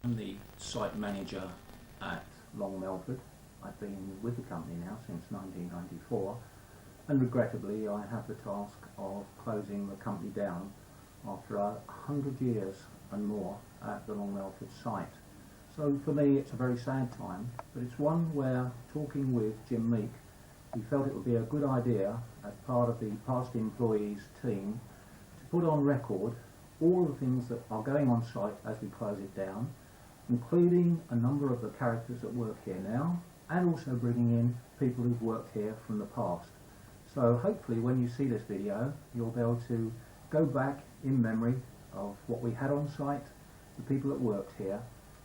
I'm the site manager at Long Melford. I've been with the company now since 1994, and regrettably I have the task of closing the company down after 100 years and more at the Long Melford site. So for me it's a very sad time, but it's one where, talking with Jim Meek, we felt it would be a good idea as part of the past employees team to put on record all the things that are going on site as we close it down, including a number of the characters that work here now, and also bringing in people who've worked here from the past. So hopefully when you see this video, you'll be able to go back in memory of what we had on site, the people that worked here,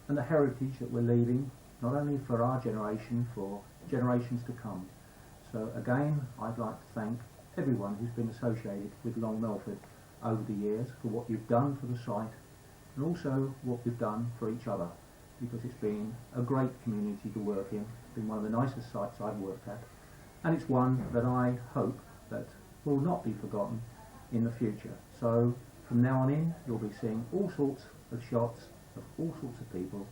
and the heritage that we're leaving, not only for our generation, for generations to come. So again, I'd like to thank everyone who's been associated with Long Melford over the years for what you've done for the site, and also what we've done for each other, because it's been a great community to work in. It's been one of the nicest sites I've worked at, and it's one that I hope that will not be forgotten in the future. So from now on in, you'll be seeing all sorts of shots of all sorts of people.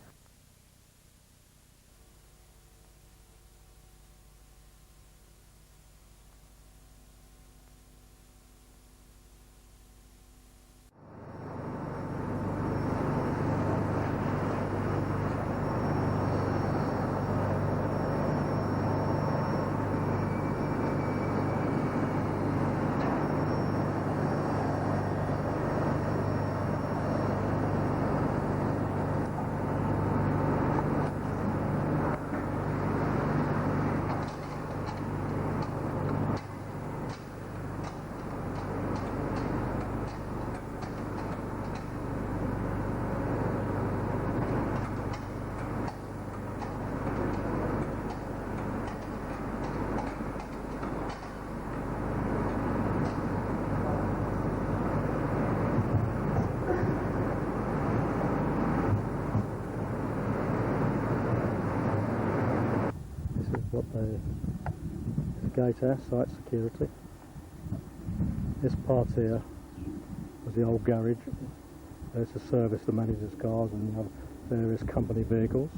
What the gatehouse, site security. This part here was the old garage. There's to service the manager's cars and the other various company vehicles.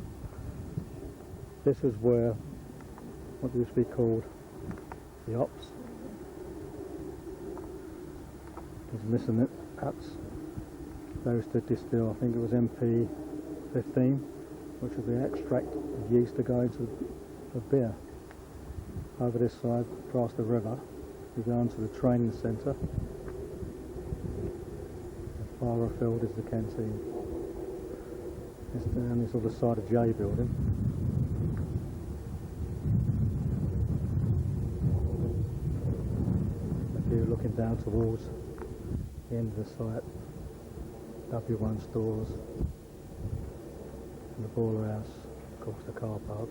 This is where what used to be called the ops. He's missing it. That's those to distill. I think it was MP15, which is the extract of yeast to go into the beer. Over this side, across the river, we go into the training centre. Farther afield is the canteen. It's down this other side of J building. If you're looking down towards the end of the site, W1 stores, and the boiler house, of course the car park.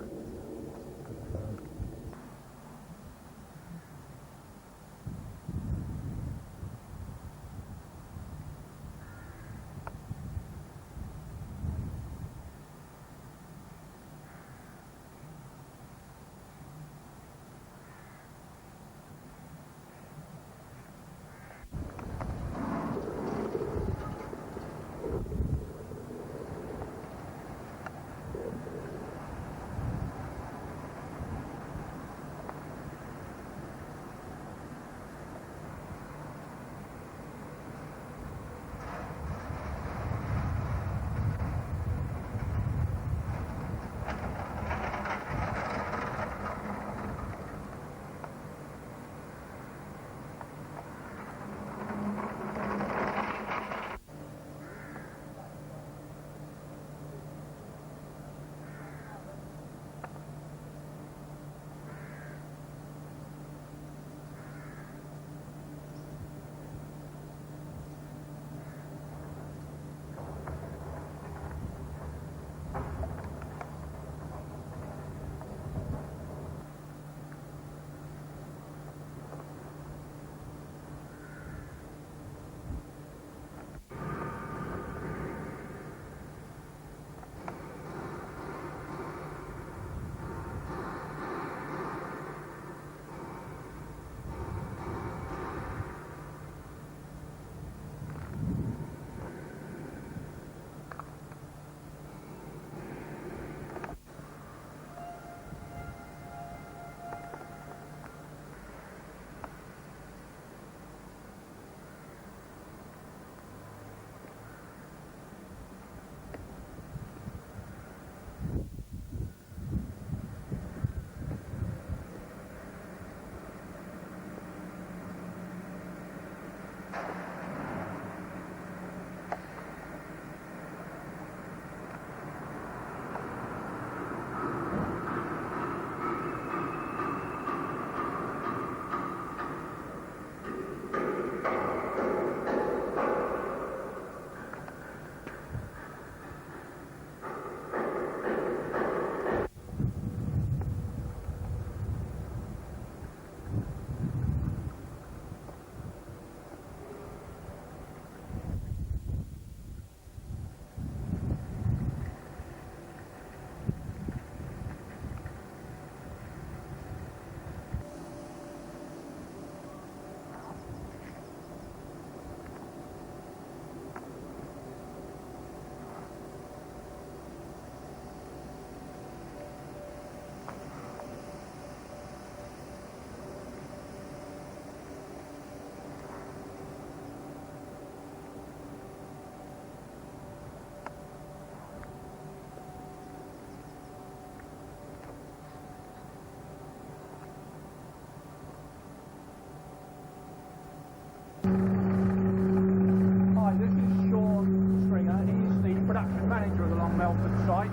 manager of the Long Melford site,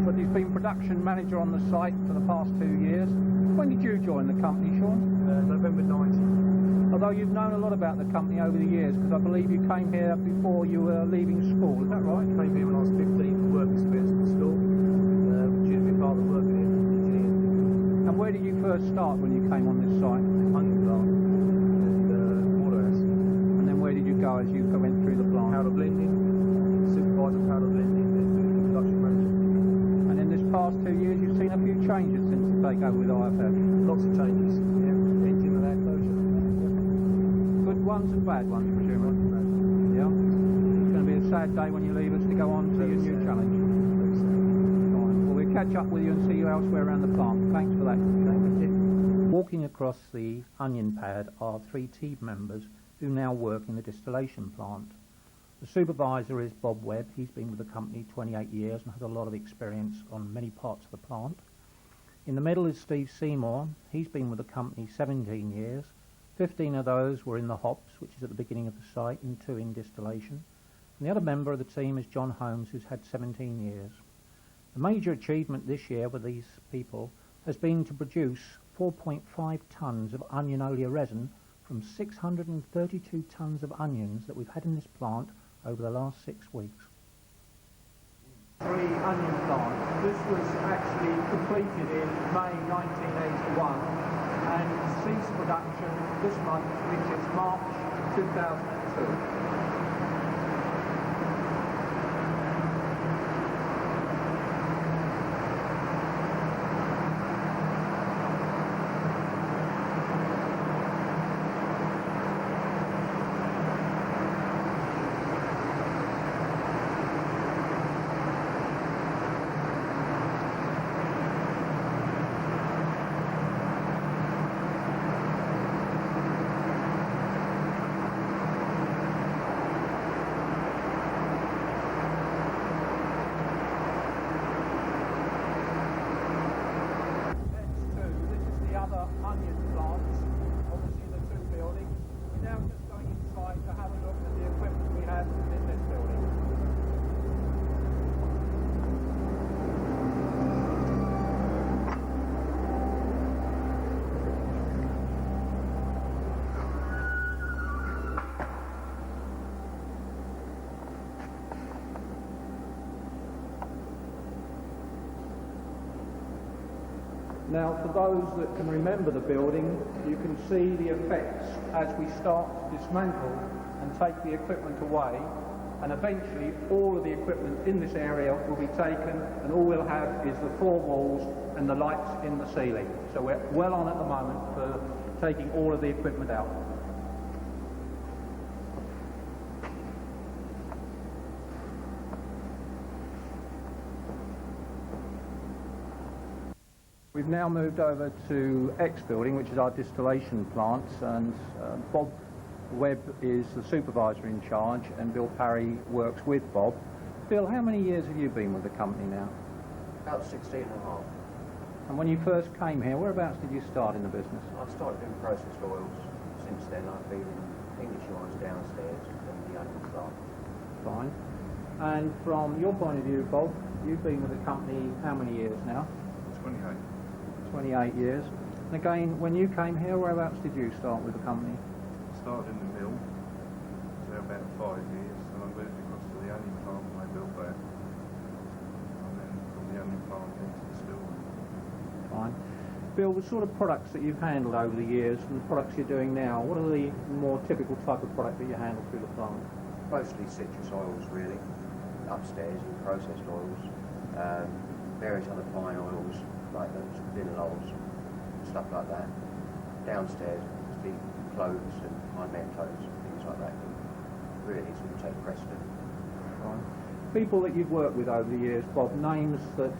but he's been production manager on the site for the past 2 years. When did you join the company, Sean? November 90. Although you've known a lot about the company over the years, because I believe you came here before you were leaving school, is that right? I came here when I was 15 for work experience at school, which is a bit part of working here for engineering. And where did you first start when you came on this site? Onion plant and waterhouse. And then where did you go as you went through the plant? Powder blending, supervisor powder blending, then production manager. And in this past 2 years you've seen a few changes since the takeover with IFF. Lots of changes. Yeah, engine and air closure. Good ones and bad ones, presumably. Yeah. It's going to be a sad day when you leave us to go on to your new challenge. Fine. Well, we'll catch up with you and see you elsewhere around the plant. Thanks for that. Thank you. Walking across the onion pad are 3 team members who now work in the distillation plant. The supervisor is Bob Webb. He's been with the company 28 years and has a lot of experience on many parts of the plant. In the middle is Steve Seymour. He's been with the company 17 years. 15 of those were in the hops, which is at the beginning of the site, and 2 in distillation. And the other member of the team is John Holmes, who's had 17 years. The major achievement this year with these people has been to produce 4.5 tonnes of onion oleoresin resin from 632 tonnes of onions that we've had in this plant over the last 6 weeks. 3 onion plants. This was actually completed in May 1981 and ceased production this month, which is March 2002. Onion plants, obviously the 2 buildings. We're now just going inside to have a look at the equipment we have in this building. Now, for those that can remember the building, you can see the effects as we start to dismantle and take the equipment away, and eventually all of the equipment in this area will be taken, and all we'll have is the 4 walls and the lights in the ceiling. So we're well on at the moment for taking all of the equipment out. We've now moved over to X building, which is our distillation plant, and Bob Webb is the supervisor in charge, and Bill Parry works with Bob. Bill, how many years have you been with the company now? About 16 and a half. And when you first came here, whereabouts did you start in the business? I started doing processed oils. Since then I've been in English oils downstairs and the onion plant. Fine. And from your point of view, Bob, you've been with the company how many years now? 28. 28 years. And again, when you came here, whereabouts did you start with the company? I started in the mill, so about 5 years, and I moved across to the onion plant when I built that. And then from the onion plant into the distillery. Fine. Bill, the sort of products that you've handled over the years and the products you're doing now, what are the more typical type of product that you handle through the plant? Mostly citrus oils, really. Upstairs, in processed oils, various other fine oils, like the linols, stuff like that. Downstairs, the cloves and high mentos, things like that. Really sort of take precedent. Fine. People that you've worked with over the years, Bob, names that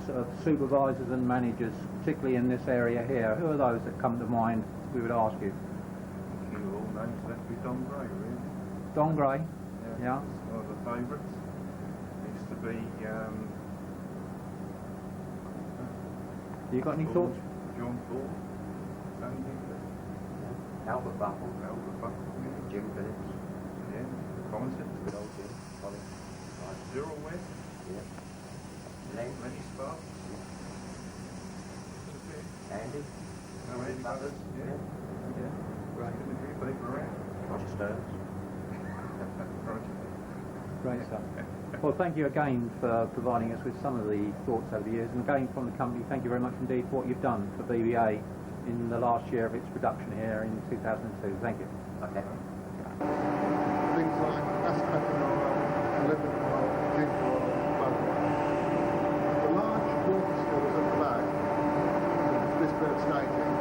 supervisors and managers, particularly in this area here, who are those that come to mind we would ask you? I think all names left with Don Gray, really. Don Gray? Yeah. It's one of the favourites. Used to be You got any thoughts? John Ford, Sandy Hinckley, Albert Buckle, yeah. Jim Phillips, Yeah, Collins, good old Jim, Colin. Cyril Webb. Leg, Many sparks. Andy, No, Andy Butters. Yeah. Right. Good to be around. Roger Stones. Roger. Great stuff. Well, thank you again for providing us with some of the thoughts over the years, and again from the company, thank you very much indeed for what you've done for BBA in the last year of its production here in 2002. Thank you. Okay. Things like asparagus oil, liver oil, ginger oil, clover oil. The large water stills at the back, this bit of staging,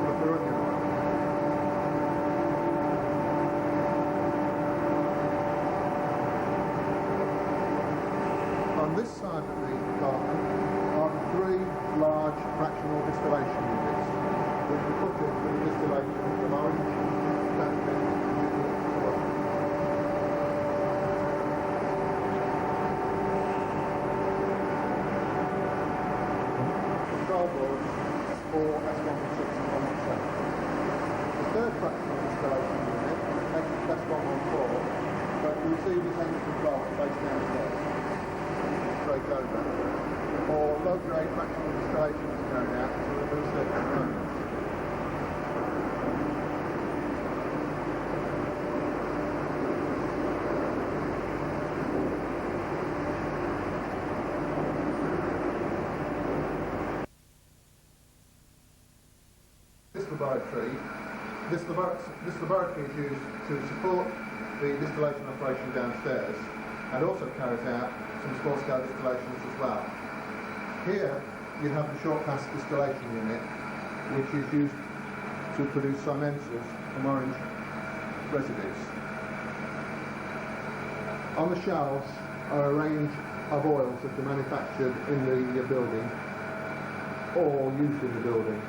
the Peruvian oil. On this side of the garden are the three large fractional distillation units, which we put in for the distillation of orange, champagne, and oil. Control boards for S116 and 117. The third fractional distillation unit, S114, but you will see the same control based downstairs. Straight over, or low-grade fractional distillation is carried out to remove certain components. This laboratory is used to support the distillation operation downstairs and also carries out some small-scale distillations as well. Here you have the short pass distillation unit, which is used to produce simensals from orange residues. On the shelves are a range of oils that are manufactured in the building or used in the building.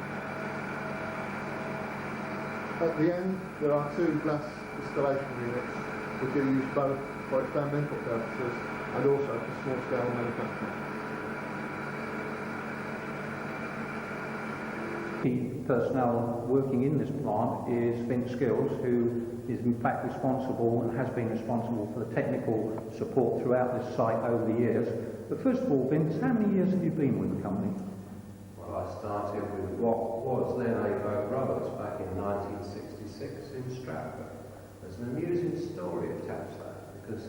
At the end there are two glass distillation units which are used both for experimental purposes and also for small-scale manufacturing. The personnel working in this plant is Vince Skills, who is in fact responsible and has been responsible for the technical support throughout this site over the years. But first of all, Vince, how many years have you been with the company? Well, I started with what was then A. Roberts back in 1966 in Stratford. There's an amusing story attached to that, because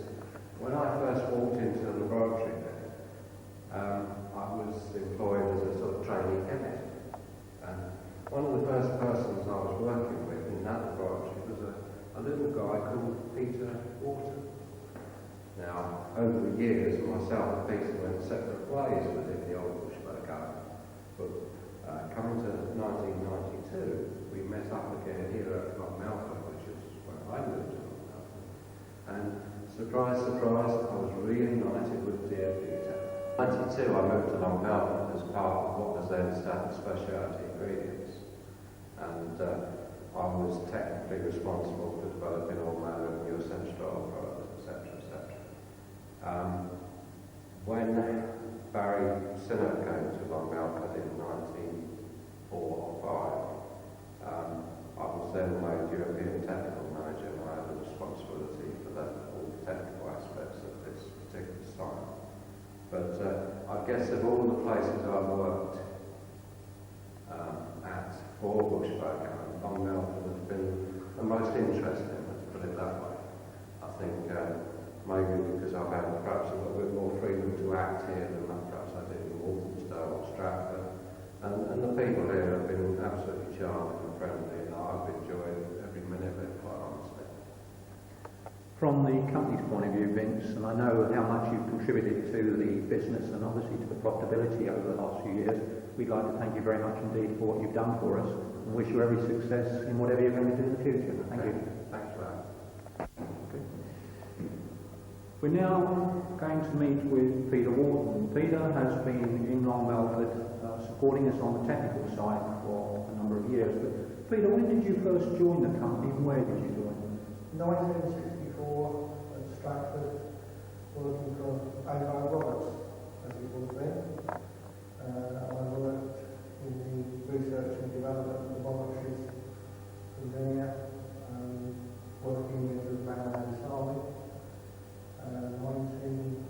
when I first walked into the laboratory there, I was employed as a sort of trainee chemist. And one of the first persons I was working with in that laboratory was a little guy called Peter Wharton. Now, over the years, myself and Peter went separate ways within the old Bush Boake Allen. But coming to 1992, we met up again here at Long Melford, which is where I lived in Long Melford. And surprise, surprise, I was reunited with dear Peter. In 1992, I moved to Long Melford as part of what was then Stafford Speciality Ingredients. And I was technically responsible for developing all manner of new essential oil products, etc., etc. When Barry Sinner came to Long Melford in 1904 or 5, I was then made European Technical Manager, and I had the responsibility for all the technical aspects of this particular site. But I guess of all the places I've worked at for Bush Boake Allen, Long Melford has been the most interesting, let's put it that way. I think maybe because I've had perhaps a little bit more freedom to act here than perhaps I did in Walthamstow or Stratford. And the people here have been absolutely charming and friendly, and I've enjoyed every minute of it, quite honestly. From the company's point of view, Vince, and I know how much you've contributed to the business and obviously to the profitability over the last few years, we'd like to thank you very much indeed for what you've done for us and wish you every success in whatever you're going to do in the future. Thank you. Thanks for that. We're now going to meet with Peter Wharton. Peter has been in Long Melford supporting us on the technical side for a number of years. But Peter, when did you first join the company and where did you join? 1964 at Stratford, working for A.I. Roberts, as it was then. I worked in the research and development laboratories from there, working with the Man Army. 1970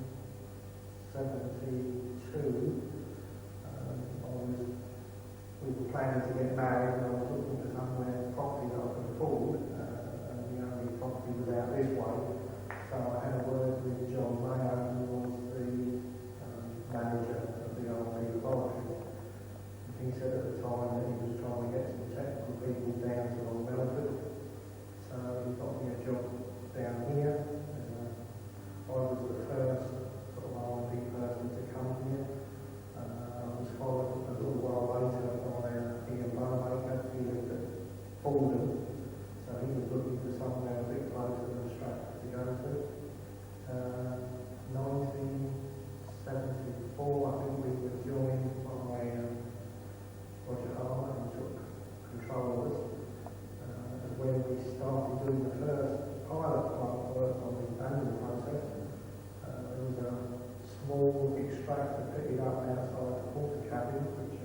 planning to get married and I was looking for somewhere property that I could afford, and the only property was out this way. So I had a word with John Mayo, who was the manager of the R&D laboratory. And he said at the time that he was trying to get some technical people down to Long Melford. So he got me a job down here. I was the first sort of R&D person to come here. I was followed a little while later by Ian Bowaker. He lived at Borden, so he was looking for somewhere a bit closer than Stratford to go to. 1974, I think we were joined by Roger Harmer, who took control of us. And when we started doing the first pilot plant work on the vanillin process, there was a small extractor fitted up outside the quarter cabin, which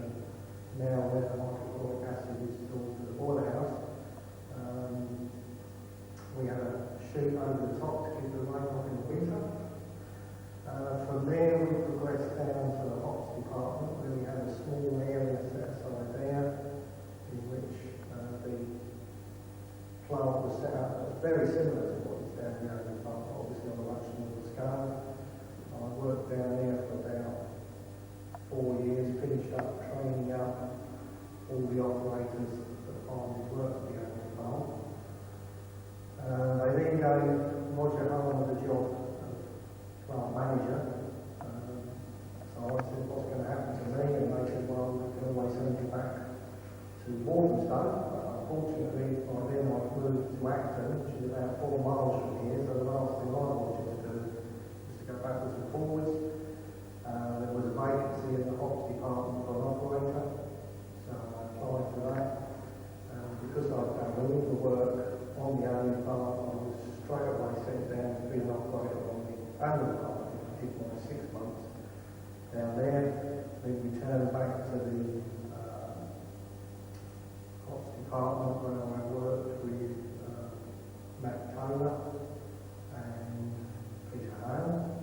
now where the hydrochloric acid is stored to the boiler house. We had a sheet over the top to keep the rain off in the winter. From there we progressed down to the hops department, where we had a small area set aside there, in which the plant was set up very similar to what is down here in the plant, obviously on a much smaller scale. I worked down there for about 4 years, finished up training up all the operators that finally worked the only plant. They then gave Roger Harmer the job of plant manager. So I said, what's going to happen to me? And they said, well, we can always send you back to Walthamstow. Unfortunately, by then I'd moved to Acton, which is about 4 miles from here, so the last thing I wanted to do was to go backwards and forwards. There was a vacancy in the hops department for an operator, so I applied for that. Because I'd done all the work on the only plant, I was straight away sent down to be an operator on the only plant. I did my 6 months down there, then returned back to the hops department where I worked with Matt Taylor and Peter Hale.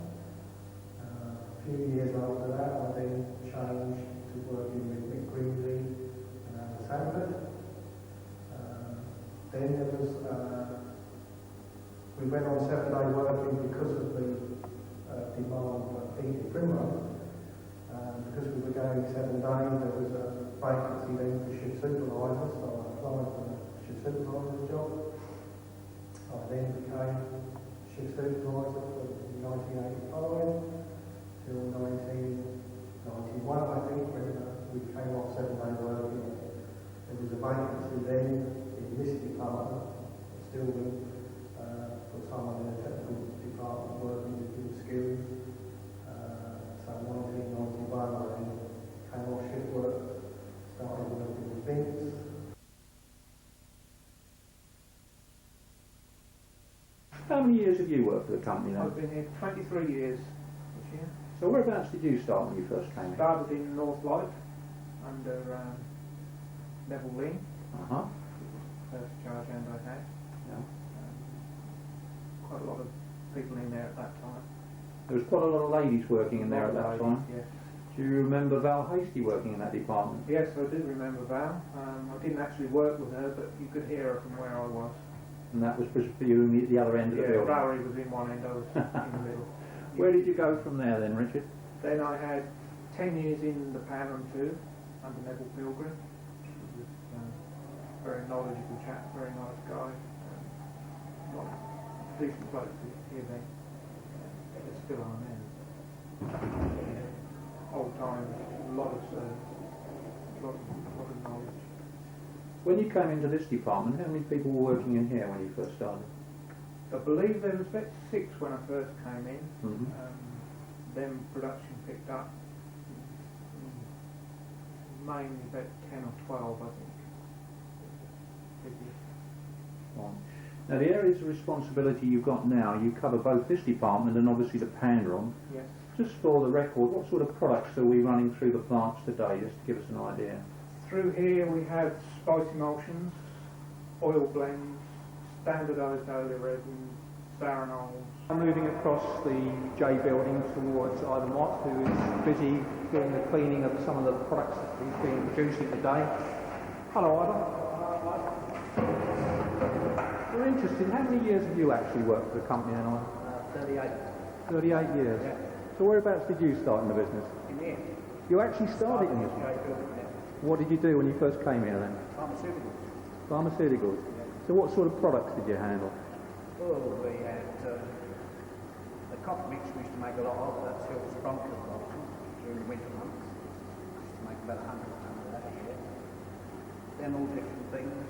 A few years after that, I then changed to working with Mick Greenley and Alan Sanford. Then there was, we went on 7-day working because of the demand for heated primrose. Because we were going 7 days, there was a vacancy then for shift supervisor, so I applied for the shift supervisor's job. I then became shift supervisor from 1985 till 1991, I think, when we came off 7-day working. There was a vacancy then in this department, still for someone in the technical department working with good skills. So 1991 I then came off shift work, started working with Vince. How many years have you worked for the company now? I've been here 23 years this year. So whereabouts did you start when you first came in? Started in North Life under Neville Lee. Uh-huh. First charge hand I had. Yeah. Quite a lot of people in there at that time. There was quite a lot of ladies working in there at that time. Yes. Do you remember Val Hasty working in that department? Yes, I do remember Val. I didn't actually work with her, but you could hear her from where I was. And that was presumably at the other end of the building? Yeah, Valerie was in one end, I was in the middle. Where did you go from there then, Richard? Then I had 10 years in the Panham too, under Neville Pilgrim. He was very knowledgeable chap, very nice guy. Not decent bloke here then. There still are now. Old times, a lot of service, a lot of knowledge. When you came into this department, how many people were working in here when you first started? I believe there was about 6 when I first came in. Mm-hmm. Then production picked up. Mainly about 10 or 12, I think. Right. Now the areas of responsibility you've got now, you cover both this department and obviously the pan room. Yes. Just for the record, what sort of products are we running through the plants today, just to give us an idea? Through here we have spice emulsions, oil blends, standardised oleoresins, saranols. I'm moving across the J building towards Ivan Watt, who is busy doing the cleaning of some of the products that he's been producing today. Hello, Ivor. We're interested. How many years have you actually worked for the company then, Ivor? 38. 38 years. Yeah. So whereabouts did you start in the business? In here. You actually started in this. What did you do when you first came here then? Pharmaceuticals. Pharmaceuticals. So what sort of products did you handle? Oh, we had the cough mix we used to make a lot of. That's the bronchial bottles during the winter months. We used to make about 100 tons of that a year. Then all different things,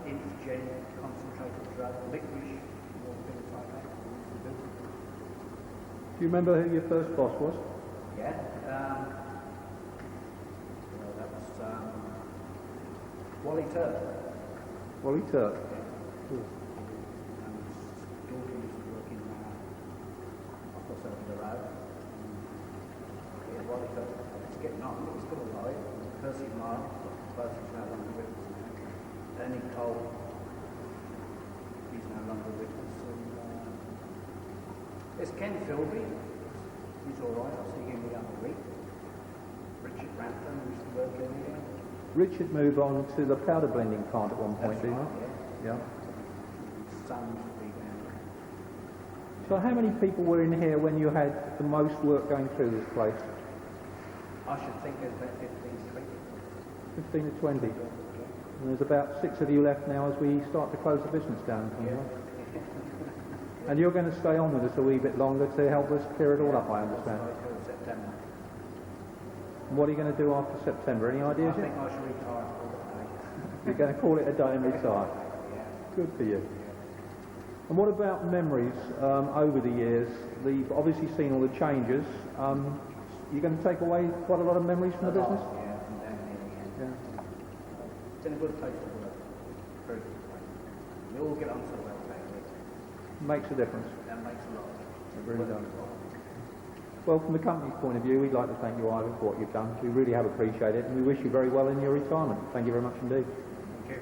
infusion, concentrated drug, licorice, all things like that we used to do. Do you remember who your first boss was? Yeah. Well, that was Wally Turk. Wally Turk. And his daughter used to work in office over the road. Yeah, Wally Turk was getting on, he was still alive. Percy Mark, both is no longer with us now. Danny Cole, he's no longer with us. And there's Ken Philby, he's alright, I see him the other week. Richard Mountstephen used to work in here. Richard moved on to the powder blending plant at one point, didn't he? Yeah. His son used to be down there. So how many people were in here when you had the most work going through this place? I should think there's about 15 to 20. 15 to 20. And there's about 6 of you left now as we start to close the business down. And you're going to stay on with us a wee bit longer to help us clear it all up, I understand. Until September. And what are you going to do after September? Any ideas I yet? think I should retire for the day. You're going to call it a day and retire. Yeah. Good for you. And what about memories over the years? You've obviously seen all the changes. You're going to take away quite a lot of memories from the business? Yeah, from down here, yeah. It's in a good place to work. Very good place. We all get on so well down here. Makes a difference. That makes a lot. It really does. Well, from the company's point of view, we'd like to thank you, Ivan, for what you've done. We really have appreciated it, and we wish you very well in your retirement. Thank you very much indeed. Thank you.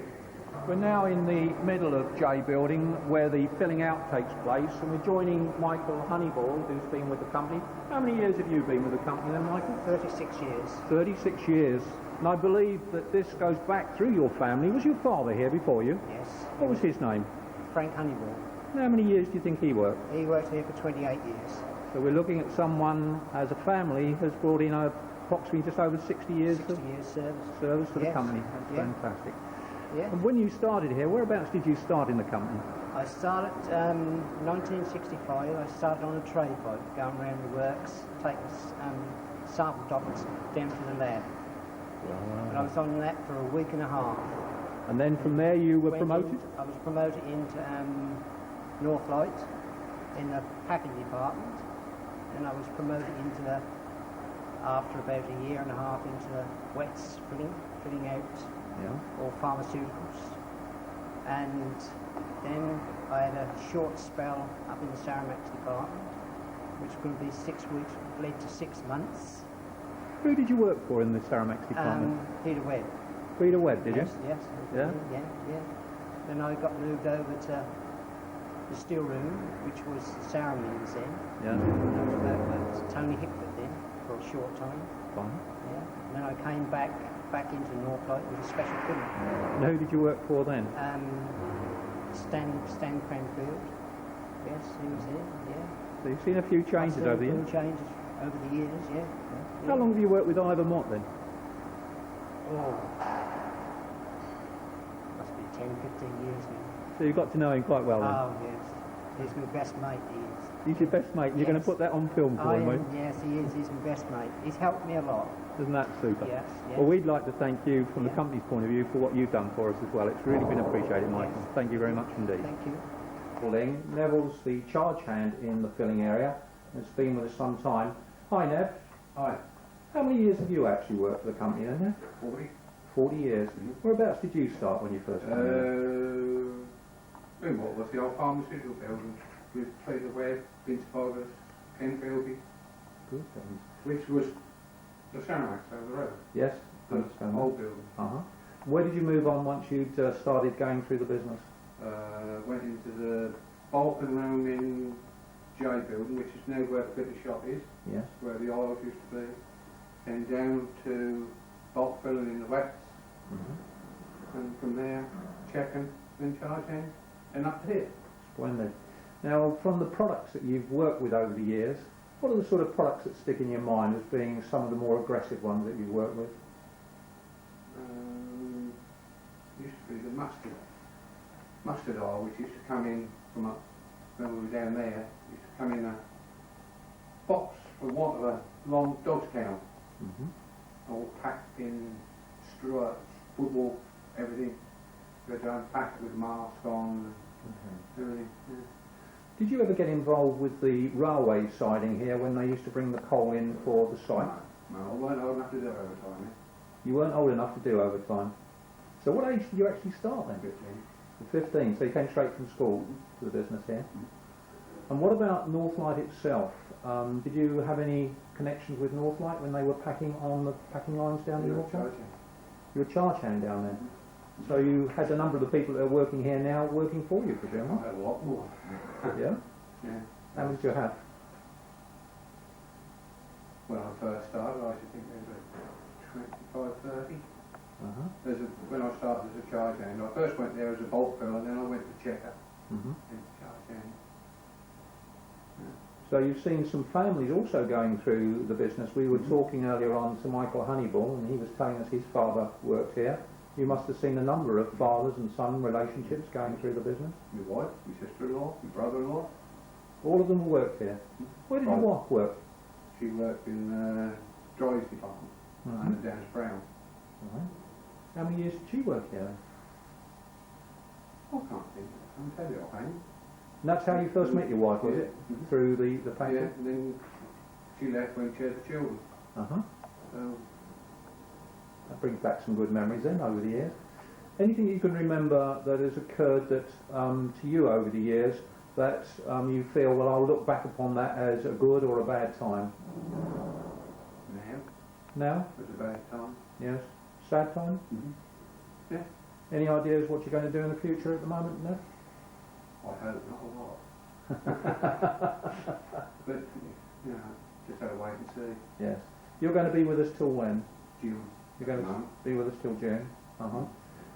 We're now in the middle of J Building, where the filling out takes place, and we're joining Michael Honeyball, who's been with the company. How many years have you been with the company then, Michael? 36 years. 36 years. And I believe that this goes back through your family. Was your father here before you? Yes. What was his name? Frank Honeyball. And how many years do you think he worked? He worked here for 28 years. So we're looking at someone, as a family, has brought in approximately just over 60 years 60 years service. service to the Yes. company. That's Yeah. fantastic. Yeah. And when you started here, whereabouts did you start in the company? I started 1965. I started on a tray boat, going around the works, taking sample documents down to the lab. And I was on that for a week and a half. And then from there you were Went promoted? I was promoted into Northlight in the packing department, and I was promoted into, after about a year and a half, into the wets filling out all pharmaceuticals. And then I had a short spell up in the Ceramax department, which was going to be 6 weeks, led to 6 months. Who did you work for in the Ceramax department? Peter Webb. Peter Webb, did Yes, you? yes. Yeah? Yeah. Then I got moved over to the still room, which was Saramins then. Yeah. That was Tony Hickford then, for a short time. Fine. Yeah. And then I came back into Northlight with a special filling. And who did you work for then? Stan Cranfield. Yes, he was there, yeah. So you've seen a few changes over the A years. few changes over the years, yeah. How long have you worked with Ivor Mott then? Oh, must be 10, 15 years now. So you got to know him quite well then? Oh, yes. He's my best mate, he is. He's your best mate. You're going to Yes. put that on film for I him, am, won't yes, he is. He's my best mate. He's helped me a lot. you? Isn't that super? Yes, yes. Well, we'd like to thank you from the Yeah. company's point of view for what you've done for us as well. It's really been appreciated, Michael. Yes. Thank you very much indeed. Thank you. Neville's the charge hand in the filling area. It's been with us some time. Hi, Nev. Hi. How many years have you actually worked for the company then, Nev? 40. 40 years. Whereabouts did you start when you first came in? In what was the old pharmaceutical building with Peter Webb, Vince Boggart, Ken Philby, Good heavens. which was the Ceramax over the road. Yes? The Good. old building. Uh-huh. Where did you move on once you'd started going through the business? Went into the Balkan room in J Building, which is now where the bitter shop is, Yes. where the oils used to be. Then down to bulk filling in the wets. Mm-hmm. and from there, checking, then charging, and up to here. Splendid. Now, from the products that you've worked with over the years, what are the sort of products that stick in your mind as being some of the more aggressive ones that you've worked with? Used to be the mustard oil, which used to come in from up when we were down there. Used to come in a box for want of a long dog's kennel, all packed in straw, football, everything. You had to unpack it with a mask on and everything. Yeah. Did you ever get involved with the railway siding here when they used to bring the coal in for the site? No, I weren't old enough to do overtime. You weren't old enough to do overtime. So what age did you actually start then? 15. 15, so you came straight from school to the business here. And what about Northlight itself? Did you have any connections with Northlight when they were packing on the packing lines down in Yorkshire? You were charge hand down there. So you had a number of the people that are working here now working for you, presumably? I had a lot more. Yeah? Yeah. How many did you have? When I first started, I should think there was 25, 30. When I started as a charge hand, I first went there as a bulk filler, and then I went to checker. Then charge hand. So you've seen some families also going through the business. We were talking earlier on to Michael Honeyball, and he was telling us his father worked here. You must have seen a number of fathers and son relationships going through the business. My wife, my sister-in-law, my brother-in-law. All of them worked here. Where did your wife work? She worked in the dries department and the Downs Brown. How many years did she work here? I can't think. I can tell you offhand. And that's how you first met your wife, was it? Through the factory? Yeah, and then she left when she had the children. So that brings back some good memories then over the years. Anything you can remember that has occurred that to you over the years that you feel, well, I'll look back upon that as a good or a bad time? Now? It was a bad time. Yes. Sad time? Yeah. Any ideas what you're going to do in the future at the moment? No? I hope not a lot. But, you know, just have to wait and see. Yes. You're going to be with us till when? June. You're going to be with us till June?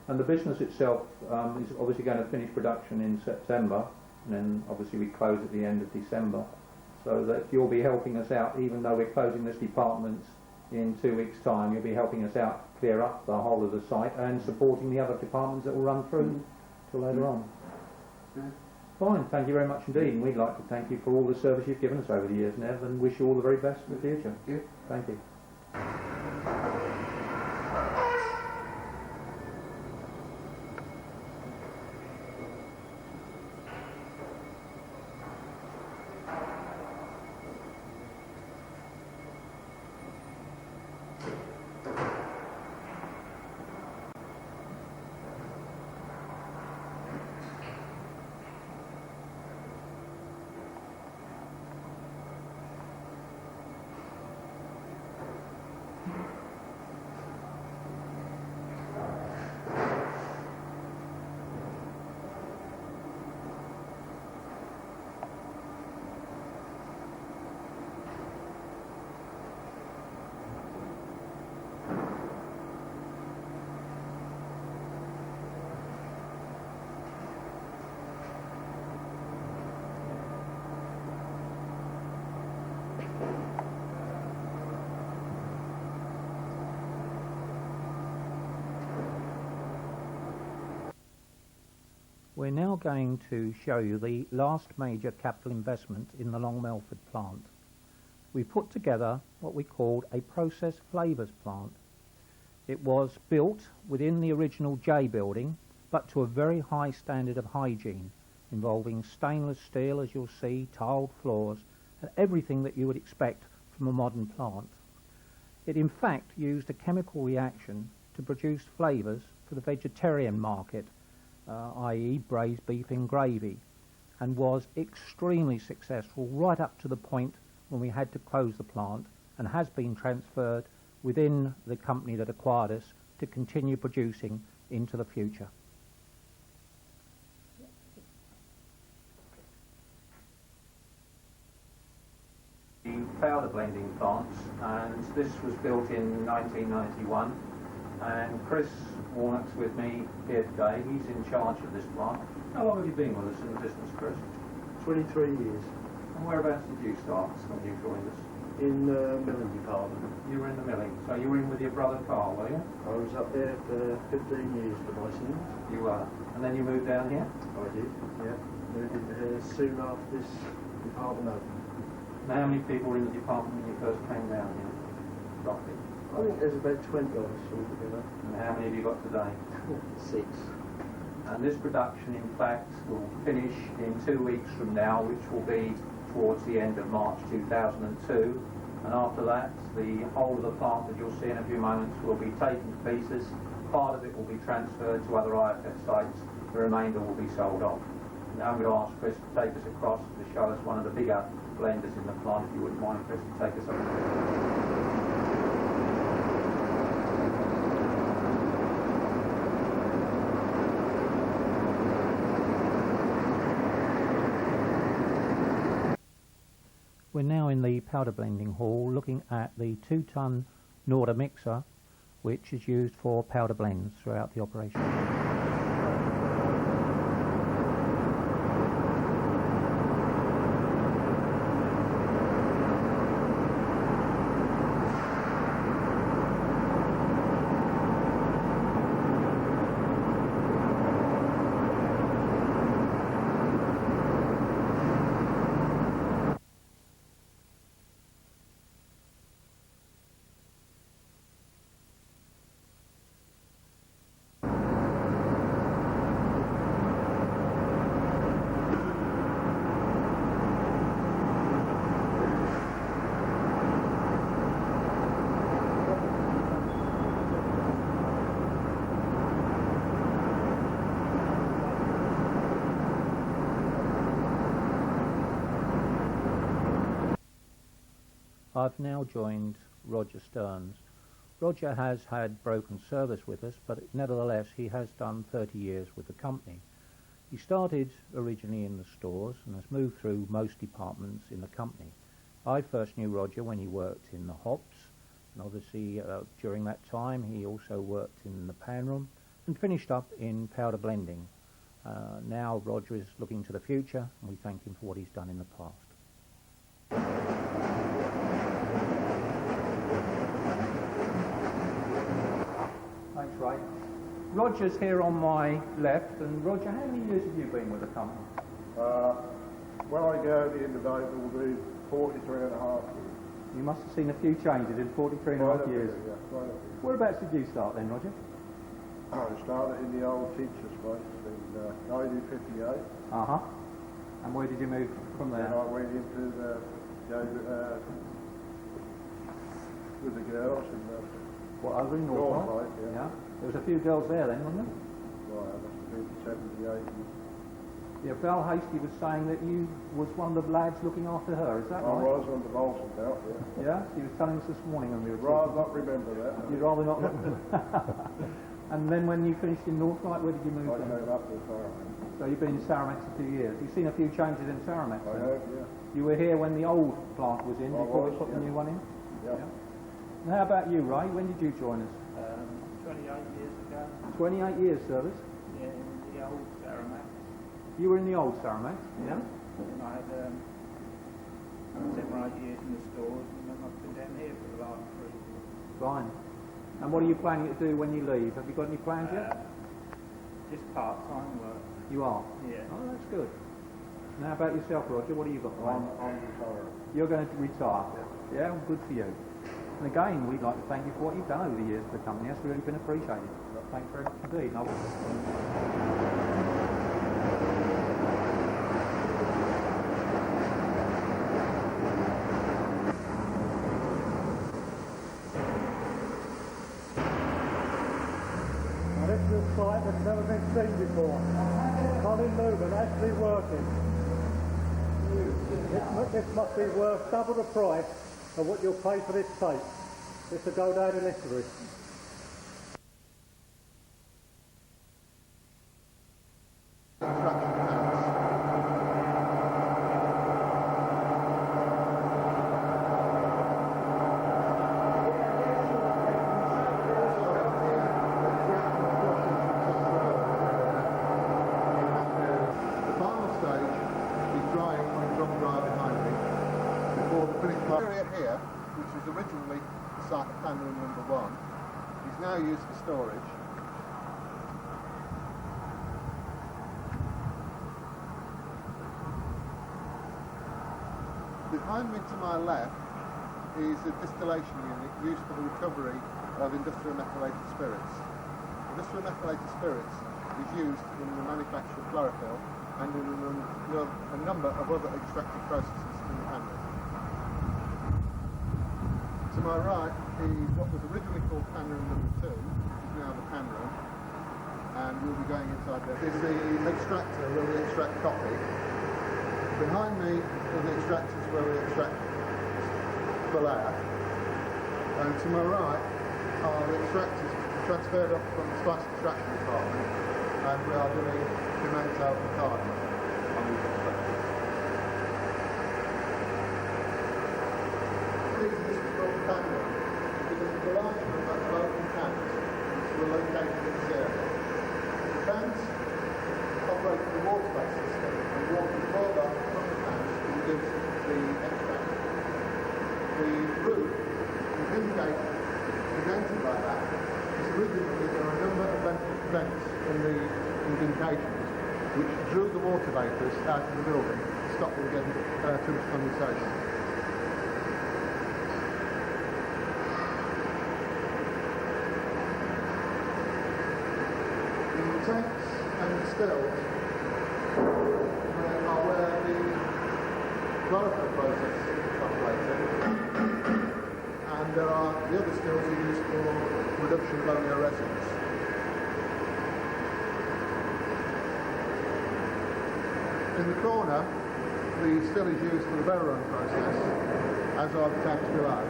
And the business itself is obviously going to finish production in September, and then obviously we close at the end of December, so that you'll be helping us out, even though we're closing this department in 2 weeks' time. You'll be helping us out clear up the whole of the site and supporting the other departments that will run through till later on. Fine, thank you very much indeed, and we'd like to thank you for all the service you've given us over the years, Nev, and wish you all the very best for the future. Thank you. We're now going to show you the last major capital investment in the Long Melford plant. We put together what we called a process flavours plant. It was built within the original J building, but to a very high standard of hygiene, involving stainless steel, as you'll see, tiled floors, and everything that you would expect from a modern plant. It in fact used a chemical reaction to produce flavours for the vegetarian market, i.e. braised beef in gravy, and was extremely successful right up to the point when we had to close the plant, and has been transferred within the company that acquired us to continue producing into the future. The powder blending plants, and this was built in 1991. and Chris Warnock's with me here today. He's in charge of this plant. How long have you been with us in the business, Chris? 23 years And whereabouts did you start when you joined us? in the milling department. You were in the milling, so you were in with your brother Carl, were you? I was up there for 15 years for my sins. You were. And then you moved down here? I did, yeah. Moved into here soon after this department opened. Now, how many people were in the department when you first came down here, roughly? I think there's about 20 of us altogether. And how many have you got today? 6. And this production, in fact, will finish in 2 weeks from now, which will be towards the end of March 2002. And after that, the whole of the plant that you'll see in a few moments will be taken to pieces. Part of it will be transferred to other IFS sites. The remainder will be sold off. Now I'm going to ask Chris to take us across to show us one of the bigger blenders in the plant. If you wouldn't mind, Chris, to take us over. We're now in the powder blending hall looking at the 2-ton Norda mixer, which is used for powder blends throughout the operation. I've now joined Roger Stearns. Roger has had broken service with us, but nevertheless he has done 30 years with the company. He started originally in the stores and has moved through most departments in the company. I first knew Roger when he worked in the hops, and obviously during that time he also worked in the pan room and finished up in powder blending. Now Roger is looking to the future, and we thank him for what he's done in the past. Thanks, Ray. Roger's here on my left, and Roger, how many years have you been with the company? When I go at the end of April, will be 43 and a half years. You must have seen a few changes in 43 and a half years. Yeah, quite a few. Whereabouts did you start then, Roger? I started in the old teacher's place in 1958. Uh-huh. And where did you move from there? Then I went into the with the girls and What, over in North North? Light, yeah. There was a few girls there then, wasn't there? Well, that must have been 78. Yeah, Val Hasty was saying that you was one of the lads looking after her, is that I right? was on the Bolton belt, yeah. Yeah, she was telling us this morning when we were Rather talking. not remember that. You'd rather not. And then when you finished in Northlight, where did you move I then? came up to Farrell. So you've been in Saramax a few years. You've seen a few changes in Saramax I then? have, yeah. You were here when the old plant was in, I before was, we put the yeah. new one in? Yeah. And how about you, Ray? When did you join us? 28 years ago, 28 years service. yeah, in the old Saramax. You were in the old Saramax, yeah? And I had 7 or 8 years in the stores, and then I've been down here for the last 3 years. Fine. And what are you planning to do when you leave? Have you got any plans yet? Just part-time work. You are? Yeah. Oh, that's good. Now about yourself, Roger, what have you got planned? I'm retired. You're going to retire? Yeah, well, good for you. And again, we'd like to thank you for what you've done over the years for the company. That's really been appreciated. Thanks very much indeed. Now this is a site that's never been seen before. Colin Newman actually working. This must be worth double the price of what you'll pay for this tape. This will go down in history. here, which was originally the site of pan room number 1, is now used for storage. Behind me to my left is a distillation unit used for the recovery of industrial methylated spirits. Industrial methylated spirits is used in the manufacture of chlorophyll and in a number of other extractive processes in the pan room. To my right is what was originally called pan room number 2, which is now the pan room, and we'll be going inside there. This is the extractor where we extract coffee. Behind me are the extractors where we extract flour, and to my right are the extractors transferred up from the spice extraction department, and we are doing pimento and cardamom on these extractors. This is called pan room because the large number of open cans were located in this area. The cans operate the water-based system, and water is poured off from the cans to reduce the extract. The route is indented like that because originally there are a number of vents in the indentations which drew the water vapours out of the building to stop them getting too much condensation. The tanks and the stills are where the chlorophyll process is operating, and there are the other stills are used for reduction of oleoresins. In the corner, the still is used for the barrel run process, as are the tanks below.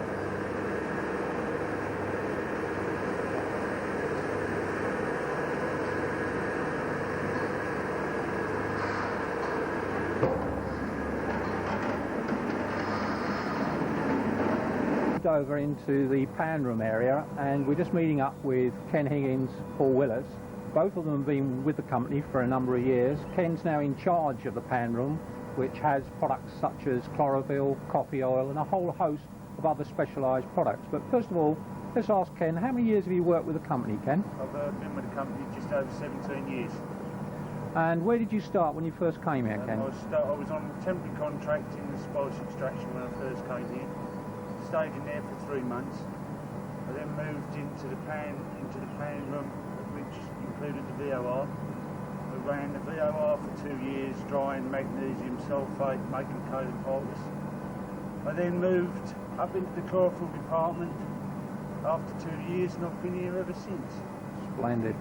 Over into the pan room area, and we're just meeting up with Ken Higgins, Paul Willis. Both of them have been with the company for a number of years. Ken's now in charge of the pan room, which has products such as chlorophyll, coffee oil, and a whole host of other specialised products. But first of all, let's ask Ken, how many years have you worked with the company, Ken? I've been with the company just over 17 years. And where did you start when you first came here, Ken? I was on a temporary contract in the spice extraction when I first came here. Stayed in there for 3 months. I then moved into the pan room, which included the VOR. I ran the VOR for 2 years, drying magnesium sulphate, making coated powders. I then moved up into the chlorophyll department after 2 years, and I've been here ever since. Splendid.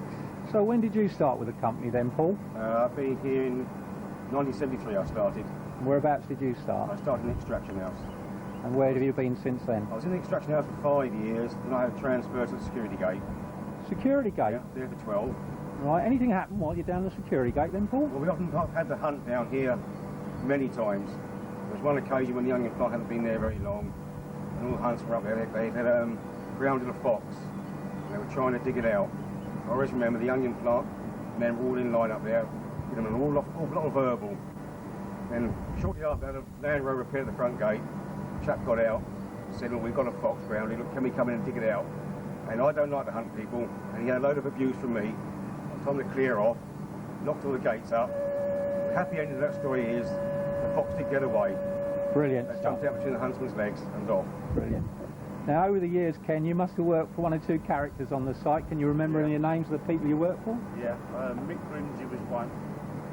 So when did you start with the company then, Paul? I've been here in 1973 I started. Whereabouts did you start? I started in the extraction house. And where have you been since then? I was in the extraction house for 5 years, then I had transferred to the security gate. Security gate? Yeah, there for 12. Right, anything happen while you're down the security gate then, Paul? Well, we often had the hunt down here many times. There was one occasion when the young plant hadn't been there very long, and all the hunts were up there. They had grounded a fox, and they were trying to dig it out. I always remember the onion plant men were all in line up there, with them an awful lot of verbal. Then shortly after, I had a Land Rover repair at the front gate. Chap got out, said, "Look, we've got a fox grounded, look, can we come in and dig it out?" And I don't like to hunt people, and he had a load of abuse from me. I told him to clear off, knocked all the gates up. The happy end of that story is the fox did get away. Brilliant. It jumped out between the huntsman's legs and was off. Brilliant. Now, over the years, Ken, you must have worked for 1 or 2 characters on the site. Can you remember any of the names of the people you worked for? Yeah, Mick Grimsey was one.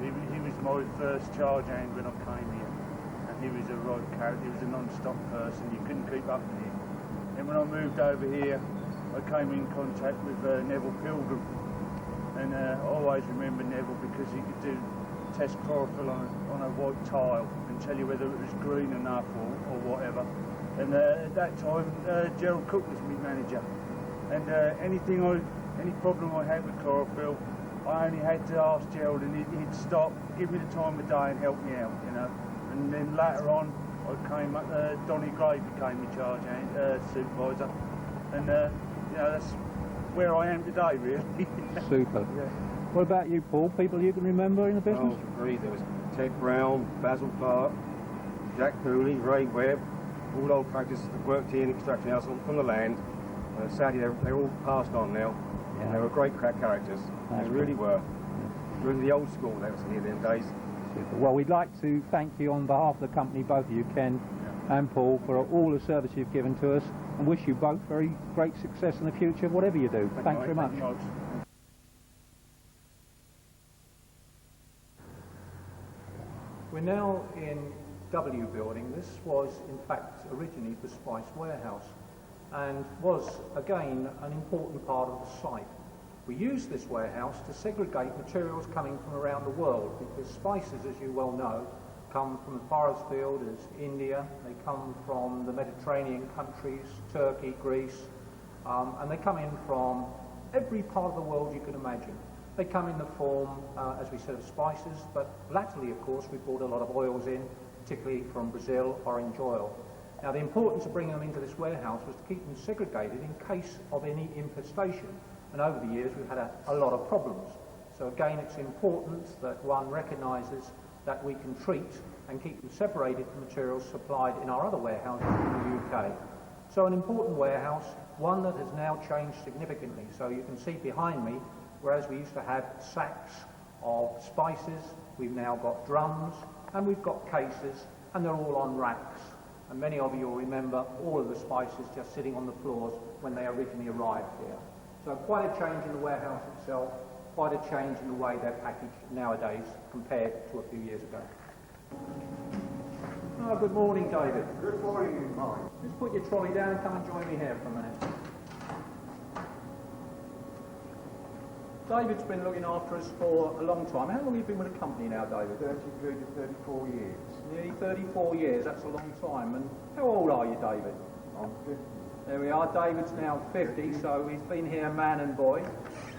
He was my first charge hand when I came here. He was a right character, he was a non-stop person, you couldn't keep up with him. Then when I moved over here, I came in contact with Neville Pilgrim, and I always remember Neville because he could test chlorophyll on a white tile and tell you whether it was green enough or whatever. And at that time, Gerald Cook was my manager, and any problem I had with chlorophyll, I only had to ask Gerald, and he'd stop, give me the time of day and help me out, you know. And then later on, I came up, Donny Gray became my charge hand, supervisor, and that's where I am today, really. Super. Yeah. What about you, Paul? People you can remember in the business? Oh, great. There was Ted Brown, Basil Clark, Jack Cooley, Ray Webb, all old characters that worked here in extraction house from the land. Sadly, they're all passed on now. Yeah. And they were great characters. That's They really were. Really the old school that was here them days. Super. Well, we'd like to thank you on behalf of the company, both of you, Ken and Paul, for all the service you've given to us, and wish you both very great success in the future, whatever you do. Thanks very much. We're now in W building. This was, in fact, originally the Spice Warehouse, and was, again, an important part of the site. We used this warehouse to segregate materials coming from around the world, because spices, as you well know, come from as far afield as India. They come from the Mediterranean countries, Turkey, Greece, and they come in from every part of the world you can imagine. They come in the form, as we said, of spices, but latterly, of course, we brought a lot of oils in, particularly from Brazil, orange oil. Now, the importance of bringing them into this warehouse was to keep them segregated in case of any infestation. And over the years, we've had a lot of problems. So again, it's important that one recognises that we can treat and keep them separated from materials supplied in our other warehouses in the UK. So an important warehouse, one that has now changed significantly. So you can see behind me, whereas we used to have sacks of spices, we've now got drums, and we've got cases, and they're all on racks. And many of you will remember all of the spices just sitting on the floors when they originally arrived here. So quite a change in the warehouse itself, quite a change in the way they're packaged nowadays compared to a few years ago. Oh, good morning, David. Good morning, Mike. Just put your trolley down and come and join me here for a minute. David's been looking after us for a long time. How long have you been with the company now, David? 33 to 34 years. Nearly 34 years, that's a long time. And how old are you, David? I'm 50. There we are, David's now 50, so he's been here man and boy.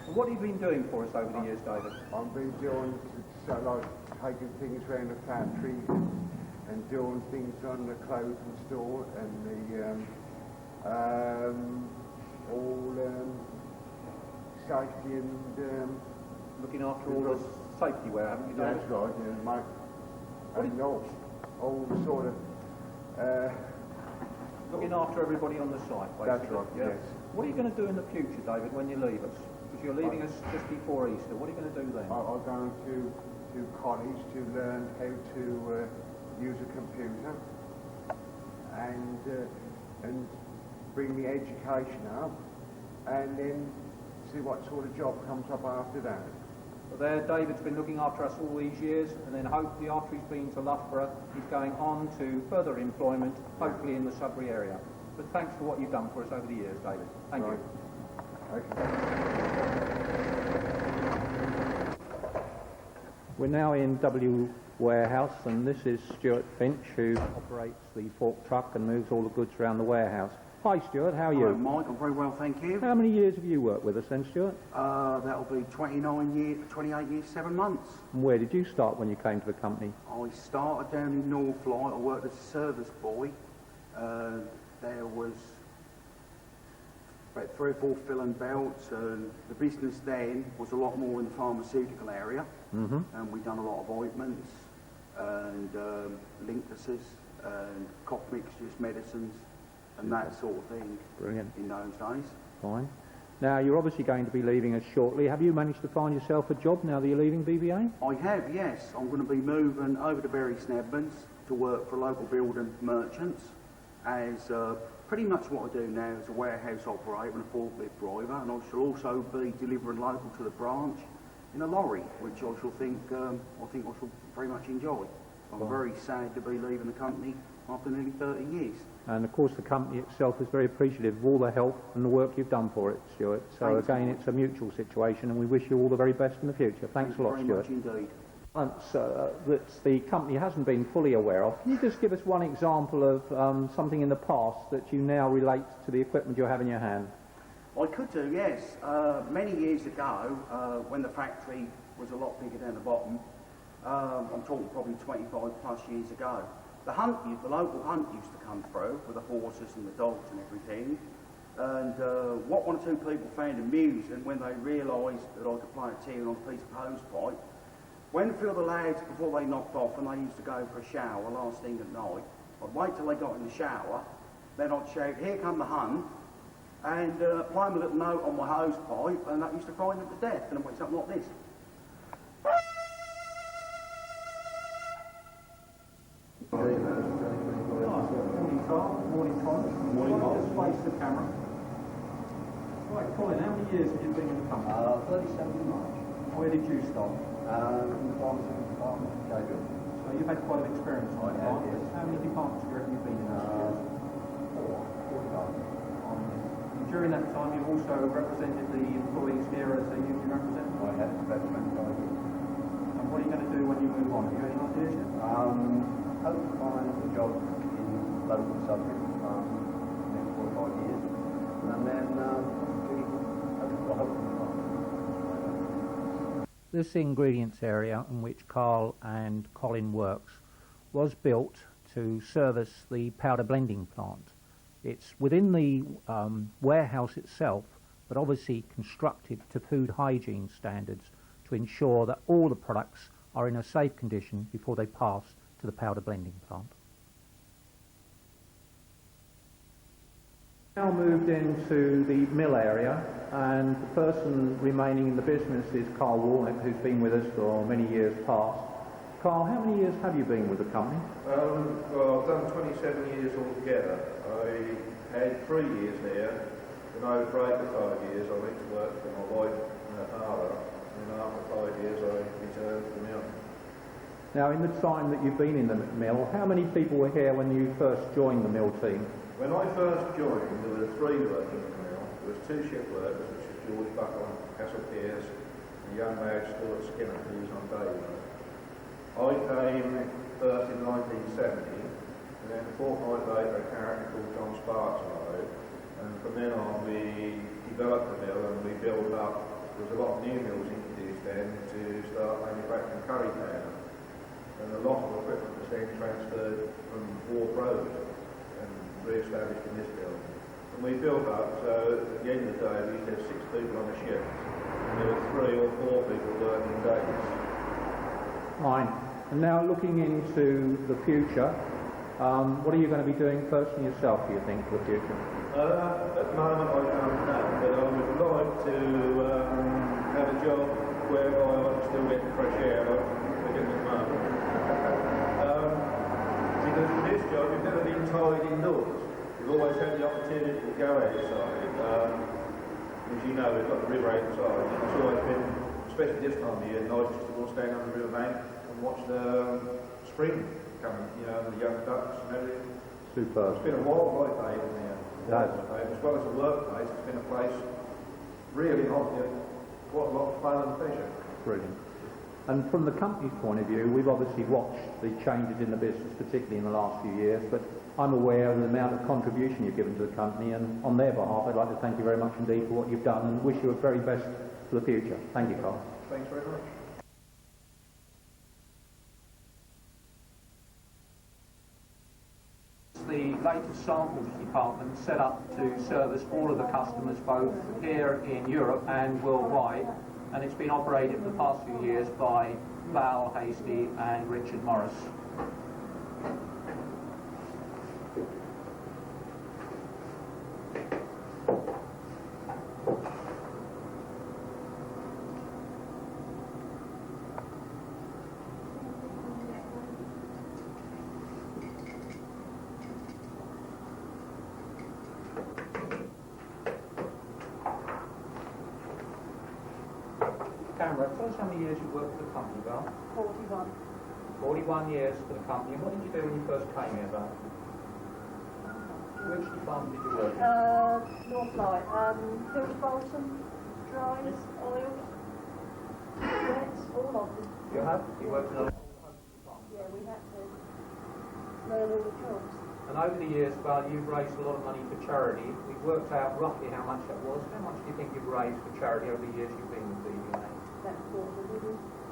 And what have you been doing for us over the years, David? I've been doing, so like, taking things around the factory and doing things on the clothing store and the, safety and, looking after all the safety wear, haven't you, David? That's right, yeah, mate. And all sort of, looking after everybody on the site, basically. That's right, yeah? yes. What are you going to do in the future, David, when you leave us? Because you're leaving us just before Easter. What are you going to do then? I'm going to college to learn how to use a computer and bring the education up, and then see what sort of job comes up after that. Well, there, David's been looking after us all these years, and then hopefully after he's been to Loughborough, he's going on to further employment, hopefully in the Sudbury area. But thanks for what you've done for us over the years, David. Thank you. We're now in W Warehouse, and this is Stuart Finch, who operates the fork truck and moves all the goods around the warehouse. Hi Stuart, how are you? Hello Mike, I'm very well, thank you. How many years have you worked with us then, Stuart? That'll be 28 years, 7 months. And where did you start when you came to the company? I started down in Northlight. I worked as a service boy. There was about 3 or 4 filling belts. The business then was a lot more in the pharmaceutical area. And we'd done a lot of ointments and linctuses and cough mixtures, medicines, and that sort of thing. Brilliant. In those days. Fine. Now, you're obviously going to be leaving us shortly. Have you managed to find yourself a job now that you're leaving BBA? I have, yes. I'm going to be moving over to Bury Snedban's to work for local building merchants as pretty much what I do now as a warehouse operator and a forklift driver, and I shall also be delivering local to the branch in a lorry, which I shall think I shall very much enjoy. I'm very sad to be leaving the company after nearly 30 years. And of course the company itself is very appreciative of all the help and the work you've done for it, Stuart. So again, it's a mutual situation, and we wish you all the very best in the future. Thanks a lot, Stuart. Very much indeed. That the company hasn't been fully aware of. Can you just give us one example of something in the past that you now relate to the equipment you have in your hand? I could do, yes. Many years ago, when the factory was a lot bigger down the bottom, I'm talking probably 25 plus years ago, the local hunt used to come through with the horses and the dogs and everything. And what one or two people found amusing when they realised that I could play a tune on a piece of hose pipe, when a few of the lads, before they knocked off and they used to go for a shower last thing at night, I'd wait till they got in the shower, then I'd shout, "Here come the Hun," and play them a little note on my hose pipe, and that used to frighten them to death, and it went something like this. Morning, Carl. Morning, Colin. Morning, Colin. Just face the camera. Right, Colin, how many years have you been in the company? 37 in March. Where did you start? In the pharmaceutical department, Haverhill. So you've had quite an experience on the department. Yes. How many departments have you been in those years? 4 departments. And during that time, you've also represented the employees here as a union representative? I have about 25 years. And what are you going to do when you move on? Have you any ideas yet? Hope to find a job in local Suffolk next 4 or 5 years, and then This ingredients area in which Carl and Colin works was built to service the powder blending plant. It's within the warehouse itself, but obviously constructed to food hygiene standards to ensure that all the products are in a safe condition before they pass to the powder blending plant. Now moved into the mill area, and the person remaining in the business is Carl Warnock, who's been with us for many years past. Carl, how many years have you been with the company? Well, I've done 27 years altogether. I had 3 years there, then I had a break of 5 years. I went to work for my wife and her father, and after 5 years I returned to the mill. Now, in the time that you've been in the mill, how many people were here when you first joined the mill team? When I first joined, there were 3 working in the mill. There was 2 shift workers, which was George Buckle, Castle Pierce, and a young lad, Stuart Skinner, who was on day work. I came first in 1970, and then a fortnight later a character called John Sparks arrived, and from then on we developed the mill and we built up. There was a lot of new mills introduced then to start manufacturing curry powder, and a lot of equipment was then transferred from Wharf Road and re-established in this building. And we built up, so at the end of the day we used to have 6 people on a shift, and there were 3 or 4 people working days. Fine. And now looking into the future, what are you going to be doing personally yourself, do you think, for the future? At the moment I don't know, but I would like to have a job whereby I can still get the fresh air like we're getting at the moment. Because with this job you've never been tied indoors. You've always had the opportunity to go outside. As you know, we've got the river outside, and it's always been, especially this time of year, nice just to go stand on the river bank and watch the spring coming, you know, the young ducks and everything. Superb. It's been a wildlife day in here. Yes. As well as a workplace, it's been a place really quite a lot of fun and pleasure. Brilliant. And from the company's point of view, we've obviously watched the changes in the business, particularly in the last few years, but I'm aware of the amount of contribution you've given to the company, and on their behalf I'd like to thank you very much indeed for what you've done and wish you the very best for the future. Thank you, Carl. Thanks very much. The latest samples department set up to service all of the customers both here in Europe and worldwide, and it's been operated for the past few years by Val Hasty and Richard Morris. Camera, tell us how many years you worked for the company, Val? 41. 41 years for the company. And what did you do when you first came here, Val? Which department did you work in? North Light, Phil Bolton, dries, oils, wets, all of them. You have? You worked in a... Yeah, we had to learn all the jobs. And over the years, Val, you've raised a lot of money for charity. We've worked out roughly how much that was. How much do you think you've raised for charity over the years you've been with BBA? About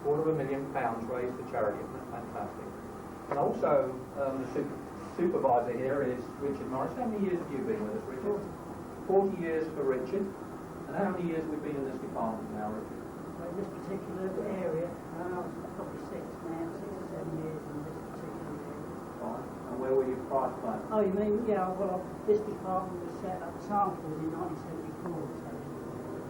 £250,000 raised for charity. Isn't that fantastic? And also, the supervisor here is Richard Morris. How many years have you been with us, Richard? 40 years for Richard. And how many years have we been in this department now, Richard? In this particular area, probably 6 now, 6 or 7 years in this particular area. time, and where were you prior to that? Oh, you mean, yeah, well, this department was set up samples in 1974,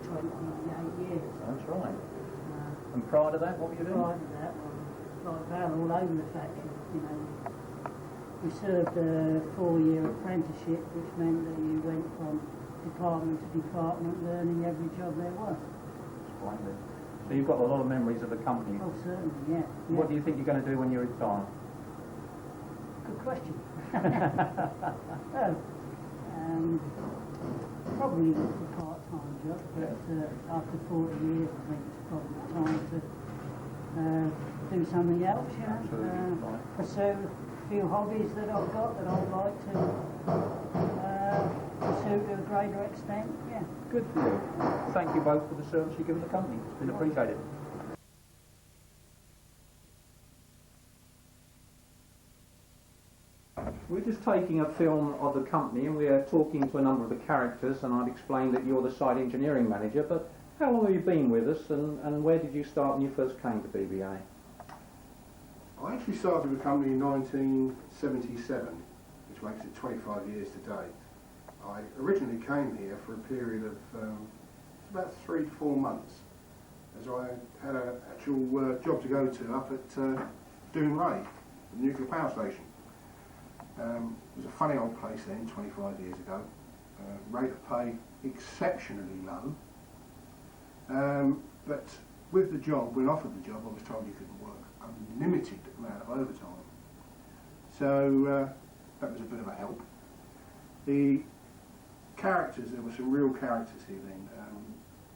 so 28 years. That's right. Uh, And prior to that, what were you doing? Prior to that, well, like Val, all over the factory, you know. We served a 4-year apprenticeship, which meant that you went from department to department, learning every job there was. Splendid. So you've got a lot of memories of the company. Oh, certainly, yeah. What do you think you're going to do when you retire? Good question. Probably a part-time job, but after 40 years, I think it's probably time to do something else, you know. Pursue a few hobbies that I've got that I'd like to pursue to a greater extent, yeah. Good for you. Thank you both for the service you've given the company. It's been appreciated. We're just taking a film of the company and we're talking to a number of the characters, and I've explained that you're the site engineering manager, but how long have you been with us and where did you start when you first came to BBA? I actually started with the company in 1977, which makes it 25 years today. I originally came here for a period of about 3 to 4 months, as I had an actual job to go to up at Doon Ray, the nuclear power station. It was a funny old place then, 25 years ago. Rate of pay exceptionally low. But with the job, when offered the job, I was told you couldn't work unlimited amount of overtime. So that was a bit of a help. The characters, there were some real characters here then.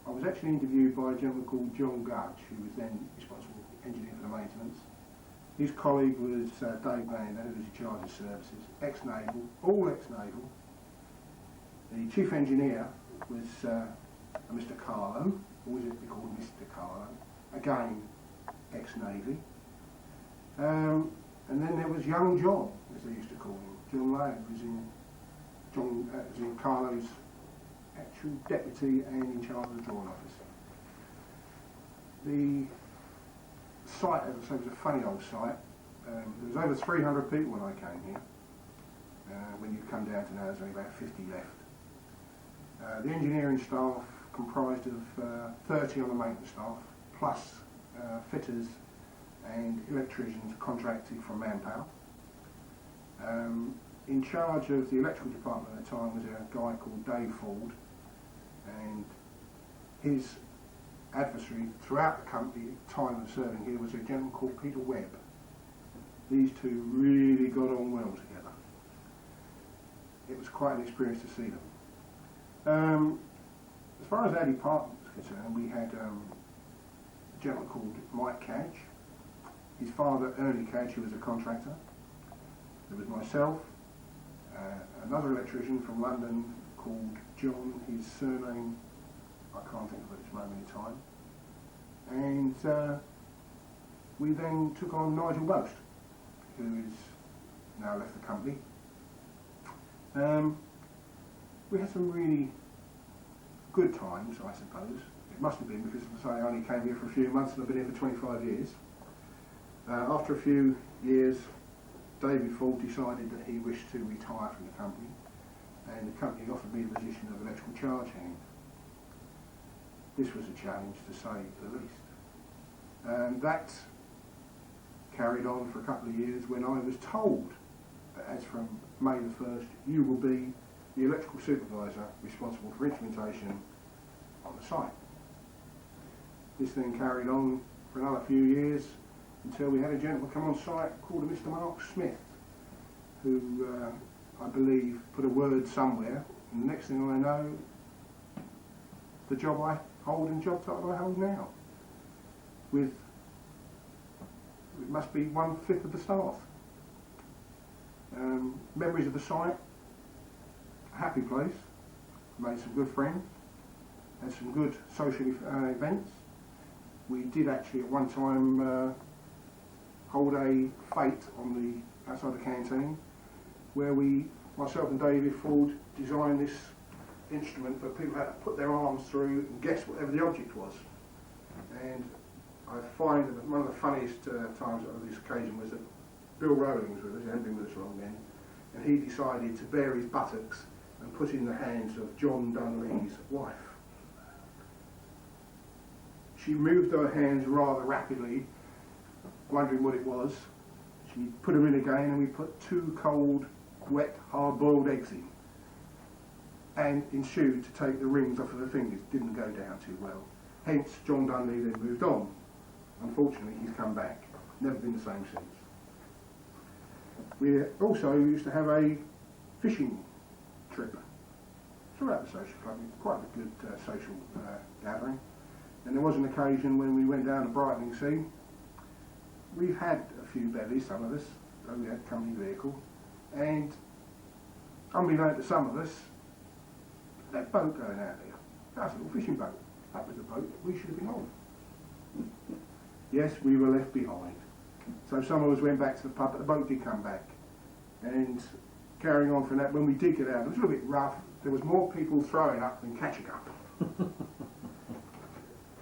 I was actually interviewed by a gentleman called John Gudge, who was then responsible engineer for the maintenance. His colleague was Dave Bander, who was in charge of services, ex-naval, all ex-naval. The chief engineer was Mr. Carlo, always be called Mr. Carlo, again ex-navy. And then there was young John, as they used to call him. John Lay was in Carlo's actual deputy and in charge of the drawing office. The site, as I say, was a funny old site. There was over 300 people when I came here. When you come down to now, there's only about 50 left. The engineering staff comprised of 30 on the maintenance staff, plus fitters and electricians contracted from Manpower. In charge of the electrical department at the time was a guy called Dave Ford, and his adversary throughout the company at the time of serving here was a gentleman called Peter Webb. These two really got on well together. It was quite an experience to see them. As far as our department was concerned, we had a gentleman called Mike Cadge, his father Ernie Cadge, who was a contractor. There was myself, another electrician from London called John, his surname I can't think of it at this moment in time. And we then took on Nigel Most, who is now left the company. We had some really good times, I suppose. It must have been because, as I say, I only came here for a few months and I've been here for 25 years. After a few years, David Ford decided that he wished to retire from the company, and the company offered me the position of electrical charge hand. This was a challenge, to say the least. And that carried on for a couple of years when I was told that as from May the 1st, you will be the electrical supervisor responsible for instrumentation on the site. This then carried on for another few years until we had a gentleman come on site called Mr. Mark Smith, who I believe put a word somewhere, and the next thing I know, the job I hold and job title I hold now, with it must be 1/5 of the staff. Memories of the site, a happy place, made some good friends, had some good social events. We did actually at one time hold a fete on the outside the canteen, where myself and David Ford designed this instrument where people had to put their arms through and guess whatever the object was. And I find that one of the funniest times of this occasion was that Bill Rowlings with us, he hadn't been with us long then, and he decided to bare his buttocks and put in the hands of John Dunlea's wife. She moved her hands rather rapidly, wondering what it was. She put them in again, and we put 2 cold, wet, hard-boiled eggs in, and ensued to take the rings off of the fingers. Didn't go down too well. Hence, John Dunlea then moved on. Unfortunately, he's come back. Never been the same since. We also used to have a fishing trip throughout the social club. Quite a good social gathering. And there was an occasion when we went down to Brightening Sea. We've had a few bevies, some of us, though we had a company vehicle, and unbeknown to some of us, that boat going out there, that's a little fishing boat. That was a boat that we should have been on. Yes, we were left behind. So some of us went back to the pub, but the boat did come back. And carrying on from that, when we did get out, it was a little bit rough. There was more people throwing up than catching up.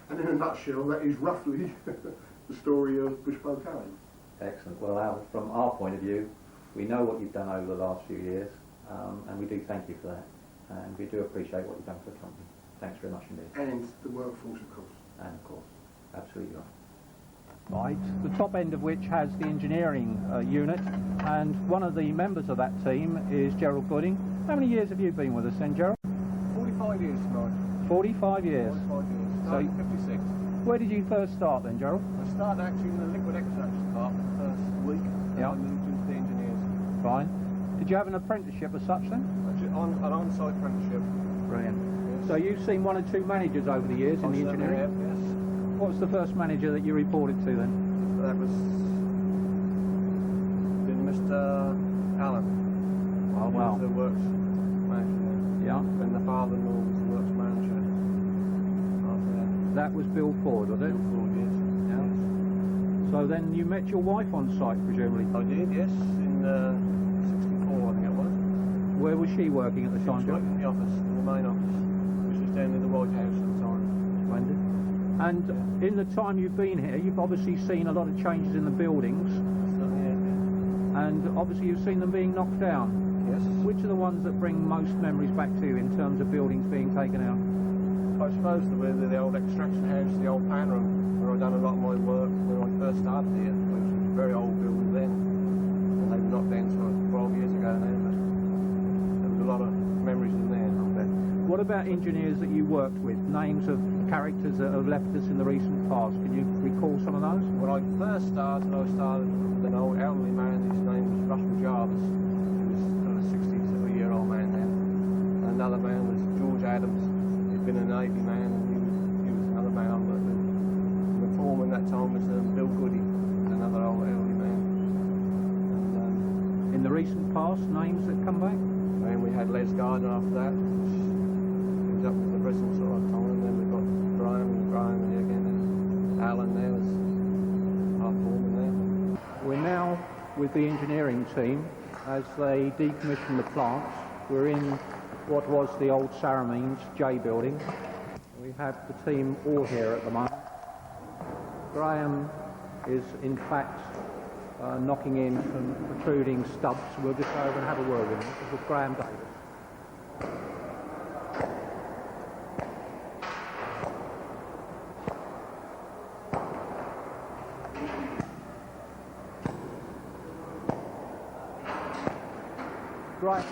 And in a nutshell, that is roughly the story of Bush Boake Allen. Excellent. Well, Al, from our point of view, we know what you've done over the last few years, and we do thank you for that. And we do appreciate what you've done for the company. Thanks very much indeed. And the workforce, of course. And of course, absolutely right. Right, the top end of which has the engineering unit, and one of the members of that team is Gerald Gooding. How many years have you been with us then, Gerald? 45 years tonight. 45 years. 45 years. So, 1956. where did you first start then, Gerald? I started actually in the liquid extraction department the first week, and I moved into the engineers. Fine. Did you have an apprenticeship as such then? An on-site apprenticeship. Brilliant. Yes. So you've seen 1 or 2 managers over the years in the engineering? Have, yes. What was the first manager that you reported to then? That was been Mr. Allen. Oh, wow. He was the works manager. Yeah. And the father-in-law was the works manager. After that. That was Bill Ford, was it? Bill Ford, yes. Yeah. So then you met your wife on site, presumably? I did, yes. In 64, I think it was. Where was she working at the time, She was working in the office, in the main office, which was down in the White House at the time. Splendid. And in the time you've been here, you've obviously seen a lot of changes in the buildings. And obviously you've seen them being knocked down. Yes. Which are the ones that bring most memories back to you in terms of buildings being taken out? I suppose the old extraction house, the old pan room, where I'd done a lot of my work when I first started here, which was a very old building then. And they were knocked down sort of 12 years ago now, but there was a lot of memories in there. What about engineers that you worked with? Names of characters that have left us in the recent past. Can you recall some of those? When I first started, with an old elderly man. His name was Russell Jarvis. He was sort of a 60-year-old man then. And another man was George Adams. He'd been a Navy man, and he was another man I worked with. And the foreman that time was Bill Goody, another old elderly man. And, in the recent past, names that come back? And we had Les Gardner after that, which he was up in the present sort of time. And then we've got Graham and again. And Alan there was our foreman there. We're now with the engineering team as they decommission the plants. We're in what was the old Sarah Means J building. We have the team all here at the moment. Graham is in fact knocking in some protruding stubs. We'll just go over and have a word with him. This is Graham Davis. Right.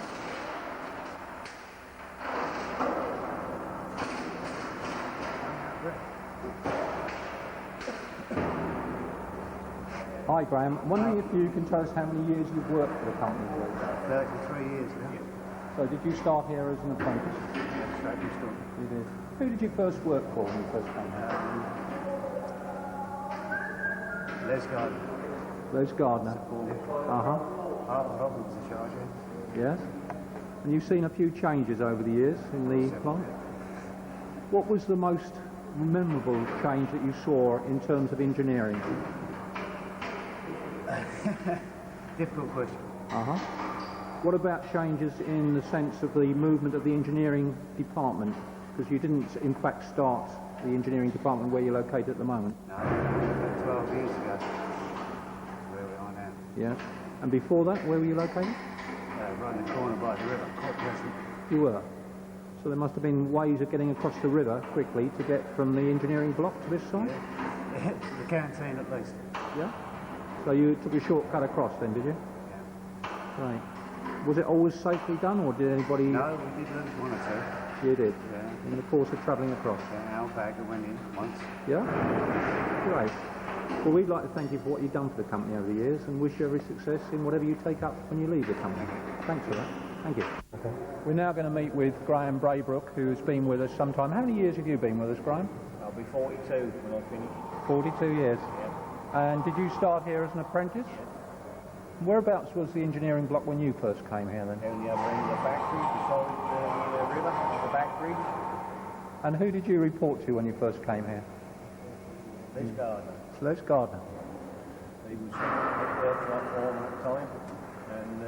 Hi Graham, I'm wondering if you can tell us how many years you've worked for the company? 33 years now. So did you start here as an apprentice? Yes, I just started. You did. Who did you first work for when you first came here? Les Gardner. Les Gardner. Uh-huh. Robin was in charge here. Yes. And you've seen a few changes over the years in the plant. What was the most memorable change that you saw in terms of engineering? Difficult question. Uh-huh. What about changes in the sense of the movement of the engineering department? Because you didn't, in fact, start the engineering department where you're located at the moment. No, about 12 years ago. Where we are now. Yeah. And before that, where were you located? Right in the corner by the river, quite pleasant. You were. So there must have been ways of getting across the river quickly to get from the engineering block to this side? Yeah. The canteen at least. Yeah. So you took a shortcut across then, did you? Yeah. Right. Was it always safely done, or did anybody... No, we did lose one or two. You did? Yeah. In the course of travelling across? Yeah, our bagger went in once. Yeah? Great. Well, we'd like to thank you for what you've done for the company over the years and wish you every success in whatever you take up when you leave the company. Thanks for that. Thank you. Okay. We're now going to meet with Graham Braybrook, who's been with us some time. How many years have you been with us, Graham? I'll be 42 when I finish. 42 years. Yeah. And did you start here as an apprentice? Yeah. Whereabouts was the engineering block when you first came here then? Down the other end of the factory, beside the river, the back bridge. And who did you report to when you first came here? Les Gardner. Les Gardner. He was workshop foreman at the time. And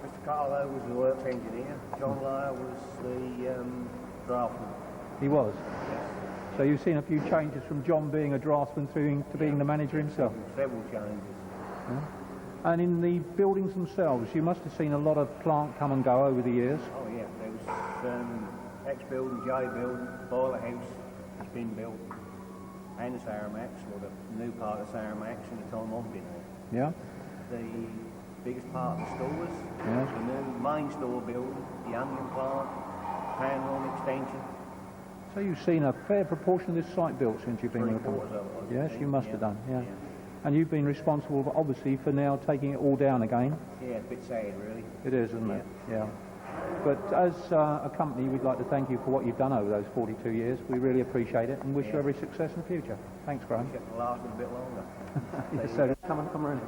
Mr. Carlo was the works engineer. John Lyle was the draftsman. He was? Yes. So you've seen a few changes from John being a draftsman to being the manager himself? Several changes. Yeah. And in the buildings themselves, you must have seen a lot of plant come and go over the years. Oh yeah, there was X building, J building, boiler house has been built, and the Saramax, or the new part of Saramax in the time I've been there. Yeah. The biggest part of the stores, Yes. the new main store building, the onion plant, pan room extension. So you've seen a fair proportion of this site built since you've been with the company? Three-quarters of it, I Yes, think. you must have done, yeah. And you've been responsible, obviously, for now taking it all down again. Yeah, a bit sad, really. It is, isn't it? Yeah. But as a company, we'd like to thank you for what you've done over those 42 years. We really appreciate it and wish you every success in the future. Thanks, Graham. It will last a bit longer. Yes, sir. Come around.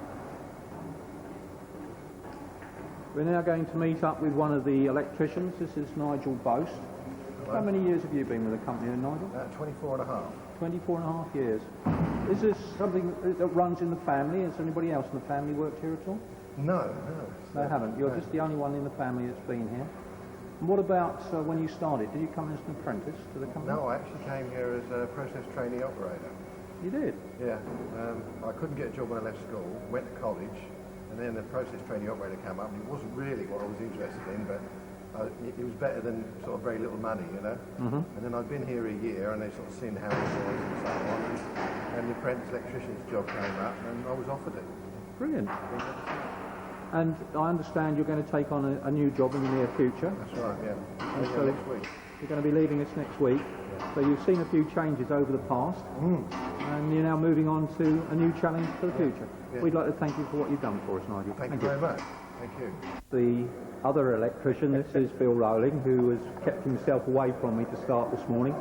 We're now going to meet up with one of the electricians. This is Nigel Boast. How many years have you been with the company, Nigel? 24 and a half. 24 and a half years. Is this something that runs in the family? Has anybody else in the family worked here at all? No. They haven't. You're just the only one in the family that's been here. And what about when you started? Did you come as an apprentice to the company? No, I actually came here as a process trainee operator. You did? Yeah. I couldn't get a job when I left school, went to college, and then the process trainee operator came up, and it wasn't really what I was interested in, but it was better than sort of very little money, you know. Mm-hmm. And then I'd been here a year, and they sort of seen how it was and so on, and the apprentice electrician's job came up, and I was offered it. Brilliant. And I understand you're going to take on a new job in the near future. That's right, yeah. And so next week. You're going to be leaving us next week. Yeah. So you've seen a few changes over the past, and you're now moving on to a new challenge for the future. Yeah. We'd like to thank you for what you've done for us, Nigel. Thank you very much. Thank you. The other electrician, this is Bill Rowling, who has kept himself away from me to start this morning.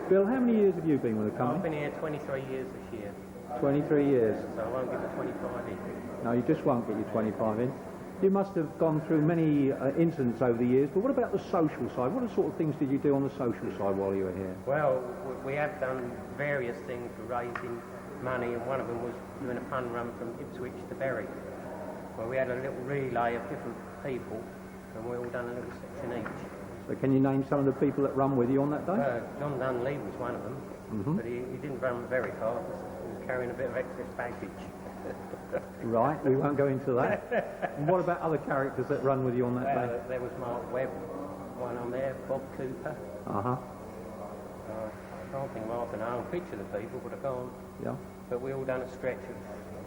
Bill, how many years have you been with the company? I've been here 23 years this year. 23 years. So I won't get the 25 in. No, you just won't get your 25 in. You must have gone through many incidents over the years, but what about the social side? What sort of things did you do on the social side while you were here? Well, we have done various things for raising money, and one of them was doing a fun run from Ipswich to Bury, where we had a little relay of different people, and we all done a little section each. So can you name some of the people that run with you on that day? John Dunley was one of them, but he didn't run very far because he was carrying a bit of excess baggage. Right, we won't go into that. And what about other characters that run with you on that day? There was Mark Webb, one on there, Bob Cooper. Uh-huh. I can't think of half an hour and picture the people, but I can't. Yeah. But we all done a stretch of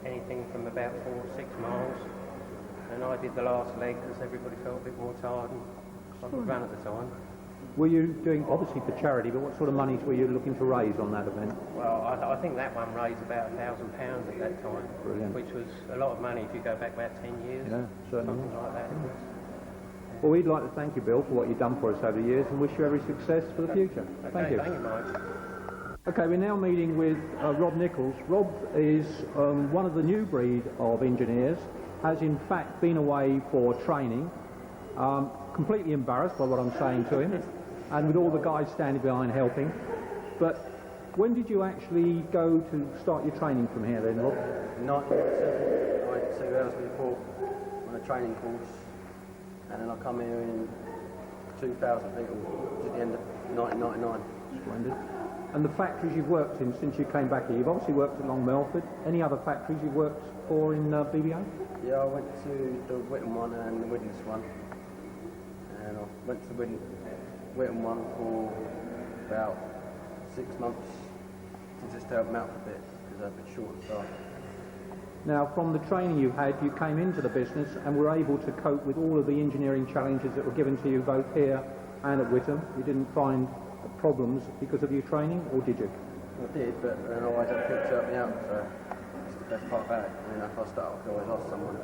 anything from about 4 or 6 miles. And I did the last leg because everybody felt a bit more tired and I could run at the time. Were you doing, obviously for charity, but what sort of monies were you looking to raise on that event? Well, I think that one raised about £1,000 at that time. Brilliant. Which was a lot of money if you go back about 10 years. Yeah, certainly. Something like that. Well, we'd like to thank you, Bill, for what you've done for us over the years and wish you every success for the future. Okay, thank you. Thank you, Mike. Okay, we're now meeting with Rob Nichols. Rob is one of the new breed of engineers, has in fact been away for training, completely embarrassed by what I'm saying to him, and with all the guys standing behind helping. But when did you actually go to start your training from here then, Rob? 1997, I went to Haverhill on a training course, and then I come here in 2,000 people at the end of 1999. Splendid. And the factories you've worked in since you came back here, you've obviously worked at Long Melford. Any other factories you've worked for in BBA? Yeah, I went to the Whitton one and the Widnes one. And I went to the Whitton one for about 6 months to just help them out a bit because they're a bit short of staff. Now, from the training you've had, you came into the business and were able to cope with all of the engineering challenges that were given to you both here and at Whitton. You didn't find problems because of your training, or did you? I did, but then I always had people to help me out, so it's the best part about it. I mean, if I start off, I always ask someone.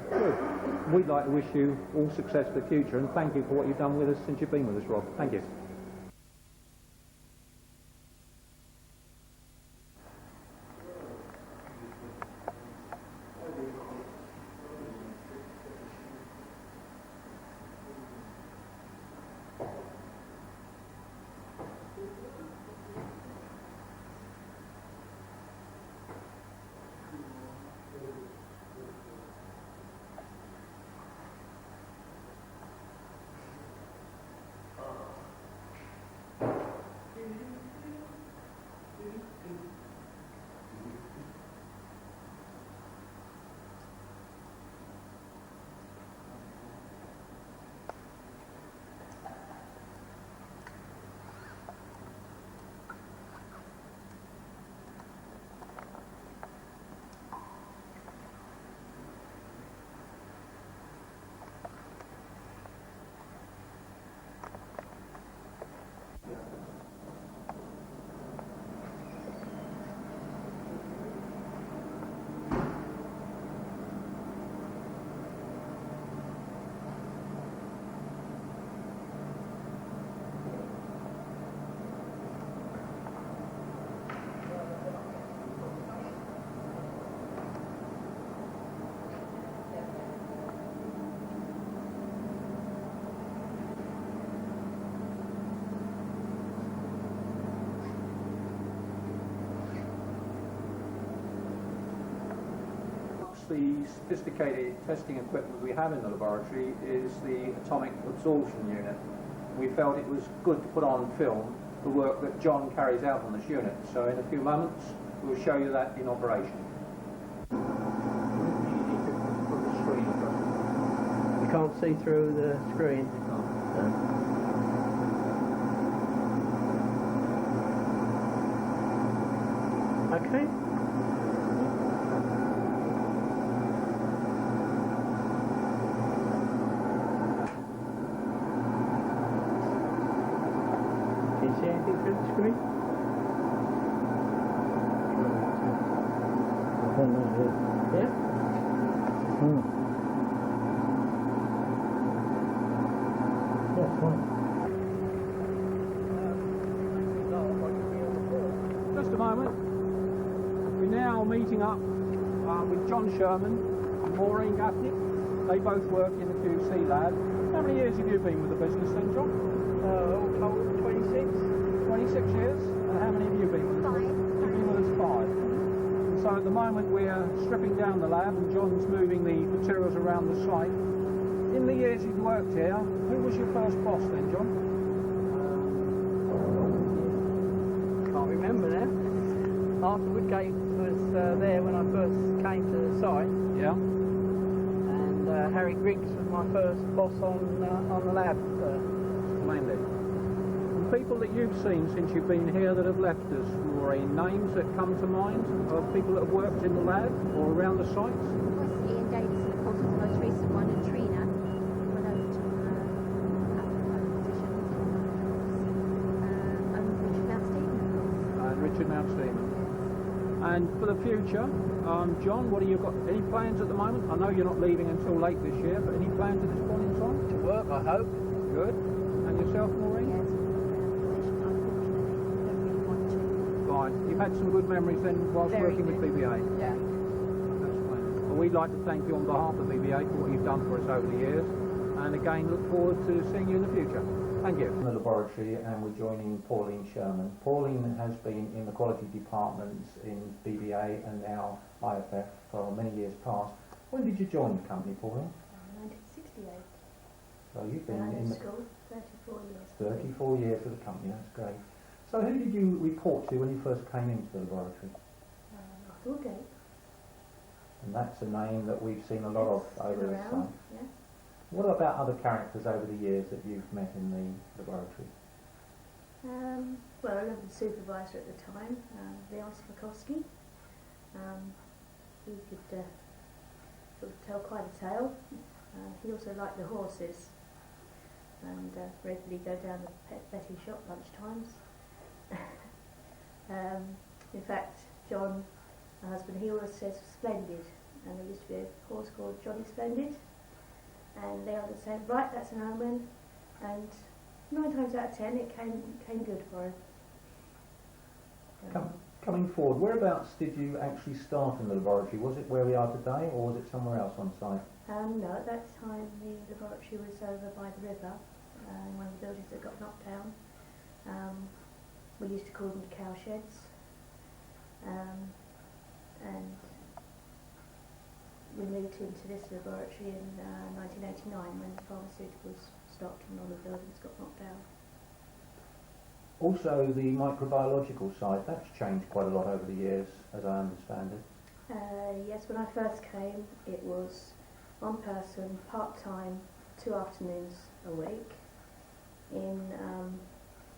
Good. We'd like to wish you all success for the future and thank you for what you've done with us since you've been with us, Rob. Thank you. The sophisticated testing equipment we have in the laboratory is the atomic absorption unit. We felt it was good to put on film the work that John carries out on this unit. So in a few moments we'll show you that in operation. You can't see through the screen. Okay. Can you see anything through the screen? Yeah? Yeah, fine. Just a moment. We're now meeting up with John Sherman and Maureen Gaffney. They both work in the QC lab. How many years have you been with the business then, John? All told, 26. 26 years. And how many have you been with us? 5. You've been with us 5. And so at the moment we're stripping down the lab and John's moving the materials around the site. In the years you've worked here, who was your first boss then, John? Can't remember now. Arthur Woodgate was there when I first came to the site. Yeah. And Harry Griggs was my first boss on the lab. Mainly. And people that you've seen since you've been here that have left us, Maureen, names that come to mind of people that have worked in the lab or around the sites? Ian Davison, of course, was the most recent one, and Trina went over to and Richard Mountstephen. And for the future, John, what have you got? Any plans at the moment? I know you're not leaving until late this year, but any plans at this point in time? To work, I hope. Good. And yourself, Maureen? Yes, unfortunately, don't really want to. Fine. You've had some good memories then whilst Very working good. with BBA? Yeah. That's fine. Well, we'd like to thank you on behalf of BBA for what you've done for us over the years, and again look forward to seeing you in the future. Thank you. In the laboratory, and we're joining Pauline Sherman. Pauline has been in the quality departments in BBA and now IFF for many years past. When did you join the company, Pauline? 1968. So you've been And in the school, 34 years. 34 years with the company. That's great. So who did you report to when you first came into the laboratory? Buake. And that's a name that we've seen a lot of over the site. Yeah. What about other characters over the years that you've met in the laboratory? Well, I remember the supervisor at the time, Leon Smakowski. He could sort of tell quite a tale. He also liked the horses and regularly go down the pet betting shop lunchtimes. In fact, John, my husband, he always says Splendid, and there used to be a horse called Johnny Splendid, and Leon would say, right, that's an omen, and 9 times out of 10 it came good for him. Coming forward, whereabouts did you actually start in the laboratory? Was it where we are today, or was it somewhere else on site? No, at that time the laboratory was over by the river, in one of the buildings that got knocked down. We used to call them the cow sheds, and we moved into this laboratory in 1989 when the pharmaceuticals stopped and all the buildings got knocked down. Also, the microbiological side, that's changed quite a lot over the years, as I understand it. Yes, when I first came, it was one person, part-time, 2 afternoons a week, in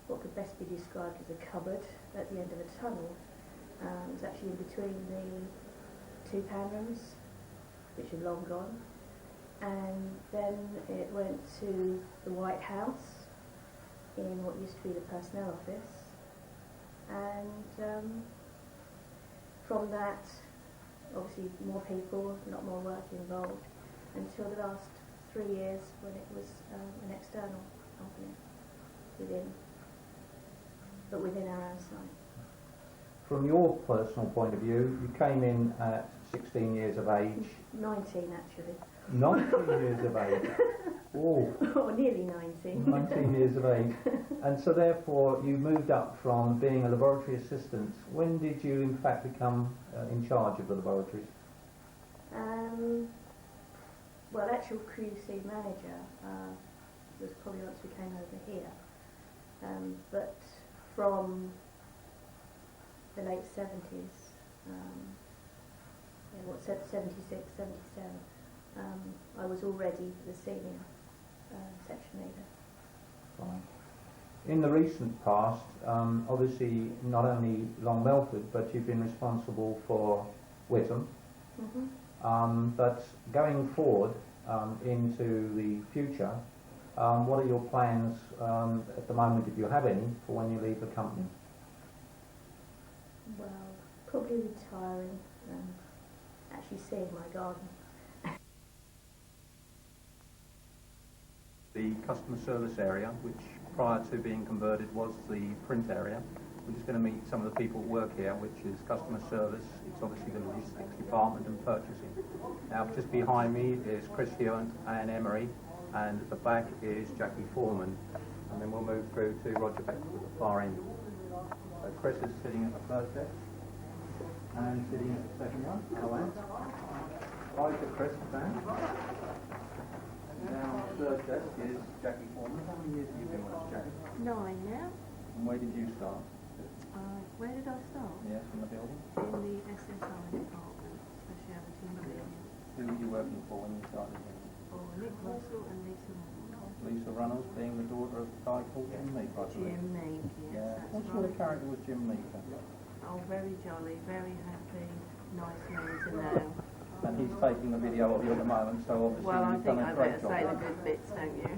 what could best be described as a cupboard at the end of a tunnel. It was actually in between the 2 pan rooms, which are long gone, and then it went to the White House, in what used to be the personnel office, and from that, obviously more people, a lot more work involved, until the last 3 years when it was an external company within our own site. From your personal point of view, you came in at 16 years of age. 19 actually. 19 years of age. Oh. Or nearly 19. 19 years of age. And so therefore you moved up from being a laboratory assistant. When did you in fact become in charge of the laboratories? Well, actual QC manager was probably once we came over here. But from the late 70s, 76, 77, I was already the senior section leader. Fine. In the recent past, obviously not only Long Melford, but you've been responsible for Witham. But going forward into the future, what are your plans at the moment, if you have any, for when you leave the company? Well, probably retiring and actually seeing my garden. The customer service area, which prior to being converted was the print area. We're just going to meet some of the people who work here, which is customer service. It's obviously the logistics department and purchasing. Now, just behind me is Chris Hewitt and Emery, and at the back is Jackie Foreman. And then we'll move through to Roger Beck at the far end. So Chris is sitting at the first desk, and sitting at the second one. Hello, Ant. Hi to Chris, Dan. Now, third desk is Jackie Foreman. How many years have you been with us, Jackie? 9 now. And where did you start? Where did I start? Yes, in the building. In the SSI department, speciality ingredients. Who were you working for when you started here? Oh, Nick Russell and Lisa Reynolds. Lisa Reynolds, being the daughter of a guy called Jim Meek, I believe. Jim Meek, yes. Yeah. What sort of character was Jim Meek? Oh, very jolly, very happy, nice man to know. And he's taking the video of you at the moment, so obviously well, I you've think done I a great better job. say the good bits, don't you?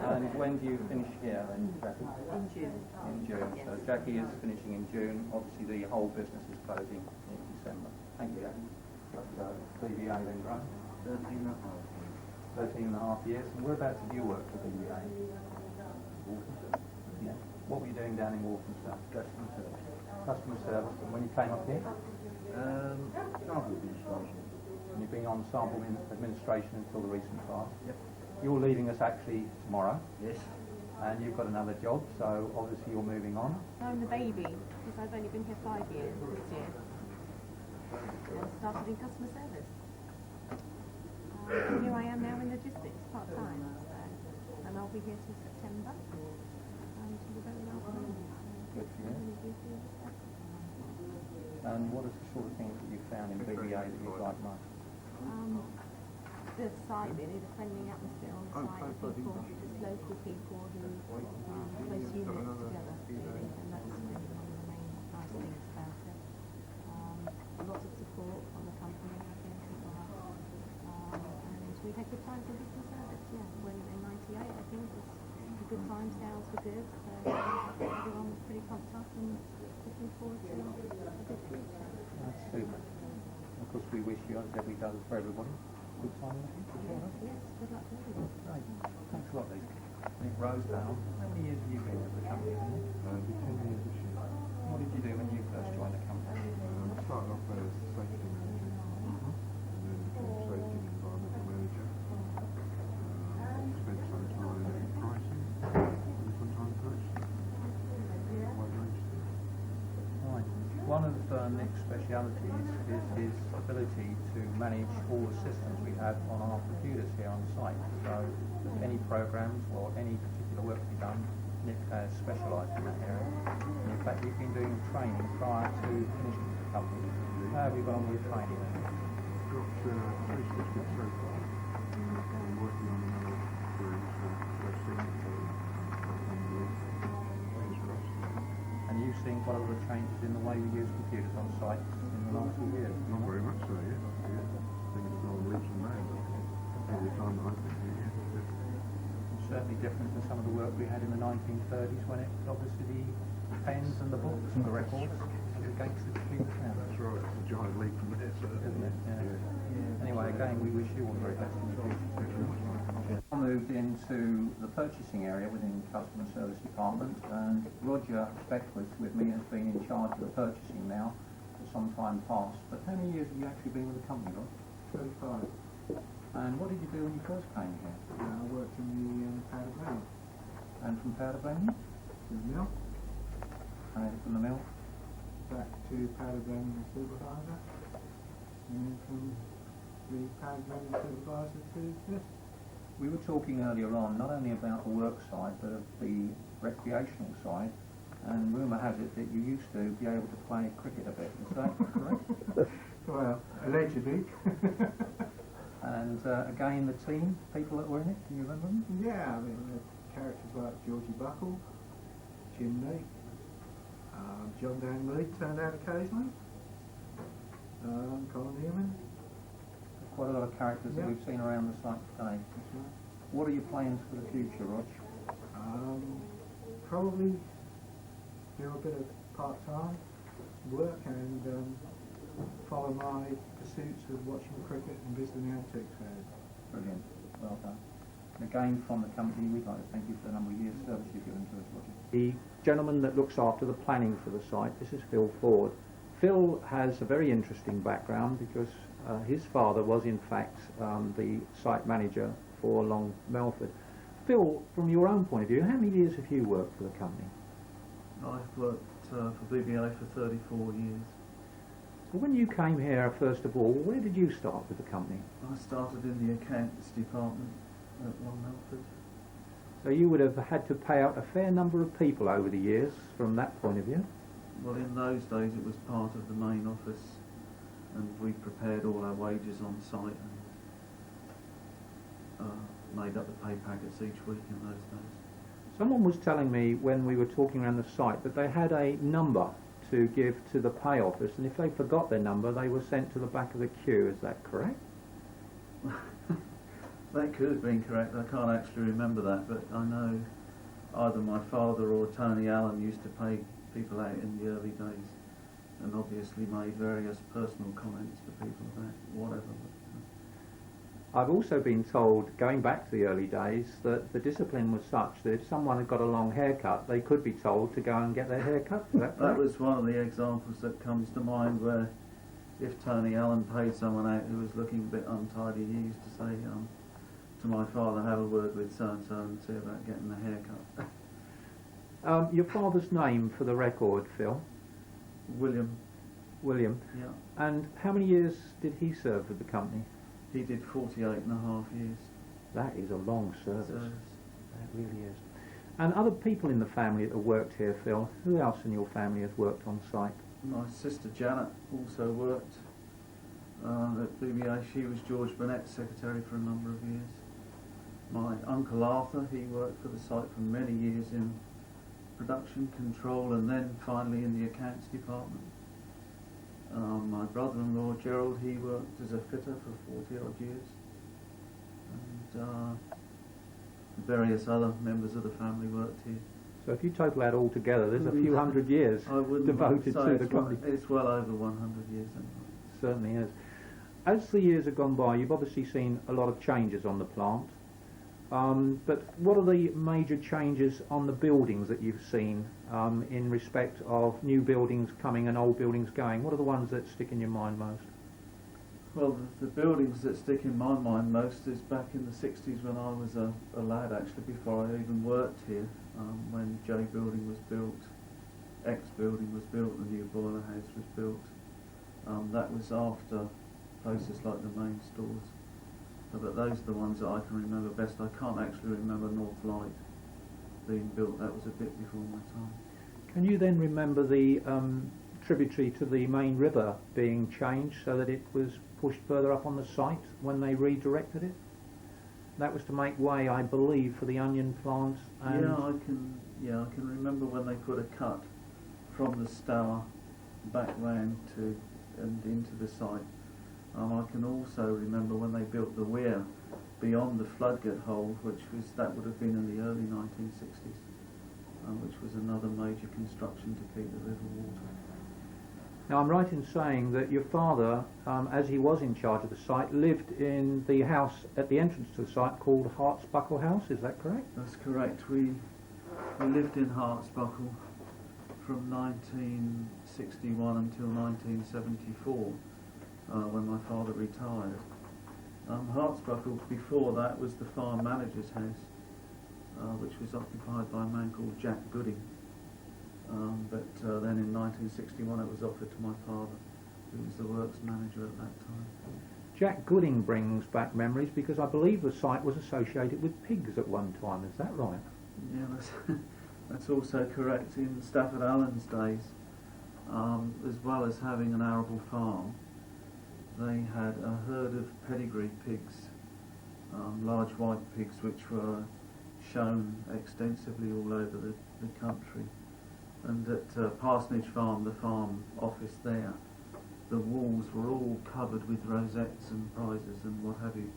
And when do you finish here then, Jackie? In June. In June. Yes. So Jackie is finishing in June. Obviously the whole business is closing in December. Thank you, Jackie. So BBA then, right? 13 and a half. 13 and a half years. And whereabouts have you worked for BBA? Walthamstow. Yeah. What were you doing down in Walthamstow? Customer service. Customer service. And when you came up here? Sample administration. And you've been on sample administration until the recent past? Yep. You're leaving us actually tomorrow. Yes. And you've got another job, so obviously you're moving on. I'm the baby, because I've only been here 5 years this year. I started in customer service. And here I am now in logistics, part-time. So, and I'll be here till September, until the very last moment. good for you. And what is the sort of things that you found in BBA that you like most? The site really, the friendly atmosphere on the site, the people, just local people who close units together really, and that's really one of the main nice things about it. Lots of support from the company, I think, as well. And we had good times in customer service, yeah. When in '98, I think, was the good times, sales were good, so everyone was pretty pumped up and looking forward to a good future. That's super. Of course, we wish you, as every does for everybody, good time in the future. Yes, good luck to everyone. Great. Thanks a lot, Lee. Nick Rosedale, how many years have you been with the company? 10 years this year. What did you do when you first joined the company? I started off as safety manager, and then became safety and environmental manager. Spent some time in pricing, and some time purchasing. Wide range of things. Right. One of Nick's specialities is his ability to manage all the systems we have on our computers here on site. So if any programs or any particular work to be done, Nick has specialised in that area. And in fact, you've been doing training prior to finishing with the company. How have you got on with training? Got 3 certificates so far. I'm working on another 3, so that's 6 fingers crossed. And you've seen quite a lot of changes in the way we use computers on site in the last few years. Not very much so, yeah. I think it's all leaps and bounds. Every time that I've been here, yeah. It's certainly different to some of the work we had in the 1930s when it obviously the pens and the books and the records was against the computer. That's right, it's a giant leap from there, so. Isn't it? Yeah. Anyway, again, we wish you all the very best in the future. I moved into the purchasing area within the customer service department, and Roger Beckwith with me has been in charge of the purchasing now for some time past. But how many years have you actually been with the company, Rod? 35. And what did you do when you first came here? I worked in the powder blending. And from powder blending? To the mill, And from the mill? back to powder blending and supervisor, and then from the powder blending supervisor to this. We were talking earlier on not only about the work side but of the recreational side, and rumour has it that you used to be able to play cricket a bit. Is that correct? Well, allegedly. And again, the team, people that were in it, can you remember them? Yeah, I mean, characters like Georgie Buckle, Jim Lee, John Dan Lee turned out occasionally, Colin Newman. Quite a lot of characters that we've seen around the site today. That's right. What are your plans for the future, Rog? Probably do a bit of part-time work and follow my pursuits of watching cricket and visiting antiques fairs. Brilliant. Well done. And again, from the company, we'd like to thank you for the number of years service you've given to us, Roger. The gentleman that looks after the planning for the site, this is Phil Ford. Phil has a very interesting background because his father was in fact the site manager for Long Melford. Phil, from your own point of view, how many years have you worked for the company? I've worked for BBA for 34 years. Well, when you came here, first of all, where did you start with the company? I started in the accounts department at Long Melford. So you would have had to pay out a fair number of people over the years from that point of view? Well, in those days it was part of the main office, and we prepared all our wages on site and made up the pay packets each week in those days. Someone was telling me when we were talking around the site that they had a number to give to the pay office, and if they forgot their number they were sent to the back of the queue. Is that correct? That could have been correct. I can't actually remember that, but I know either my father or Tony Allen used to pay people out in the early days, and obviously made various personal comments to people about whatever. I've also been told, going back to the early days, that the discipline was such that if someone had got a long haircut, they could be told to go and get their hair cut. Is that correct? That was one of the examples that comes to mind where if Tony Allen paid someone out who was looking a bit untidy, he used to say to my father, have a word with so-and-so and see about getting the haircut. Your father's name for the record, Phil? William. William. Yeah. And how many years did he serve with the company? He did 48 and a half years. That is a long service. That really is. And other people in the family that have worked here, Phil, who else in your family has worked on site? My sister Janet also worked at BBA. She was George Burnett's secretary for a number of years. My uncle Arthur, he worked for the site for many years in production control and then finally in the accounts department. My brother-in-law Gerald, he worked as a fitter for 40 odd years. And various other members of the family worked here. So if you total that all together, there's a few hundred years devoted to the company. It's well over 100 years anyway. Certainly is. As the years have gone by, you've obviously seen a lot of changes on the plant. But what are the major changes on the buildings that you've seen in respect of new buildings coming and old buildings going? What are the ones that stick in your mind most? Well, the buildings that stick in my mind most is back in the 60s when I was a lad, actually, before I even worked here, when J Building was built, X Building was built, the new boiler house was built. That was after places like the main stores. But those are the ones that I can remember best. I can't actually remember North Light being built. That was a bit before my time. Can you then remember the tributary to the main river being changed so that it was pushed further up on the site when they redirected it? That was to make way, I believe, for the onion plant. And I can remember when they put a cut from the Stour back round to and into the site. I can also remember when they built the weir beyond the floodgate hole, that would have been in the early 1960s, which was another major construction to keep the river water. Now I'm right in saying that your father, as he was in charge of the site, lived in the house at the entrance to the site called Hartsbuckle House, is that correct? That's correct. We lived in Hartsbuckle from 1961 until 1974. When my father retired. Hartsbuckle before that was the farm manager's house, which was occupied by a man called Jack Gooding. But then in 1961 it was offered to my father, who was the works manager at that time. Jack Gooding brings back memories because I believe the site was associated with pigs at one time, is that right? Yeah, that's also correct. In Stafford Allen's days, as well as having an arable farm, they had a herd of pedigree pigs, large white pigs, which were shown extensively all over the country. And at Parsonage Farm, the farm office there, the walls were all covered with rosettes and prizes and what have you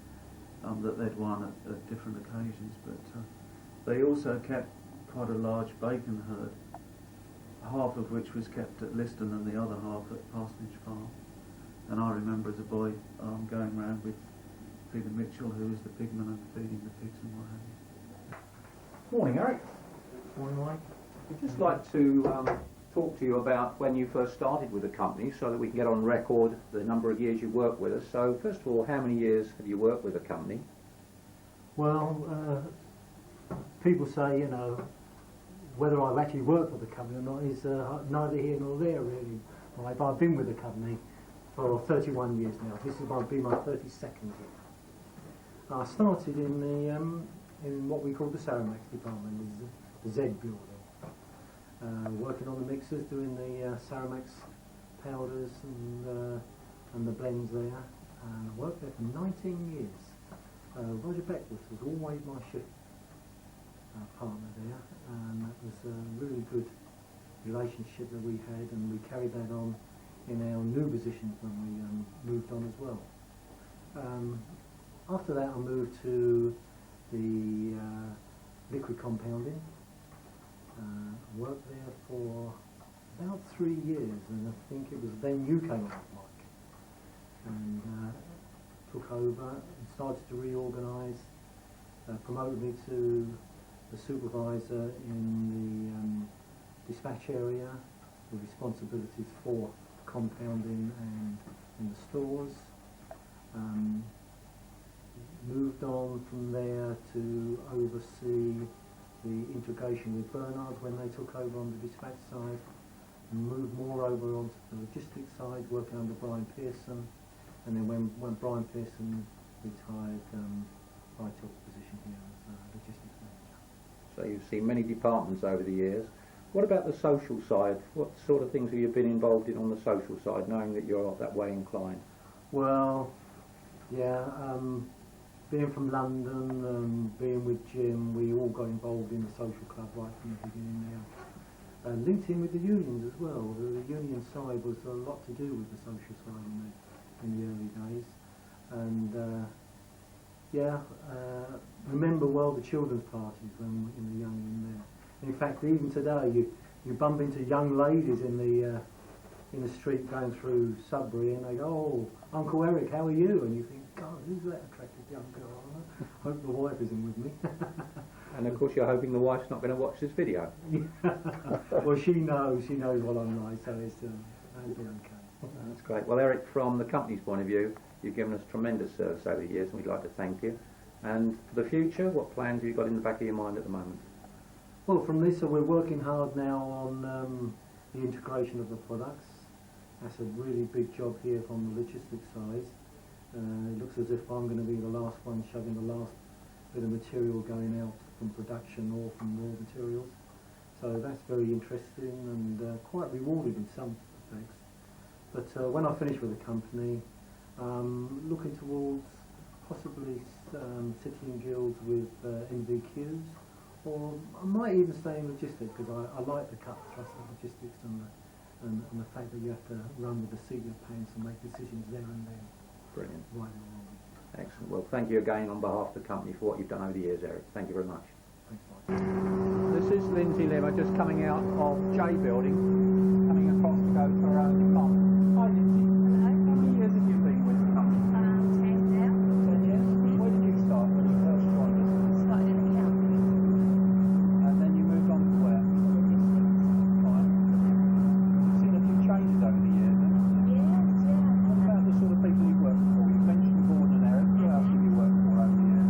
that they'd won at different occasions. But they also kept quite a large bacon herd, half of which was kept at Liston and the other half at Parsonage Farm. And I remember as a boy going round with Peter Mitchell, who was the pigman, and feeding the pigs and what have you. Morning, Eric. Morning, Mike. I'd just like to talk to you about when you first started with the company so that we can get on record the number of years you worked with us. So, first of all, how many years have you worked with the company? Well, people say, you know, whether I've actually worked for the company or not is neither here nor there, really. I've been with the company for 31 years now. This will be my 32nd year. I started in what we call the Ceramax department, the Z building, working on the mixers, doing the Ceramax powders and the blends there. And I worked there for 19 years. Roger Beckworth was always my shift partner there, and that was a really good relationship that we had, and we carried that on in our new positions when we moved on as well. After that I moved to the liquid compounding. I worked there for about 3 years, and I think it was then you came on, Mike, and took over and started to reorganise, promoted me to the supervisor in the dispatch area with responsibilities for compounding and in the stores. Moved on from there to oversee the integration with Bernard when they took over on the dispatch side, and moved more over onto the logistics side, working under Brian Pearson, and then when Brian Pearson retired, I took the position here as logistics manager. So you've seen many departments over the years. What about the social side? What sort of things have you been involved in on the social side, knowing that you're that way inclined? Well, yeah, being from London, being with Jim, we all got involved in the social club right from the beginning now. And linked in with the unions as well. The union side was a lot to do with the social side in the early days. And remember well the children's parties when in the young in there. In fact, even today, you bump into young ladies in the street going through Sudbury, and they go, "Oh, Uncle Eric, how are you?" And you think, "God, who's that attractive young girl? I hope the wife isn't with me." And of course, you're hoping the wife's not going to watch this video. Well, she knows what I'm like, so it'll be okay. That's great. Well, Eric, from the company's point of view, you've given us tremendous service over the years, and we'd like to thank you. And for the future, what plans have you got in the back of your mind at the moment? Well, from Lisa, we're working hard now on the integration of the products. That's a really big job here from the logistics side. It looks as if I'm going to be the last one shoving the last bit of material going out from production or from raw materials. So that's very interesting and quite rewarding in some respects. But when I finish with the company, looking towards possibly city and guilds with NVQs, or I might even stay in logistics because I like the cut thrust of logistics and the fact that you have to run with the seat of your pants and make decisions there and then. Brilliant. Right and wrong. Excellent. Well, thank you again on behalf of the company for what you've done over the years, Eric. Thank you very much. This is Lindsay Limmer just coming out of J Building, coming across to go to her own department. Hi Lindsay. Hello. How many years have you been with the company? 10 now. 10 years? Where did you start when you first joined us? Started in accounting. And then you moved on to where? Fine. You've seen a few changes over the years, haven't you? Yes, yeah. What about the sort of people you work for? You mentioned Gordon and Eric. Who else have you worked for over the years?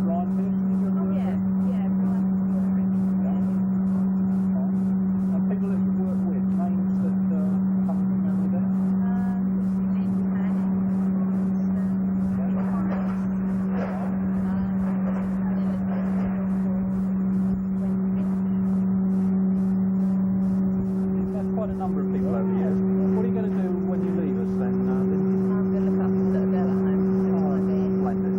Brian Pearson, did you ever work Yeah, with? yeah, Brian. And people that you work with, names that come to memory there? That's quite a number of people over the years. What are you going to do when you leave us then, Lindsay? I'm going to look after the girl at home. Splendid.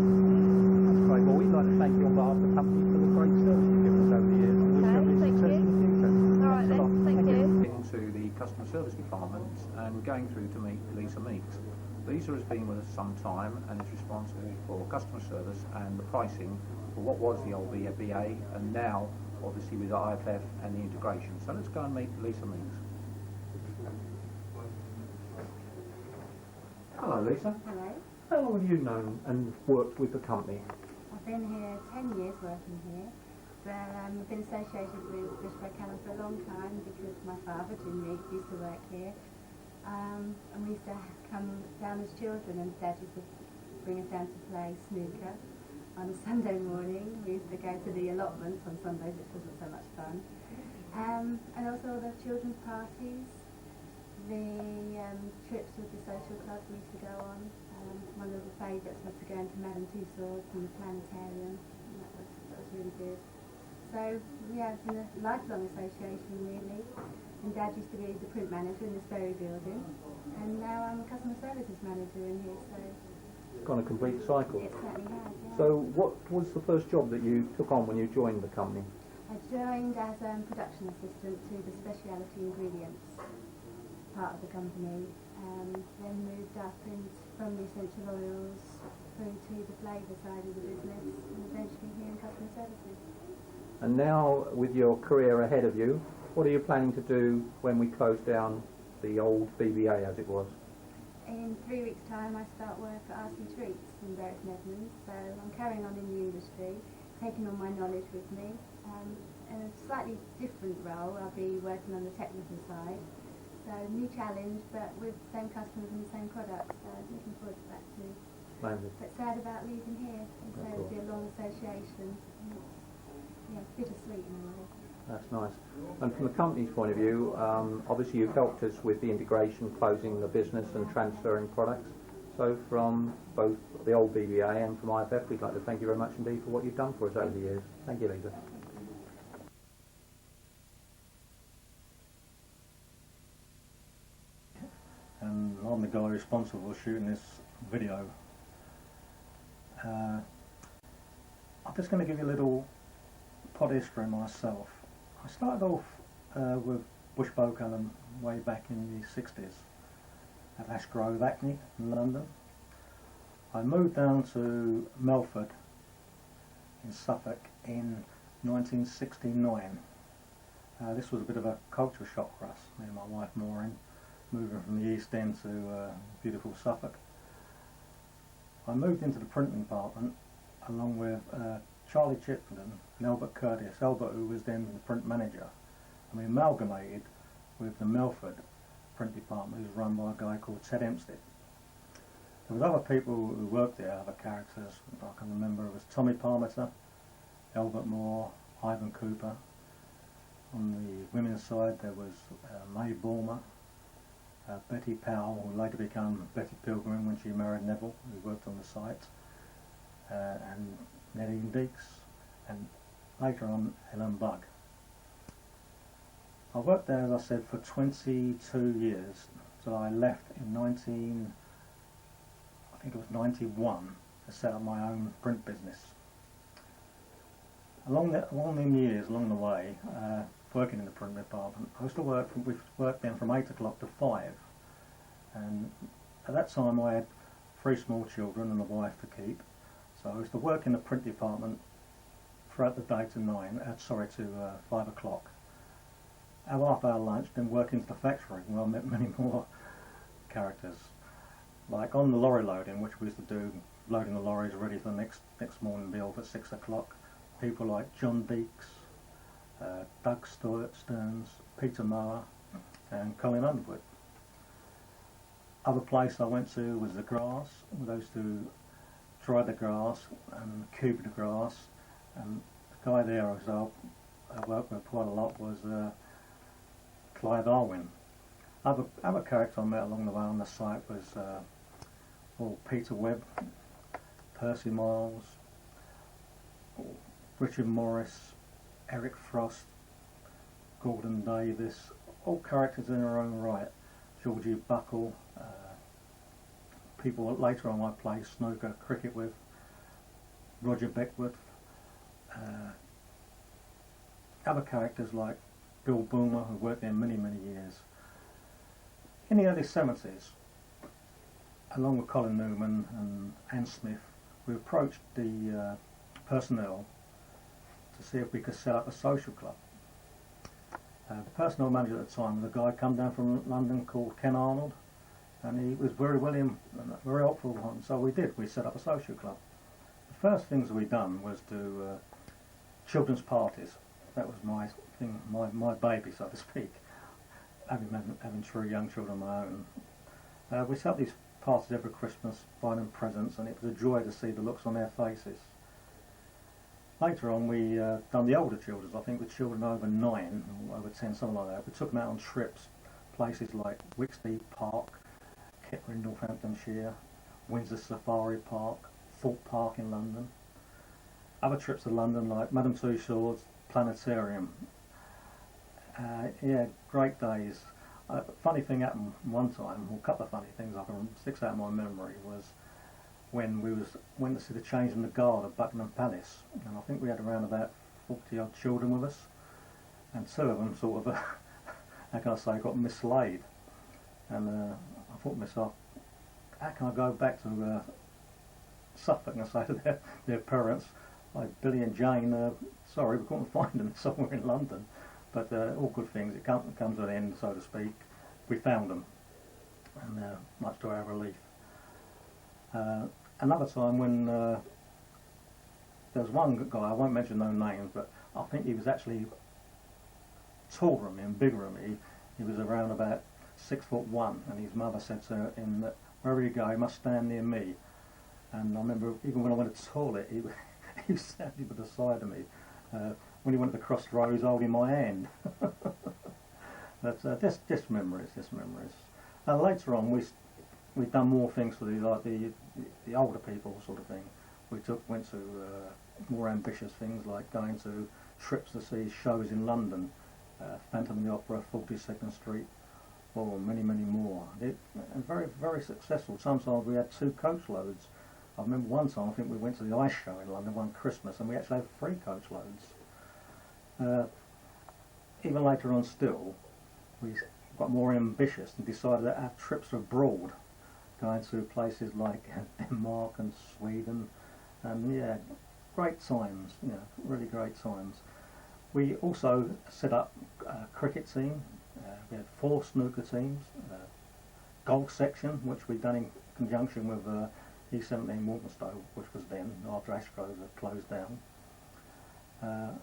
That's great. Well, we'd like to thank you on behalf of the company for the great service you've given us over the years. And wish you every thank success you. in the future. All right then, thank you. Into the customer service department and going through to meet Lisa Meeks. Lisa has been with us some time and is responsible for customer service and the pricing for what was the old BA and now obviously with the IFF and the integration. So let's go and meet Lisa Meeks. Hello Lisa. Hello. How long have you known and worked with the company? I've been here 10 years working here, but I've been associated with Bush Boake Allen for a long time because my father, Jim Meeks, used to work here. And we used to come down as children and Dad used to bring us down to play snooker on a Sunday morning. We used to go to the allotments on Sundays, which wasn't so much fun. And also the children's parties, the trips with the social club we used to go on. One of the favourites was to go into Madame Tussauds and the planetarium, and that was really good. So yeah, it's been a lifelong association really. And Dad used to be the print manager in this very building, and now I'm a customer services manager in here, so It's gone a complete cycle. it certainly has, yeah. So what was the first job that you took on when you joined the company? I joined as a production assistant to the specialty ingredients part of the company, then moved up from the essential oils through to the flavour side of the business, and eventually here in customer services. And now, with your career ahead of you, what are you planning to do when we close down the old BBA as it was? In 3 weeks' time, I start work at RC Treats in Berwick, Midlands, so I'm carrying on in the industry, taking all my knowledge with me. In a slightly different role, I'll be working on the technical side. So, new challenge, but with the same customers and the same products, so looking forward to that too. Splendid. But sad about leaving here, so it'll be a long association. Yeah, bittersweet in a way. That's nice. And from the company's point of view, obviously you've helped us with the integration, closing the business and transferring products. So from both the old BBA and from IFF, we'd like to thank you very much indeed for what you've done for us over the years. Thank you, Lisa. And I'm the guy responsible for shooting this video. I'm just going to give you a little pod history myself. I started off with Bush Boake Allen way back in the 60s at Ash Grove, Hackney in London. I moved down to Melford in Suffolk in 1969. This was a bit of a culture shock for us, me and my wife Maureen, moving from the East End to beautiful Suffolk. I moved into the printing department along with Charlie Chipman and Albert Curtis, Albert who was then the print manager, and we amalgamated with the Melford print department, who was run by a guy called Ted Hempstead. There was other people who worked there, other characters. I can remember it was Tommy Parmiter, Albert Moore, Ivan Cooper. On the women's side there was May Bulmer, Betty Powell, who later became Betty Pilgrim when she married Neville, who worked on the site, and Nadine Deeks, and later on Ellen Bugg. I worked there, as I said, for 22 years, so I left in 91 to set up my own print business. Along them years, along the way, working in the print department, I used to we worked then from 8 o'clock to 5, and at that time I had 3 small children and a wife to keep, so I used to work in the print department throughout the day to 5 o'clock. Have half-hour lunch, then work into the factory, where I met many more characters. Like on the lorry loading, which we used to do, loading the lorries ready for the next morning be off at 6 o'clock. People like John Deeks, Doug Stearns, Peter Mower, and Colin Underwood. Other place I went to was the grass. We used to dry the grass and cube the grass. And the guy there I worked with quite a lot was Clive Arwin. Other characters I met along the way on the site was Peter Webb, Percy Miles, Richard Morris, Eric Frost, Gordon Davis, all characters in their own right. Georgie Buckle, people that later on I played snooker, cricket with, Roger Beckworth, other characters like Bill Boomer, who worked there many years. In the early 70s, along with Colin Newman and Ann Smith, we approached the personnel to see if we could set up a social club. The personnel manager at the time was a guy come down from London called Ken Arnold, and he was very willing and very helpful, and so we did. We set up a social club. The first things we done was do children's parties. That was my thing, my baby, so to speak, having 3 young children of my own. We set up these parties every Christmas, buying them presents, and it was a joy to see the looks on their faces. Later on we done the older children, I think with children over 9, or over 10, something like that. We took them out on trips, places like Wixley Park, Kettering, Northamptonshire, Windsor Safari Park, Thorpe Park in London. Other trips to London like Madame Tussauds, Planetarium. Yeah, great days. Funny thing happened one time, or a couple of funny things I can stick out in my memory, was when we went to see the change in the guard at Buckingham Palace, and I think we had around about 40 odd children with us, and 2 of them sort of, how can I say, got mislaid, and I thought to myself, how can I go back to Suffolk and say to their parents, like Billy and Jane, sorry, we couldn't find them somewhere in London, but all good things, it comes to an end, so to speak. We found them, and much to our relief. Another time when there was one guy, I won't mention no names, but I think he was actually taller than me and bigger than me. He was around about 6'1", and his mother said to him that wherever you go, you must stand near me. And I remember even when I went to the toilet, he was standing by the side of me. When he went to the cross road, he was holding my hand. But just memories, just memories. Later on, we've done more things for the older people sort of thing. We went to more ambitious things like going to trips to see shows in London, Phantom of the Opera, 42nd Street, or many more. And very, very successful. Sometimes we had 2 coach loads. I remember one time I think we went to the ice show in London one Christmas and we actually had 3 coach loads. Even later on still, we got more ambitious and decided that our trips abroad, going to places like Denmark and Sweden, and yeah, great times, really great times. We also set up a cricket team. We had 4 snooker teams, golf section, which we'd done in conjunction with E17 Walthamstow, which was then, after Ashgrove had closed down.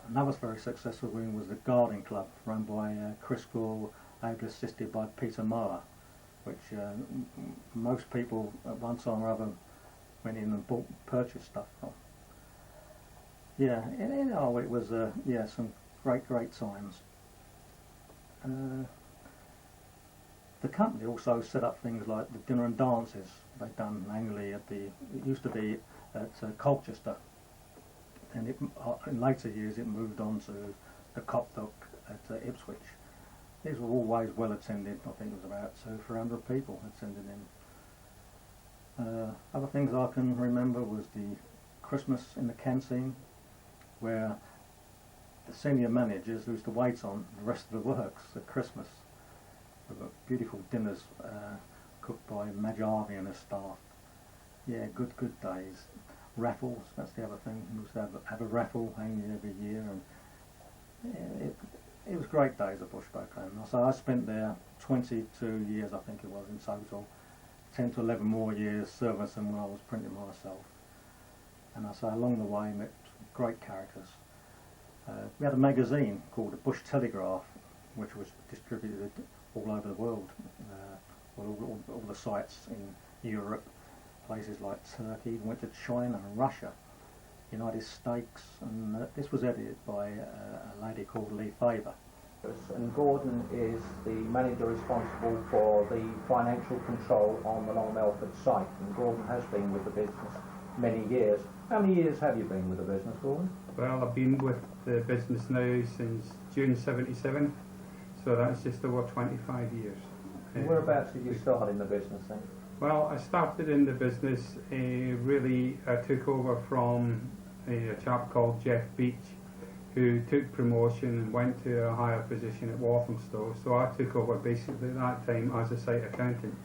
Another very successful one was the gardening club, run by Chris Gore, ably assisted by Peter Mower, which most people at one time or other went in and purchased stuff from. Yeah, it was some great times. The company also set up things like the dinner and dances they'd done annually at it used to be at Colchester, and in later years it moved on to the Copdock at Ipswich. These were always well attended. I think it was about 200-300 people attended in. Other things I can remember was the Christmas in the canteen, where the senior managers used to wait on the rest of the works at Christmas. We've got beautiful dinners cooked by Madge Harvey and her staff. Yeah, good days. Raffles, that's the other thing. We used to have a raffle hanging every year, and it was great days at Bush Boake Allen. So I spent there 22 years, I think it was, in total. 10 to 11 more years servicing when I was printing myself. And I say along the way met great characters. We had a magazine called the Bush Telegraph, which was distributed all over the world, all the sites in Europe, places like Turkey, went to China and Russia, United States, and this was edited by a lady called Lee Faber. And Gordon is the manager responsible for the financial control on the Long Melford site, and Gordon has been with the business many years. How many years have you been with the business, Gordon? Well, I've been with the business now since June 77, so that's just over 25 years. And whereabouts did you start in the business then? Well, I started in the business, I took over from a chap called Jeff Beach, who took promotion and went to a higher position at Walthamstow, so I took over basically at that time as a site accountant.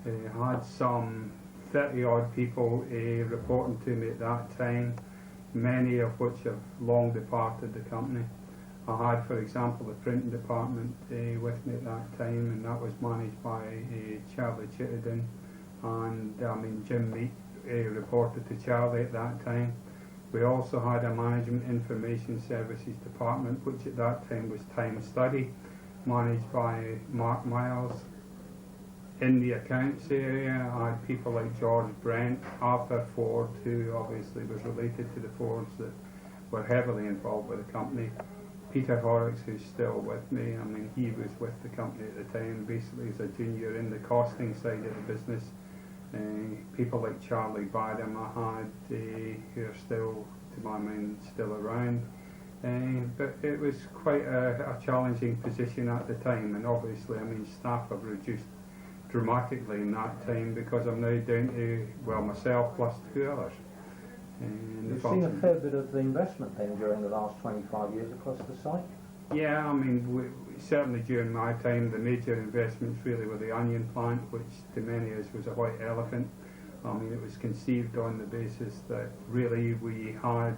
I had some 30 odd people reporting to me at that time, many of which have long departed the company. I had, for example, the printing department with me at that time, and that was managed by Charlie Chittenden, and Jim Meek reported to Charlie at that time. We also had a management information services department, which at that time was Time Study, managed by Mark Miles. In the accounts area, I had people like George Brent, Arthur Ford, who obviously was related to the Fords that were heavily involved with the company. Peter Horrocks, who's still with me, he was with the company at the time, basically as a junior in the costing side of the business. People like Charlie Badham I had, who are still, to my mind, still around. But it was quite a challenging position at the time, and obviously, staff have reduced dramatically in that time, because I'm now down to, well, myself plus 2 others. You've seen a fair bit of investment then during the last 25 years across the site? Yeah, certainly during my time, the major investments really were the onion plant, which to many of us was a white elephant. It was conceived on the basis that really we had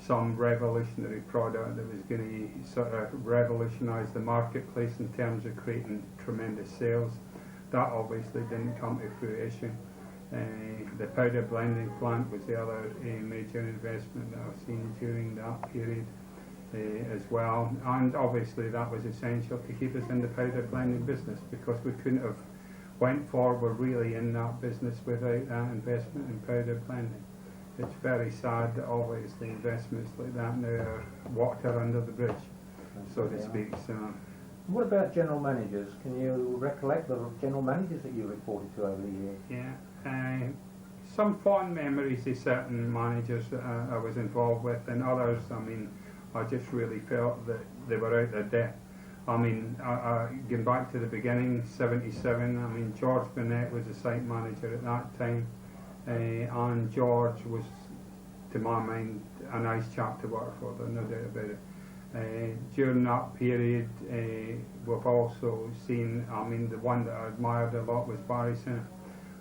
some revolutionary product that was going to sort of revolutionise the marketplace in terms of creating tremendous sales. That obviously didn't come to fruition. The powder blending plant was the other major investment that I've seen during that period as well, and obviously that was essential to keep us in the powder blending business, because we couldn't have went forward really in that business without that investment in powder blending. It's very sad that obviously investments like that now are water under the bridge, so to speak. So What about general managers? Can you recollect the general managers that you reported to over the years? Yeah, some fond memories of certain managers that I was involved with, and others, I mean, I just really felt that they were out of depth. I mean, going back to the beginning, 77, I mean, George Burnett was the site manager at that time, and George was, to my mind, a nice chap to work for, there's no doubt about it. During that period, we've also seen, I mean, the one that I admired a lot was Barry Sinnott.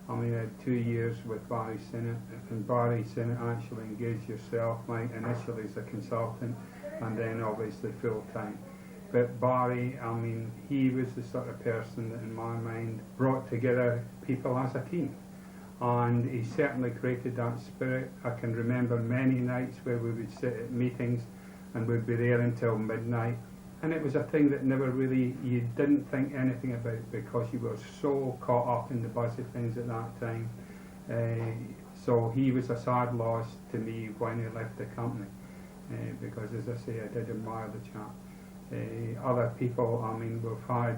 I mean, I had 2 years with Barry Sinnott, and Barry Sinnott actually engaged yourself, Mike, initially as a consultant, and then obviously full-time. But Barry, I mean, he was the sort of person that in my mind brought together people as a team. And he certainly created that spirit. I can remember many nights where we would sit at meetings and we'd be there until midnight. And it was a thing that never really, you didn't think anything about because you were so caught up in the buzz of things at that time. So he was a sad loss to me when he left the company. Because as I say, I did admire the chap. Other people, I mean, we've had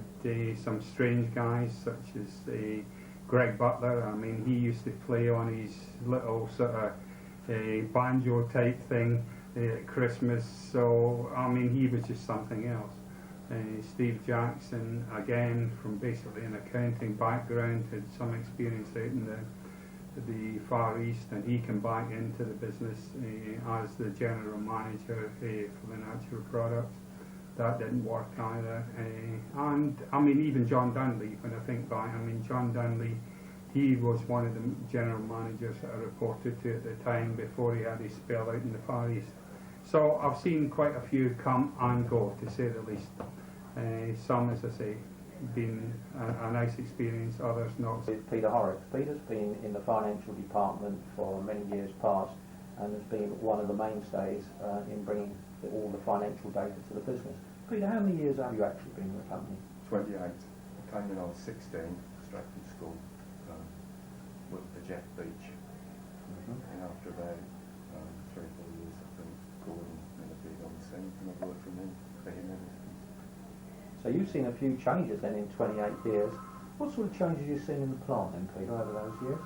some strange guys such as Greg Butler. I mean, he used to play on his little sort of banjo type thing at Christmas, so I mean, he was just something else. Steve Jackson, again, from basically an accounting background, had some experience out in the Far East, and he came back into the business as the general manager for the natural products. That didn't work either. And I mean, even John Dunley, when I think back, I mean, John Dunley, he was one of the general managers that I reported to at the time before he had his spell out in the Far East. So I've seen quite a few come and go, to say the least. Some, as I say, been a nice experience, others not. Peter Horrocks. Peter's been in the financial department for many years past and has been one of the mainstays in bringing all the financial data to the business. Peter, how many years have you actually been in the company? 28. I came when I was 16, straight from school. Worked for Jeff Beach. And after about 3 or 4 years, I think Gordon appeared on the scene, and I've worked for him ever since. So you've seen a few changes then in 28 years. What sort of changes have you seen in the plant then, Peter, over those years?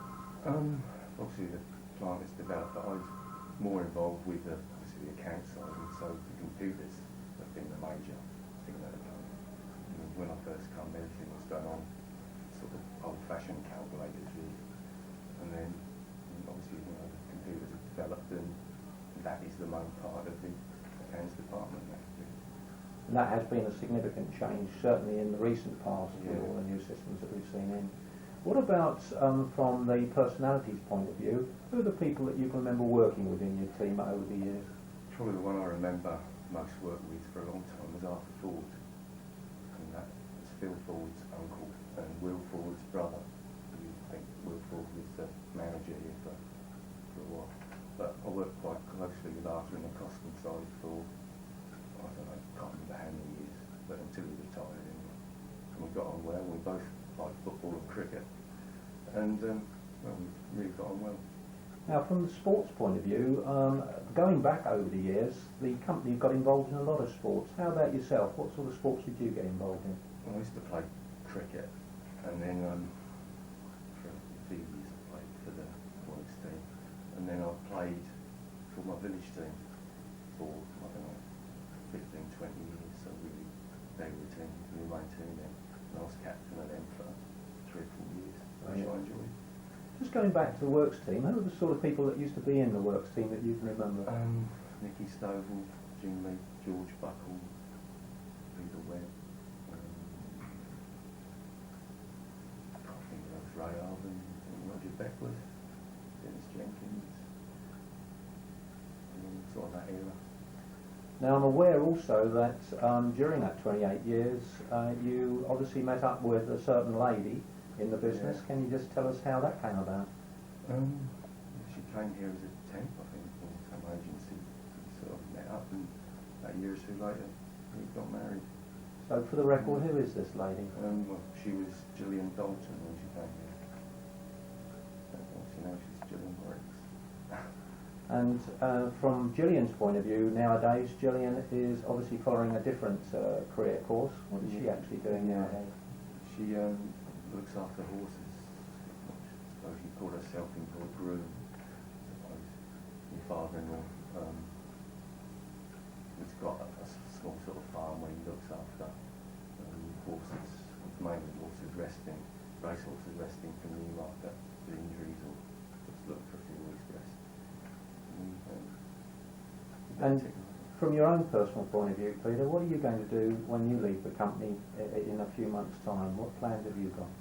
Obviously the plant has developed, but I was more involved with the account side, and so the computers have been the major thing that have done. When I first came, everything was done on sort of old-fashioned calculators, really. And then obviously the computers have developed, and that is the main part of the accounts department now. And that has been a significant change, certainly in the recent past, with all the new systems that we've seen in. What about from the personalities point of view? Who are the people that you can remember working with in your team over the years? Probably the one I remember most working with for a long time was Arthur Ford. And that was Phil Ford's uncle and Will Ford's brother. I think Will Ford was the manager here for a while. But I worked quite closely with Arthur in the costing side for, I don't know, can't remember how many years, but until he retired anyway. And we got on well. We both liked football and cricket. And well, we really got on well. Now, from the sports point of view, going back over the years, the company got involved in a lot of sports. How about yourself? What sort of sports did you get involved in? Well, I used to play cricket, and then for a few years I played for the boys team, and then I played for my village team for, I don't know, 15, 20 years, so really they were the team, we were my team then, and I was captain of them for 3 or 4 years, which I enjoyed. Just going back to the works team, who are the sort of people that used to be in the works team that you can remember? Nicky Stovall, Jim Lee, George Buckle, Peter Webb, I think there was Ray Alvin, Roger Beckwith, Dennis Jenkins, sort of that era. Now I'm aware also that during that 28 years you obviously met up with a certain lady in the business. Can you just tell us how that came about? She came here as a temp, I think, from some agency. We sort of met up, and a year or two later we got married. So for the record, who is this lady? Well, she was Gillian Dalton when she came here. Obviously now she's Gillian Horrocks. And from Gillian's point of view, nowadays, Gillian is obviously following a different career course. What is she actually doing nowadays? She looks after horses. I suppose you call her self-employed groom. I suppose your father-in-law has got a small sort of farm where he looks after horses, mainly horses resting, race horses resting from Newmarket with injuries or just look for a few weeks rest. And from your own personal point of view, Peter, what are you going to do when you leave the company in a few months' time? What plans have you got?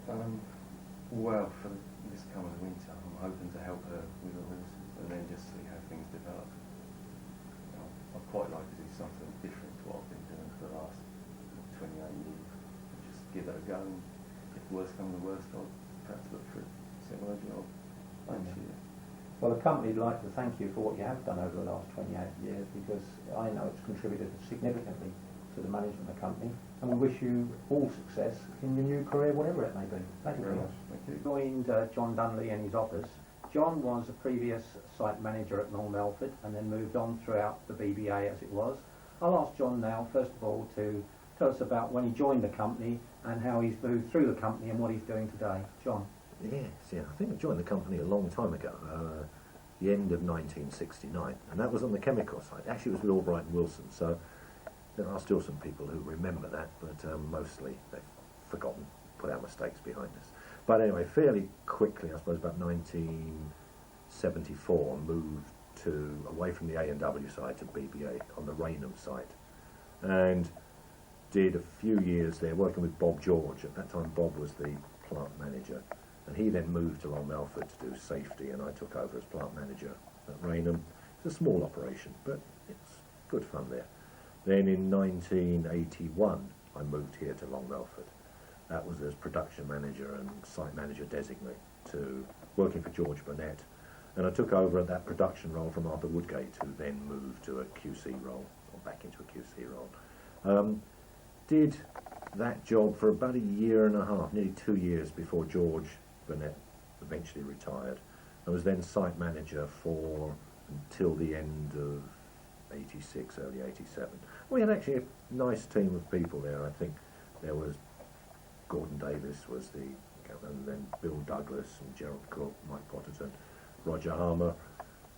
Well, for this coming winter, I'm hoping to help her with the horses and then just see how things develop. I'd quite like to do something different to what I've been doing for the last 28 years. Just give it a go, and if worst comes to worst, I'll perhaps look for a similar job next year. Well, the company would like to thank you for what you have done over the last 28 years, because I know it's contributed significantly to the management of the company, and we wish you all success in your new career, whatever it may be. Thank you very much. Thank you. Joined John Dunley in his office. John was a previous site manager at Long Melford and then moved on throughout the BBA as it was. I'll ask John now, first of all, to tell us about when he joined the company and how he's moved through the company and what he's doing today. John. Yes, yeah, I think I joined the company a long time ago, the end of 1969, and that was on the chemical side. Actually, it was with Albright and Wilson, so there are still some people who remember that, but mostly they've forgotten, put our mistakes behind us. But anyway, fairly quickly, I suppose about 1974, moved away from the A&W side to BBA on the Rainham site, and did a few years there working with Bob George. At that time, Bob was the plant manager. And he then moved to Long Melford to do safety, and I took over as plant manager at Rainham. It's a small operation, but it's good fun there. Then in 1981, I moved here to Long Melford. That was as production manager and site manager designate to working for George Burnett. And I took over that production role from Arthur Woodgate, who then moved to a QC role, or back into a QC role. Did that job for about a year and a half, nearly 2 years before George Burnett eventually retired. I was then site manager until the end of 86, early 87. We had actually a nice team of people there. I think there was Gordon Davis was and then Bill Douglas and Gerald Cook, Mike Potterton, Roger Harmer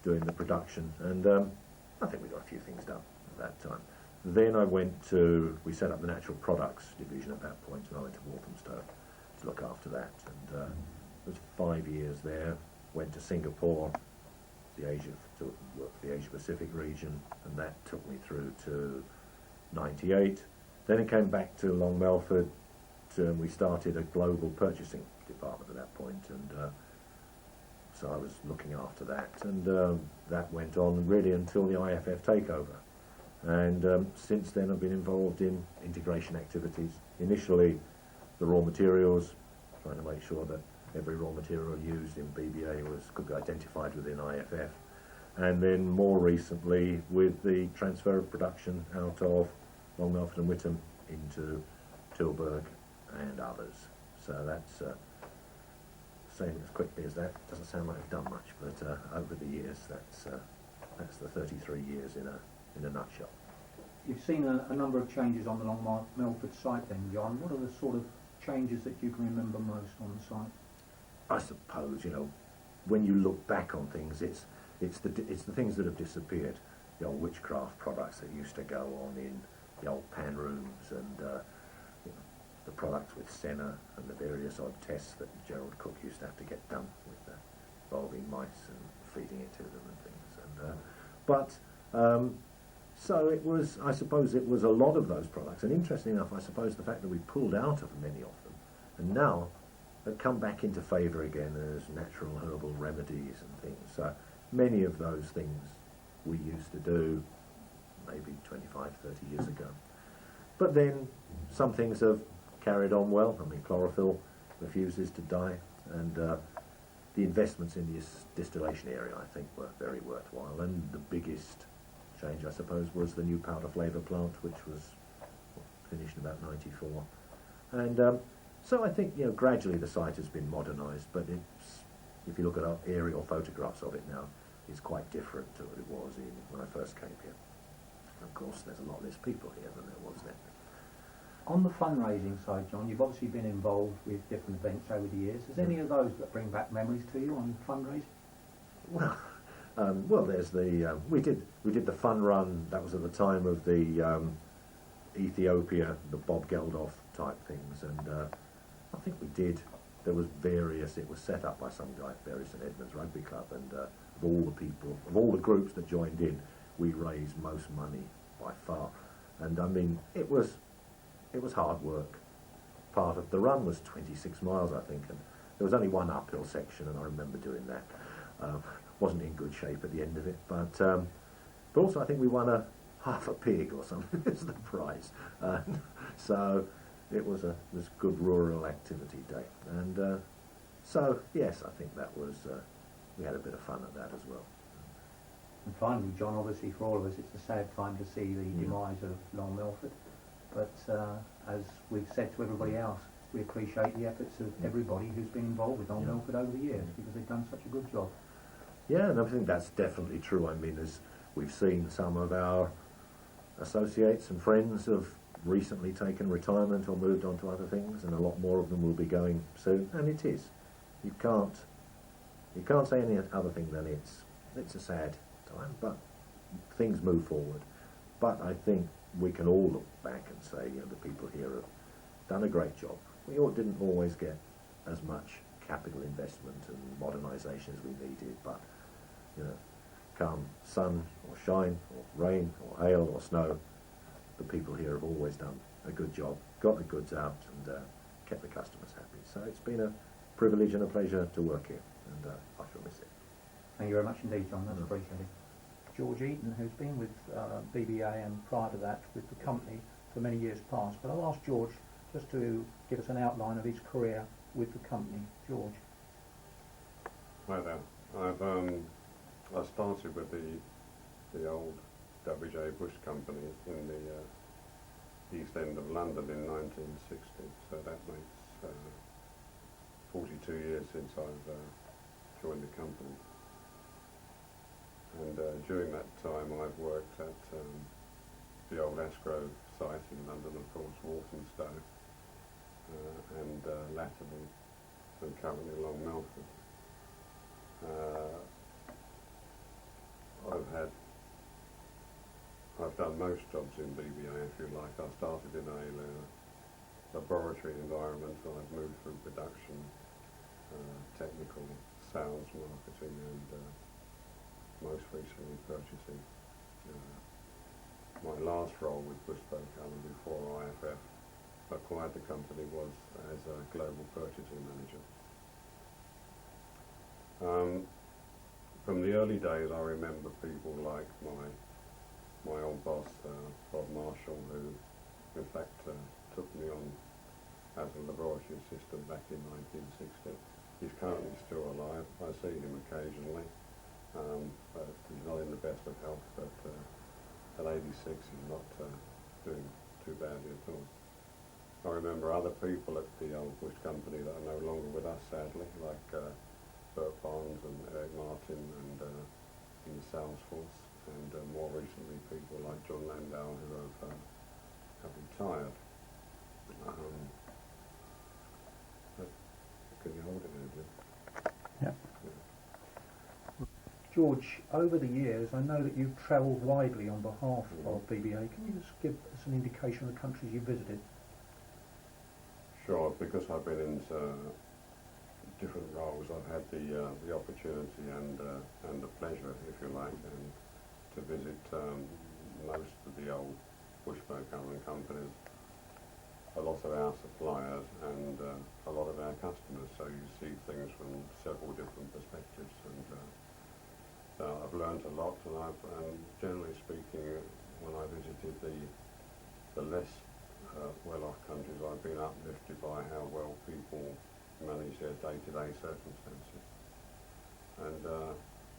doing the production, and I think we got a few things done at that time. Then we set up the natural products division at that point, and I went to Walthamstow to look after that, and was 5 years there. Went to Singapore, to work for the Asia Pacific region, and that took me through to 98. Then it came back to Long Melford, and we started a global purchasing department at that point, and so I was looking after that, and that went on really until the IFF takeover. And since then I've been involved in integration activities. Initially the raw materials, trying to make sure that every raw material used in BBA could be identified within IFF, and then more recently with the transfer of production out of Long Melford and Witham into Tilburg and others. So that's saying as quickly as that doesn't sound like I've done much, but over the years that's the 33 years in a nutshell. You've seen a number of changes on the Long Melford site then, John. What are the sort of changes that you can remember most on the site? I suppose, when you look back on things, it's the things that have disappeared. The old witchcraft products that used to go on in the old pan rooms, and the products with Senna and the various odd tests that Gerald Cook used to have to get done with involving mice and feeding it to them and things. So it was, I suppose it was a lot of those products, and interestingly enough, I suppose the fact that we pulled out of many of them, and now they've come back into favour again as natural herbal remedies and things. So many of those things we used to do maybe 25, 30 years ago. But then some things have carried on well. I mean, chlorophyll refuses to die, and the investments in this distillation area, I think, were very worthwhile. And the biggest change, I suppose, was the new powder flavour plant, which was finished in about 94. And so I think, gradually the site has been modernised, but if you look at our aerial photographs of it now, is quite different to what it was when I first came here. Of course, there's a lot less people here than there was then. On the fundraising side, John, you've obviously been involved with different events over the years. Is any of those that bring back memories to you on fundraising? Well, there's the we did the fun run. That was at the time of the Ethiopia, the Bob Geldof type things, and I think we did. There was various. It was set up by some guy at Bury St Edmunds Rugby Club, and of all the people, of all the groups that joined in, we raised most money by far. And I mean, it was hard work. Part of the run was 26 miles, I think, and there was only one uphill section, and I remember doing that. Wasn't in good shape at the end of it, but also I think we won half a pig or something as the prize. So it was good rural activity day, and so yes, I think that was we had a bit of fun at that as well. And finally, John, obviously for all of us, it's a sad time to see the demise of Long Melford. But as we've said to everybody else, we appreciate the efforts of everybody who's been involved with Long Melford over the years, because they've done such a good job. Yeah, and I think that's definitely true. I mean, as we've seen, some of our associates and friends have recently taken retirement or moved on to other things, and a lot more of them will be going soon. And it is. You can't say any other thing than it's a sad time, but things move forward. But I think we can all look back and say, you know, the people here have done a great job. We didn't always get as much capital investment and modernisation as we needed, but you know, come sun or shine or rain or hail or snow, the people here have always done a good job, got the goods out, and kept the customers happy. So it's been a privilege and a pleasure to work here, and I shall miss it. Thank you very much indeed, John. That's appreciated. George Eaton, who's been with BBA and prior to that with the company for many years past. But I'll ask George just to give us an outline of his career with the company. George. Hi there. I started with the old W.J. Bush company in the East End of London in 1960. So that makes 42 years since I've joined the company. And during that time I've worked at the old Asgrove site in London, of course, Walthamstow, and latterly and currently Long Melford. I've done most jobs in BBA, if you like. I started in a laboratory environment, and I've moved through production, technical, sales, marketing, and most recently purchasing. My last role with Bush Boake Allen before IFF acquired the company was as a global purchasing manager. From the early days, I remember people like my old boss, Bob Marshall, who in fact took me on as a laboratory assistant back in 1960. He's currently still alive. I see him occasionally, but he's not in the best of health, but at 86 he's not doing too badly at all. I remember other people at the old Bush company that are no longer with us, sadly, like Bert Barnes and Eric Martin and in the sales force, and more recently people like John Landau who have retired. Can you hold it there, Jim? Yeah. George, over the years I know that you've travelled widely on behalf of BBA. Can you just give us an indication of the countries you visited? Sure, because I've been into different roles, I've had the opportunity and the pleasure, if you like, and to visit most of the old Bush Boake Allen companies, a lot of our suppliers, and a lot of our customers. So you see things from several different perspectives, and so I've learned a lot. And generally speaking, when I visited the less well-off countries, I've been uplifted by how well people manage their day-to-day circumstances, and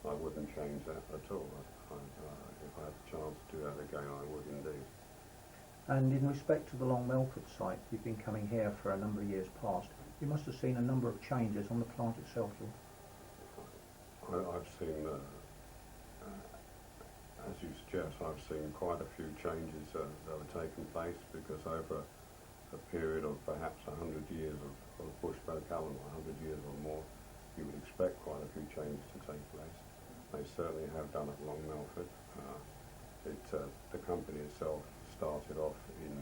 I wouldn't change that at all. If I had the chance to do that again, I would indeed. And in respect to the Long Melford site, you've been coming here for a number of years past. You must have seen a number of changes on the plant itself, George. I've seen as you suggest, I've seen quite a few changes that have taken place, because over a period of perhaps 100 years of Bush Boake Allen, 100 years or more, you would expect quite a few changes to take place. They certainly have done at Long Melford. The company itself started off in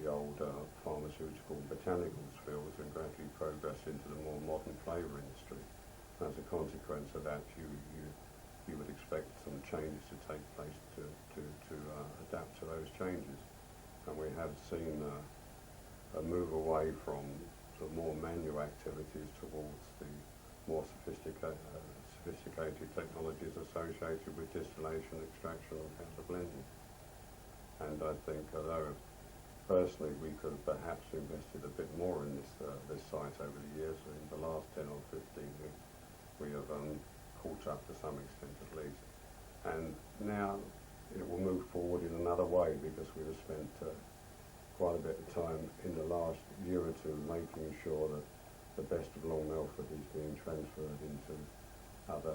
the old pharmaceutical and botanicals fields and gradually progressed into the more modern flavour industry. As a consequence of that, you would expect some changes to take place to adapt to those changes. And we have seen a move away from sort of more manual activities towards the more sophisticated technologies associated with distillation, extraction and counter blending. And I think, although personally we could have perhaps invested a bit more in this site over the years, in the last 10 or 15 we have caught up to some extent at least. And now it will move forward in another way, because we have spent quite a bit of time in the last year or two making sure that the best of Long Melford is being transferred into other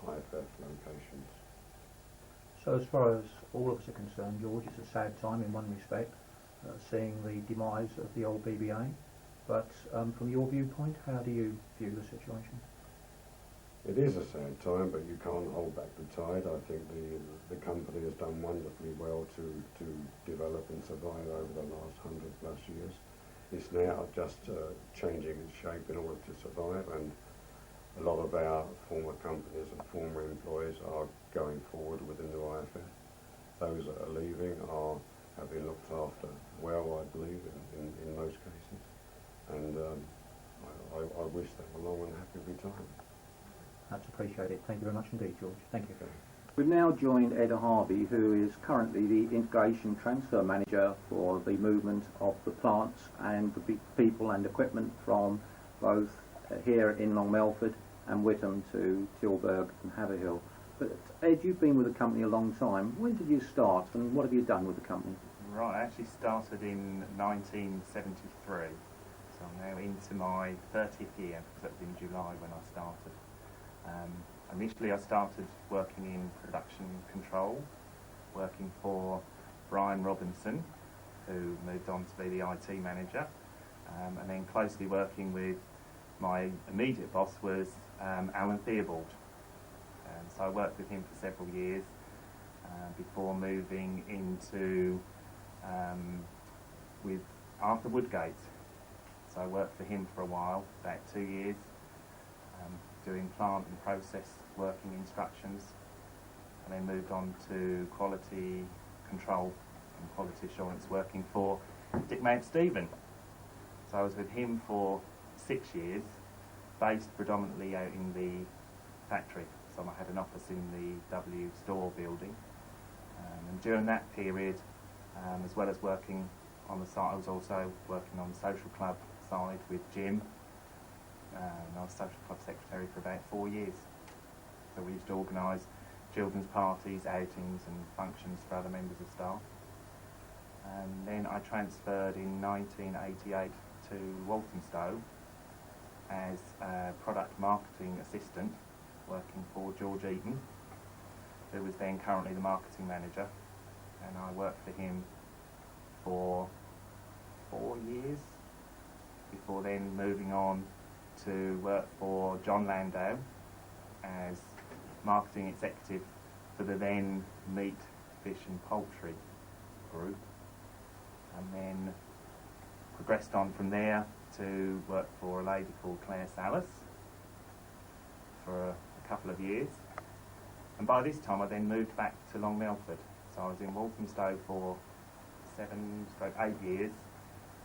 IFF locations. So as far as all of us are concerned, George, it's a sad time in one respect, seeing the demise of the old BBA. But from your viewpoint, how do you view the situation? It is a sad time, but you can't hold back the tide. I think the company has done wonderfully well to develop and survive over the last 100+ years. It's now just changing its shape in order to survive, and a lot of our former companies and former employees are going forward with the new IFF. Those that are leaving have been looked after well, I believe, in most cases. And I wish them a long and happy retirement. That's appreciated. Thank you very much indeed, George. Thank you. We've now joined Ed Harvey, who is currently the Integration Transfer Manager for the movement of the plants and the people and equipment from both here in Long Melford and Witham to Tilburg and Haverhill. But Ed, you've been with the company a long time. When did you start and what have you done with the company? Right, I actually started in 1973, so I'm now into my 30th year, because that was in July when I started. Initially I started working in production control, working for Brian Robinson, who moved on to be the IT manager, and then closely working with my immediate boss was Alan Theobald. So I worked with him for several years before moving into with Arthur Woodgate. So I worked for him for a while, about 2 years, doing plant and process working instructions, and then moved on to quality control and quality assurance working for Richard Mountstephen. So I was with him for 6 years, based predominantly out in the factory. So I had an office in the W store building, and during that period, as well as working on the site, I was also working on the social club side with Jim. I was social club secretary for about 4 years. So we used to organise children's parties, outings and functions for other members of staff. And then I transferred in 1988 to Walthamstow as a product marketing assistant, working for George Eaton, who was then currently the marketing manager. And I worked for him for 4 years, before then moving on to work for John Landau as marketing executive for the then meat, fish and poultry group, and then progressed on from there to work for a lady called Claire Salas for a couple of years. And by this time I then moved back to Long Melford. So I was in Walthamstow for 7-8 years,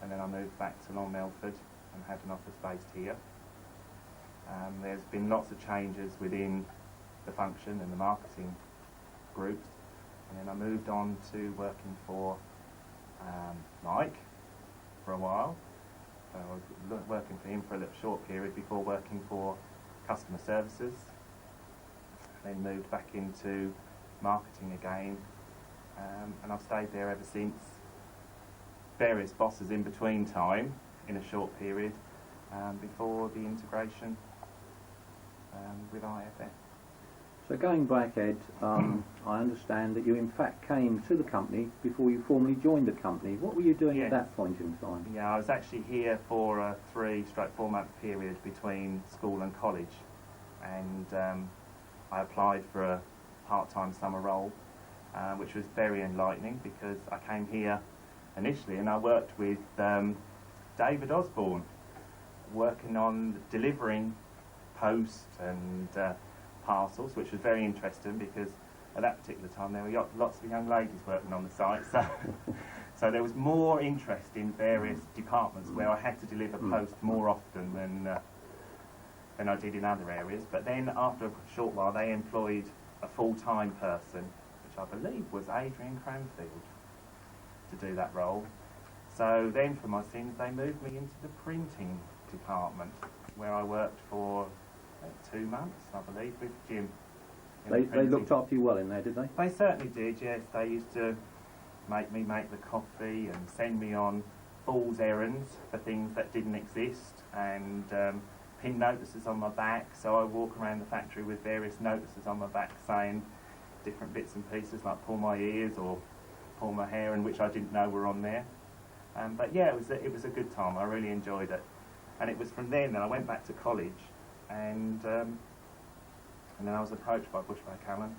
and then I moved back to Long Melford and had an office based here. There's been lots of changes within the function and the marketing groups, and then I moved on to working for Mike for a while. So I was working for him for a little short period before working for customer services, then moved back into marketing again, and I've stayed there ever since. Various bosses in between time, in a short period, before the integration with IFF. So going back, Ed, I understand that you in fact came to the company before you formally joined the company. What were you doing at that point in time? Yeah, I was actually here for a 3-4 month period between school and college, and I applied for a part-time summer role, which was very enlightening because I came here initially and I worked with David Osborne, working on delivering post and parcels, which was very interesting because at that particular time there were lots of young ladies working on the site, so there was more interest in various departments where I had to deliver post more often than I did in other areas. But then after a short while they employed a full-time person, which I believe was Adrian Cranfield, to do that role. So then for my sins they moved me into the printing department, where I worked for 2 months, I believe, with Jim. They looked after you well in there, did they? They certainly did, yes. They used to make me make the coffee and send me on fool's errands for things that didn't exist, and pin notices on my back, so I walk around the factory with various notices on my back saying different bits and pieces, like pull my ears or pull my hair, and which I didn't know were on there. But yeah, it was a good time. I really enjoyed it. And it was from then that I went back to college, and then I was approached by Bush Boake Allen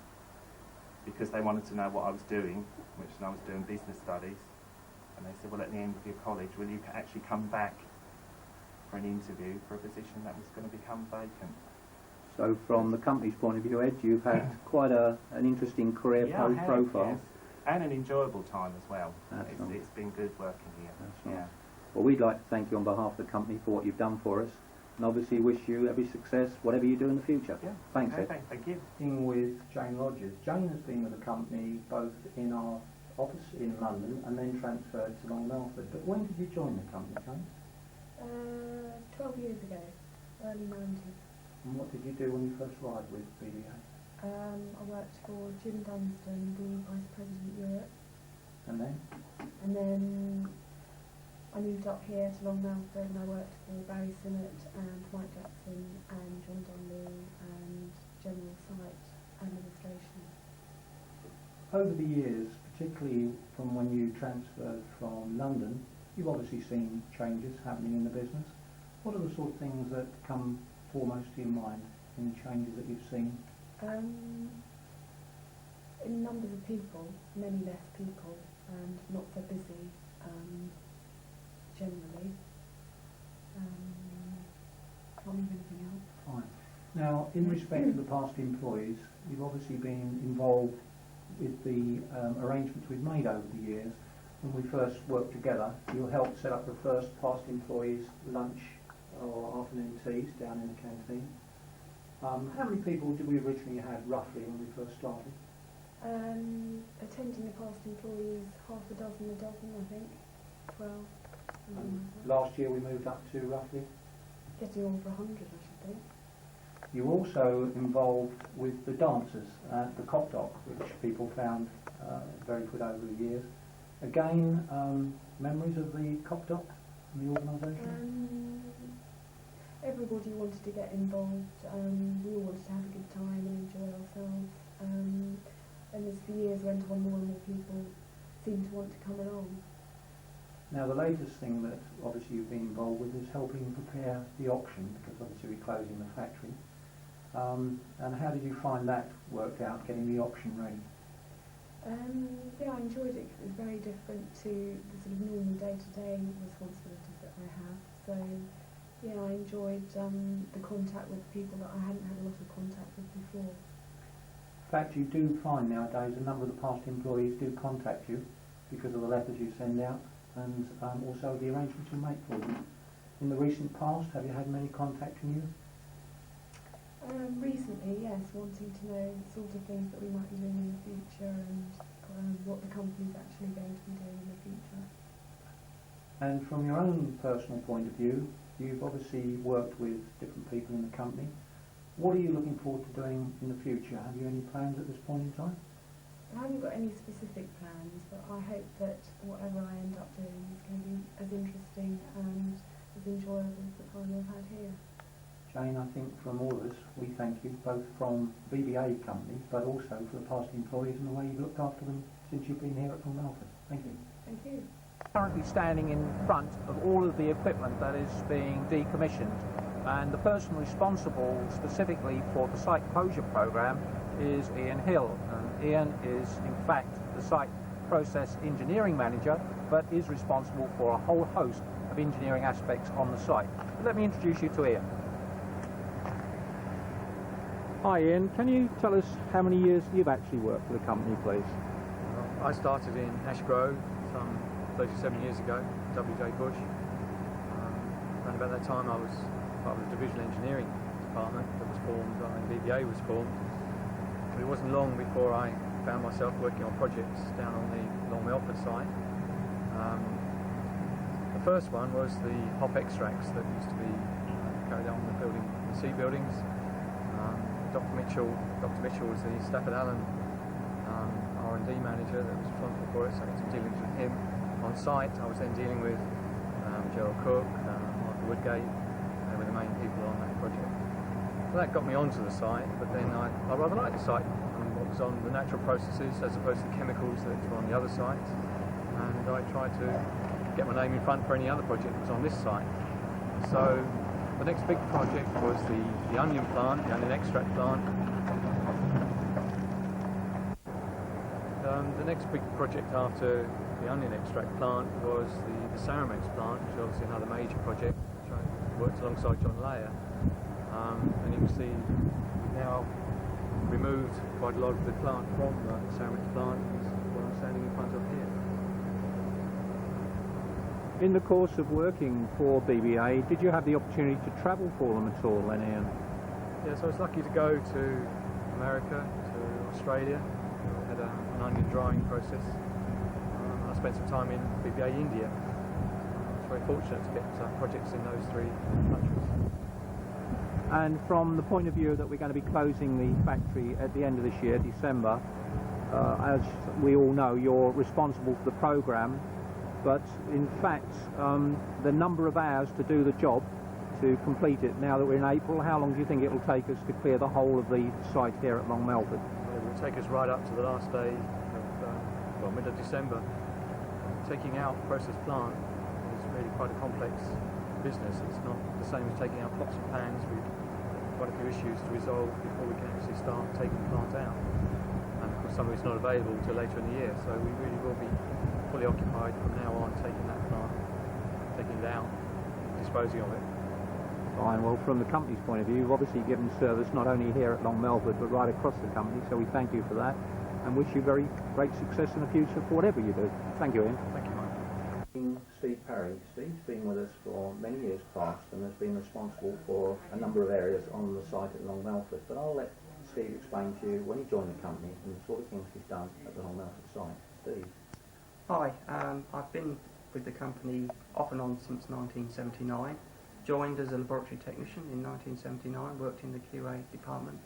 because they wanted to know what I was doing, which I was doing business studies. And they said, well, at the end of your college, will you actually come back for an interview for a position that was going to become vacant? So from the company's point of view, Ed, you've had quite an interesting career profile. Yes. And an enjoyable time as well. That's nice. It's been good working here. That's nice. Well, we'd like to thank you on behalf of the company for what you've done for us, and obviously wish you every success, whatever you do in the future. Yeah. Thanks, Ed. Okay, thank you. With Jane Rogers. Jane has been with the company both in our office in London and then transferred to Long Melford. But when did you join the company, Jane? 12 years ago, early 90s. And what did you do when you first arrived with BBA? I worked for Jim Dunstan, the Vice President Europe. And then? And then I moved up here to Long Melford and I worked for Barry Sinnott and Mike Jackson and John Donnelly and General Site Administration. Over the years, particularly from when you transferred from London, you've obviously seen changes happening in the business. What are the sort of things that come foremost to your mind in changes that you've seen? In numbers of people, many less people, and not so busy generally. Can't think of anything else. Fine. Now, in respect to the past employees, you've obviously been involved with the arrangements we've made over the years. When we first worked together, you helped set up the first past employees' lunch or afternoon teas down in the canteen. How many people did we originally have roughly when we first started? Attending the past employees, half a dozen, I think. 12. Last year we moved up to roughly? Getting over 100, I should think. You were also involved with the dancers at the Cop Dock, which people found very good over the years. Again, memories of the Cop Dock and the organisation? Everybody wanted to get involved. We all wanted to have a good time and enjoy ourselves. And as the years went on, more and more people seemed to want to come along. Now, the latest thing that obviously you've been involved with is helping prepare the auction, because obviously we're closing the factory. And how did you find that worked out, getting the auction ready? Yeah, I enjoyed it because it was very different to the sort of normal day-to-day responsibilities that I have. So, yeah, I enjoyed the contact with people that I hadn't had a lot of contact with before. In fact, you do find nowadays a number of the past employees do contact you because of the letters you send out and also the arrangements you make for them. In the recent past, have you had many contacting you? Recently, yes, wanting to know the sort of things that we might be doing in the future and what the company's actually going to be doing in the future. And from your own personal point of view, you've obviously worked with different people in the company. What are you looking forward to doing in the future? Have you any plans at this point in time? I haven't got any specific plans, but I hope that whatever I end up doing is going to be as interesting and as enjoyable as the time I've had here. Jane, I think from all of us, we thank you both from BBA company, but also for the past employees and the way you've looked after them since you've been here at Long Melford. Thank you. Thank you. Currently standing in front of all of the equipment that is being decommissioned, and the person responsible specifically for the site closure program is Ian Hill, and Ian is in fact the site process engineering manager, but is responsible for a whole host of engineering aspects on the site. But let me introduce you to Ian. Hi Ian, can you tell us how many years you've actually worked for the company, please? I started in Ash Grove some 37 years ago, W.J. Bush. Around about that time I was part of the divisional engineering department that was formed, BBA was formed. But it wasn't long before I found myself working on projects down on the Long Melford site. The first one was the hop extracts that used to be carried out on the C buildings. Dr. Mitchell was the Stafford Allen R&D manager that was responsible for it, so I had some dealings with him on site. I was then dealing with Gerald Cook, Michael Woodgate, were the main people on that project. So that got me onto the site, but then I rather liked the site and what was on the natural processes as opposed to the chemicals that were on the other sites, and I tried to get my name in front for any other project that was on this site. So the next big project was the onion plant, the onion extract plant. The next big project after the onion extract plant was the Ceramax plant, which is obviously another major project, which I worked alongside John Layer. And you can see we've now removed quite a lot of the plant from the Ceramax plant, which is what I'm standing in front of here. In the course of working for BBA, did you have the opportunity to travel for them at all then, Ian? Yes, I was lucky to go to America, to Australia. I had an onion drying process. I spent some time in BBA India. I was very fortunate to get projects in those three countries. And from the point of view that we're going to be closing the factory at the end of this year, December, as we all know, you're responsible for the programme. But in fact, the number of hours to do the job, to complete it, now that we're in April, how long do you think it will take us to clear the whole of the site here at Long Melford? It will take us right up to the last day of, mid of December. Taking out process plant is really quite a complex business. It's not the same as taking out pots and pans. We've quite a few issues to resolve before we can actually start taking the plant out. And of course some of it's not available until later in the year, so we really will be fully occupied from now on, taking that plant, taking it out, disposing of it. Fine. Well, from the company's point of view, you've obviously given service not only here at Long Melford, but right across the company, so we thank you for that, and wish you very great success in the future for whatever you do. Thank you, Ian. Thank you, Mike. Steve Parry. Steve's been with us for many years past and has been responsible for a number of areas on the site at Long Melford, but I'll let Steve explain to you when he joined the company and the sort of things he's done at the Long Melford site. Steve. Hi, I've been with the company off and on since 1979. Joined as a laboratory technician in 1979, worked in the QA department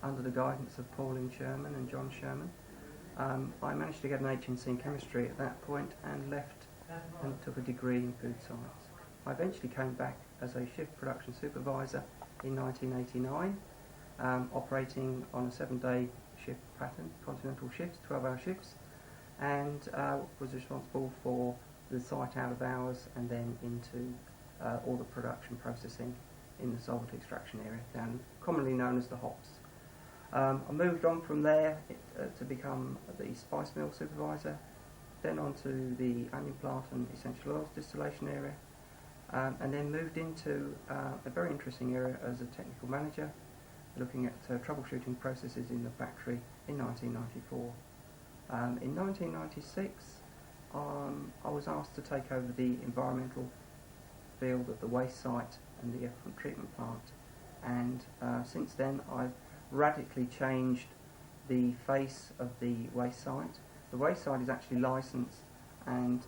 under the guidance of Pauline Sherman and John Sherman. I managed to get an HNC in chemistry at that point and left and took a degree in food science. I eventually came back as a shift production supervisor in 1989, operating on a 7-day shift pattern, continental shifts, 12-hour shifts, and was responsible for the site out of hours and then into all the production processing in the solvent extraction area, down commonly known as the hops. I moved on from there to become the spice mill supervisor, then on to the onion plant and essential oils distillation area, and then moved into a very interesting area as a technical manager, looking at troubleshooting processes in the factory in 1994. In 1996, I was asked to take over the environmental field of the waste site and the effluent treatment plant, and since then I've radically changed the face of the waste site. The waste site is actually licensed, and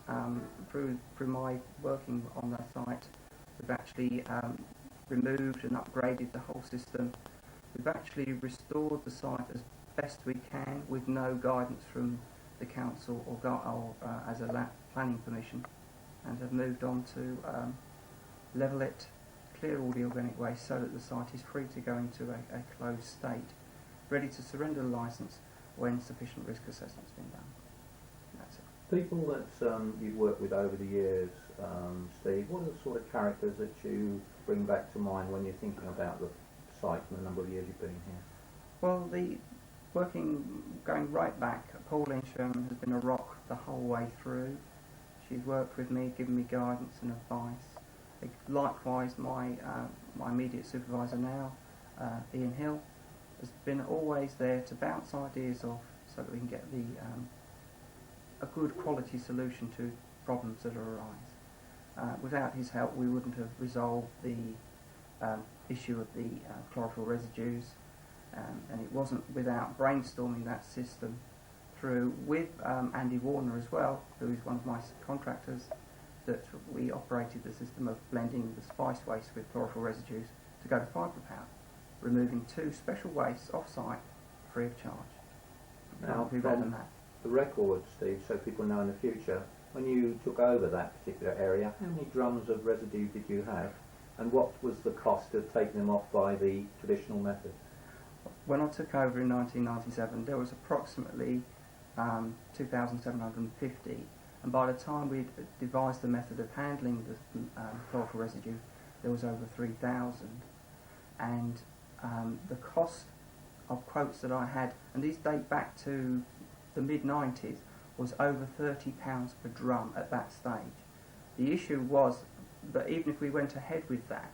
through my working on that site, we've actually removed and upgraded the whole system. We've actually restored the site as best we can with no guidance from the council or as a planning permission, and have moved on to level it, clear all the organic waste so that the site is free to go into a closed state, ready to surrender the licence when sufficient risk assessment's been done. And that's it. People that you've worked with over the years, Steve, what are the sort of characters that you bring back to mind when you're thinking about the site and the number of years you've been here? Well, going right back, Paul Lyncham has been a rock the whole way through. She's worked with me, given me guidance and advice. Likewise, my immediate supervisor now, Ian Hill, has been always there to bounce ideas off so that we can get a good quality solution to problems that arise. Without his help, we wouldn't have resolved the issue of the chlorophyll residues, and it wasn't without brainstorming that system through with Andy Warner as well, who is one of my contractors, that we operated the system of blending the spice waste with chlorophyll residues to go to fibre power, removing 2 special wastes off-site free of charge. Now, We've from done that. the record, Steve, so people know in the future, when you took over that particular area, how many drums of residue did you have, and what was the cost of taking them off by the traditional method? When I took over in 1997, there was approximately 2,750, and by the time we'd devised the method of handling the chlorophyll residue, there was over 3,000. And the cost of quotes that I had, and these date back to the mid-90s, was over £30 per drum at that stage. The issue was that even if we went ahead with that,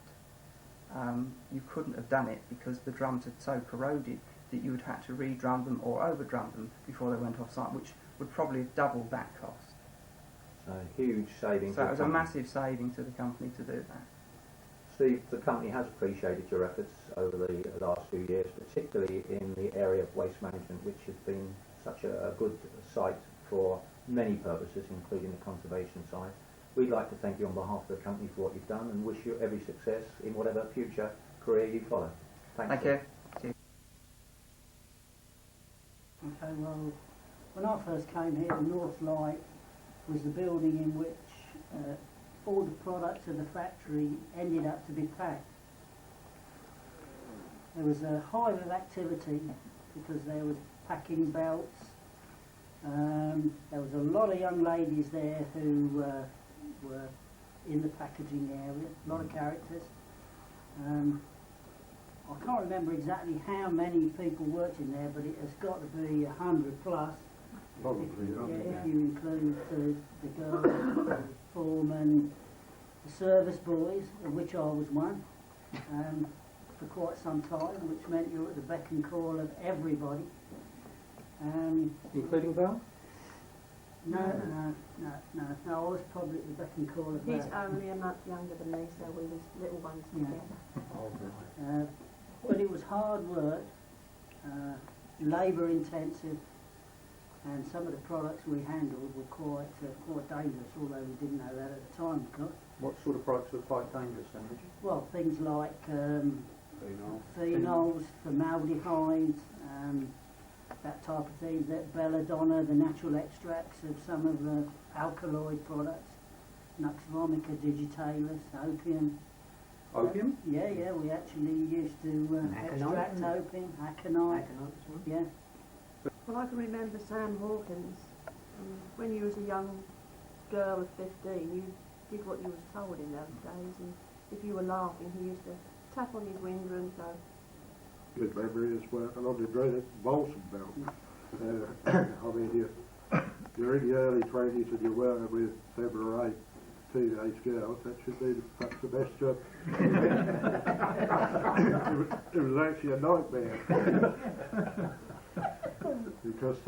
you couldn't have done it because the drums had so corroded that you would have to re-drum them or over-drum them before they went off-site, which would probably have doubled that cost. So huge savings. So it was a massive saving to the company to do that. Steve, the company has appreciated your efforts over the last few years, particularly in the area of waste management, which has been such a good site for many purposes, including the conservation side. We'd like to thank you on behalf of the company for what you've done and wish you every success in whatever future career you follow. Thank you. Okay, well, when I first came here, the North Light was the building in which all the products of the factory ended up to be packed. There was a hive of activity because there was packing belts. There was a lot of young ladies there who were in the packaging area, a lot of characters. I can't remember exactly how many people worked in there, but it has got to be 100 plus. Probably, if you include the girls, the foremen, the service boys, of which I was one, for quite some time, which meant you were at the beck and call of everybody. Including Val? No, I was probably at the beck and call of He's Val. only a month younger than me, so we was little ones together. But it was hard work, labour intensive, and some of the products we handled were quite dangerous, although we didn't know that at the time, of course. What sort of products were quite dangerous then, Richard? Well, things like phenols, formaldehydes, that type of thing, that belladonna, the natural extracts of some of the alkaloid products, Nux vomica digitalis, opium. Opium? Yeah, we actually used to extract opium, aconite, yeah. Well, I can remember Sam Hawkins. When you was a young girl of 15, you did what you was told in those days, and if you were laughing, he used to tap on his window and go, good memory as well. And on the dreaded balsam belt. I mean, you're in the early 20s and you're working with 7 or 8 teenage girls. That should be perhaps the best job. It was actually a nightmare because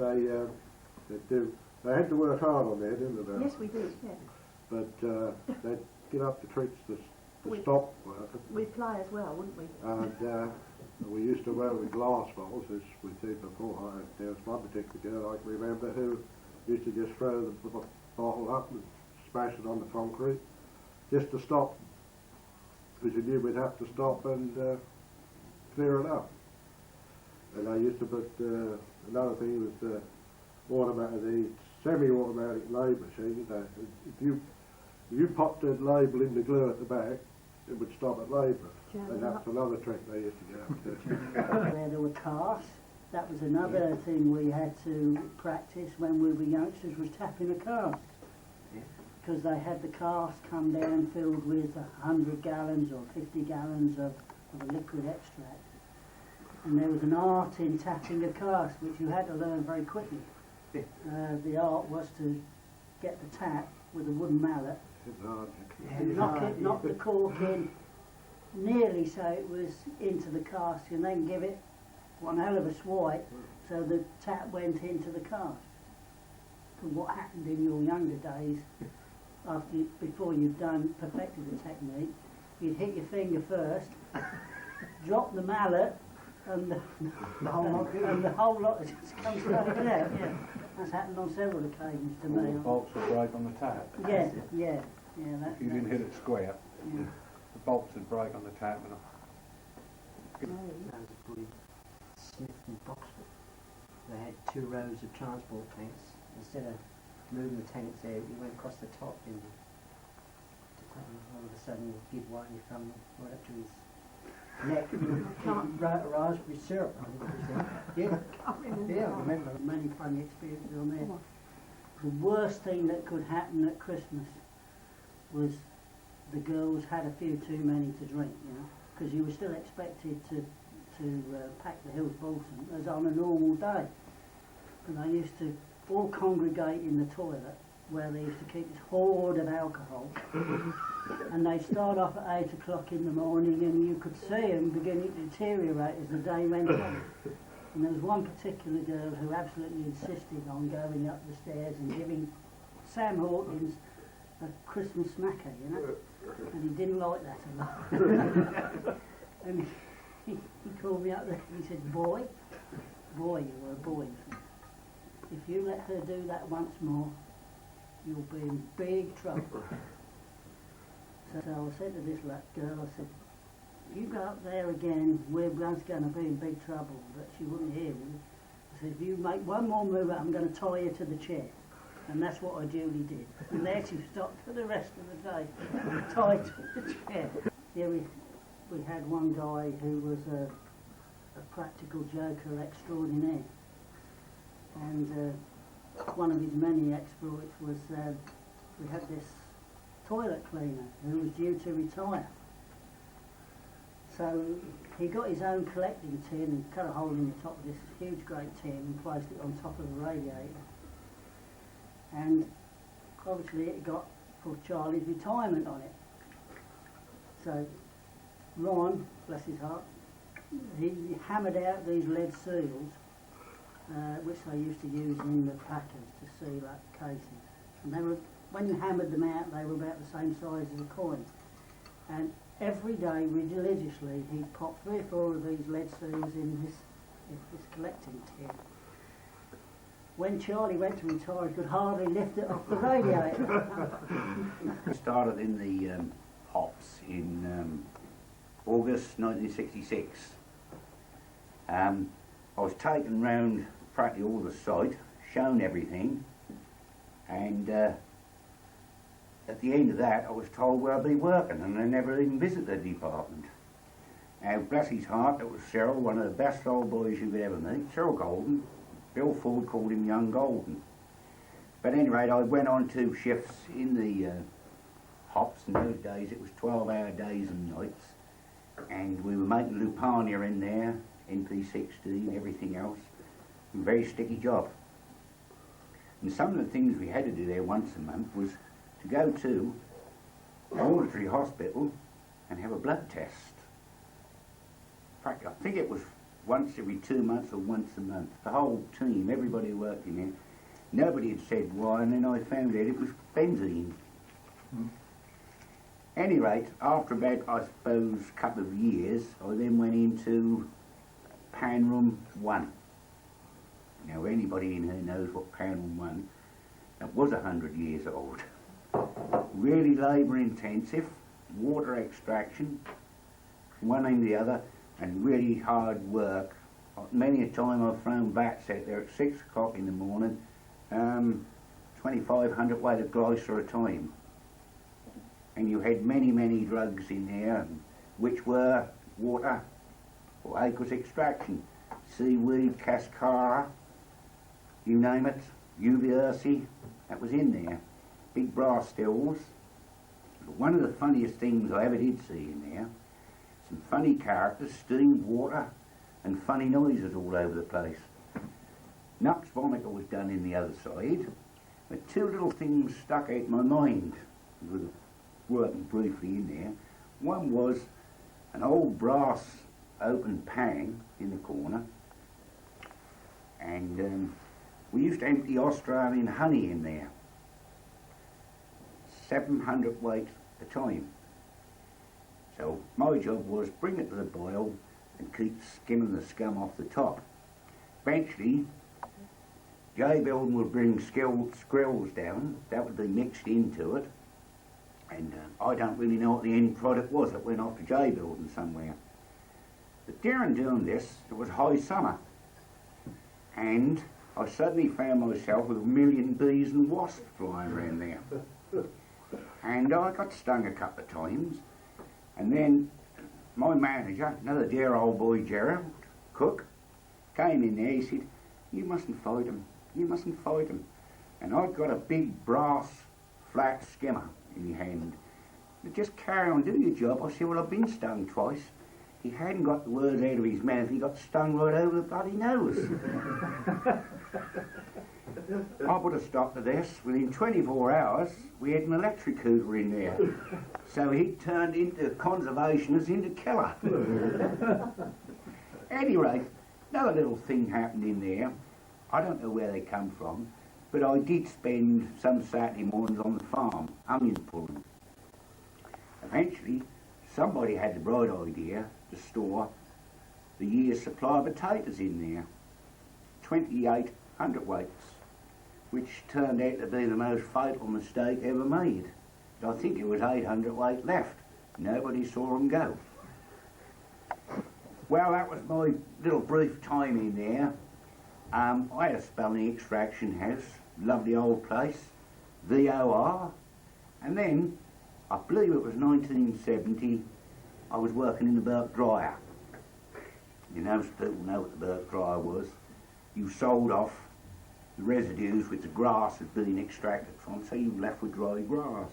they had to work hard on there, didn't they? yes, we did, yeah. But they'd get up the tricks to stop working. We'd play as well, wouldn't we? And we used to work with glass bottles, as we said before. There was one particular girl I can remember who used to just throw the bottle up and smash it on the concrete just to stop, because you knew we'd have to stop and clear it up. And I used to put, another thing was the semi-automatic lathe machine. If you popped that label in the glue at the back, it would stop at labour. And that's another trick they used to get up to. Where there were casks, that was another thing we had to practice when we were youngsters, was tapping a cask. Because they had the cask come down filled with 100 gallons or 50 gallons of a liquid extract. And there was an art in tapping a cask, which you had to learn very quickly. The art was to get the tap with a wooden mallet, and knock the cork in nearly so it was into the cask, and then give it one hell of a swipe so the tap went into the cask. And what happened in your younger days, before you'd perfected the technique, you'd hit your finger first, drop the mallet, and the whole lot just comes straight out. Yeah, that's happened on several occasions to me. The bolts would break on the tap. Yeah. If you didn't hit it square, the bolts would break on the tap. Smith and Boxford. They had 2 rows of transport tanks. Instead of moving the tanks there, you went across the top, and all of a sudden you'd give way from right up to his neck. Raspberry syrup, I think it was there. Yeah, I remember many funny experiences on there. The worst thing that could happen at Christmas was the girls had a few too many to drink, because you were still expected to pack the Hills Bolton as on a normal day. And they used to all congregate in the toilet where they used to keep this hoard of alcohol. And they'd start off at 8 o'clock in the morning, and you could see them beginning to deteriorate as the day went on. And there was one particular girl who absolutely insisted on going up the stairs and giving Sam Hawkins a Christmas smacker, and he didn't like that a lot. And he called me up there and he said, boy, you were a boy. If you let her do that once more, you'll be in big trouble. So I said to this girl, I said, you go up there again, we're both going to be in big trouble. But she wouldn't hear me. I said, if you make one more move, I'm going to tie you to the chair. And that's what I duly did. And there she stopped for the rest of the day, tied to the chair. Yeah, we had one guy who was a practical joker extraordinaire. And one of his many exploits was we had this toilet cleaner who was due to retire. So he got his own collecting tin and cut a hole in the top of this huge great tin and placed it on top of the radiator. And obviously it got for Charlie's retirement on it. So Ron, bless his heart, he hammered out these lead seals, which they used to use in the packers to seal up cases. And they were, when you hammered them out, they were about the same size as a coin. And every day, religiously, he'd pop 3 or 4 of these lead seals in this collecting tin. When Charlie went to retire, he could hardly lift it off the radiator. I started in the hops in August 1966. I was taken round practically all the site, shown everything, and at the end of that I was told where I'd be working, and I never even visited the department. And bless his heart, it was Cyril, one of the best old boys you could ever meet, Cyril Golden. Bill Ford called him Young Golden. But at any rate, I went on 2 shifts in the hops. In those days it was 12-hour days and nights, and we were making Lupania in there, NP16, everything else. A very sticky job. And some of the things we had to do there once a month was to go to an auditory hospital and have a blood test. In fact, I think it was once every 2 months or once a month. The whole team, everybody worked in there. Nobody had said why, and then I found out it was benzene. Any rate, after about, I suppose, a couple of years, I then went into Pan Room 1. Now, anybody in here knows what Pan Room 1, it was 100 years old. Really labour intensive, water extraction, one and the other, and really hard work. Many a time I've thrown bats out there at 6 o'clock in the morning, 2,500 weight of glicer a time. and you had many, many drugs in there, which were water or aqueous extraction, seaweed, cascara, you name it, UV that was in there. Big brass stills. But one of the funniest things I ever did see in there, some funny characters, steamed water, and funny noises all over the place. Nux vomica was done in the other side, but two little things stuck out in my mind, with working briefly in there. One was an old brass open pan in the corner, and we used to empty Australian honey in there, 700 weight a time. So my job was bring it to the boil and keep skimming the scum off the top. Eventually, J. Belden would bring skrills down, that would be mixed into it, and I don't really know what the end product was. It went off to J. Belden somewhere. But during doing this, it was high summer, and I suddenly found myself with a million bees and wasps flying around there. And I got stung a couple of times, and then my manager, another dear old boy Gerald, cook, came in there. He said, "You mustn't fight him, you mustn't fight him." And I'd got a big brass flat skimmer in my hand. "Just carry on, do your job." I said, "Well, I've been stung twice." He hadn't got the words out of his mouth, he got stung right over the bloody nose. I put a stop to this. Within 24 hours, we had an electrocutor in there. So he turned into conservationist into killer. Anyway, another little thing happened in there. I don't know where they come from, but I did spend some Saturday mornings on the farm, onion pulling. Eventually, somebody had the bright idea to store the year's supply of potatoes in there, 28 hundredweights, which turned out to be the most fatal mistake ever made. I think it was 800 left. Nobody saw them go. Well, that was my little brief time in there. I had a spell in the extraction house, lovely old place, VOR, and then, I believe it was 1970, I was working in the Burke dryer. You know, people know what the Burke dryer was. You sold off the residues which the grass had been extracted from, so you were left with dry grass.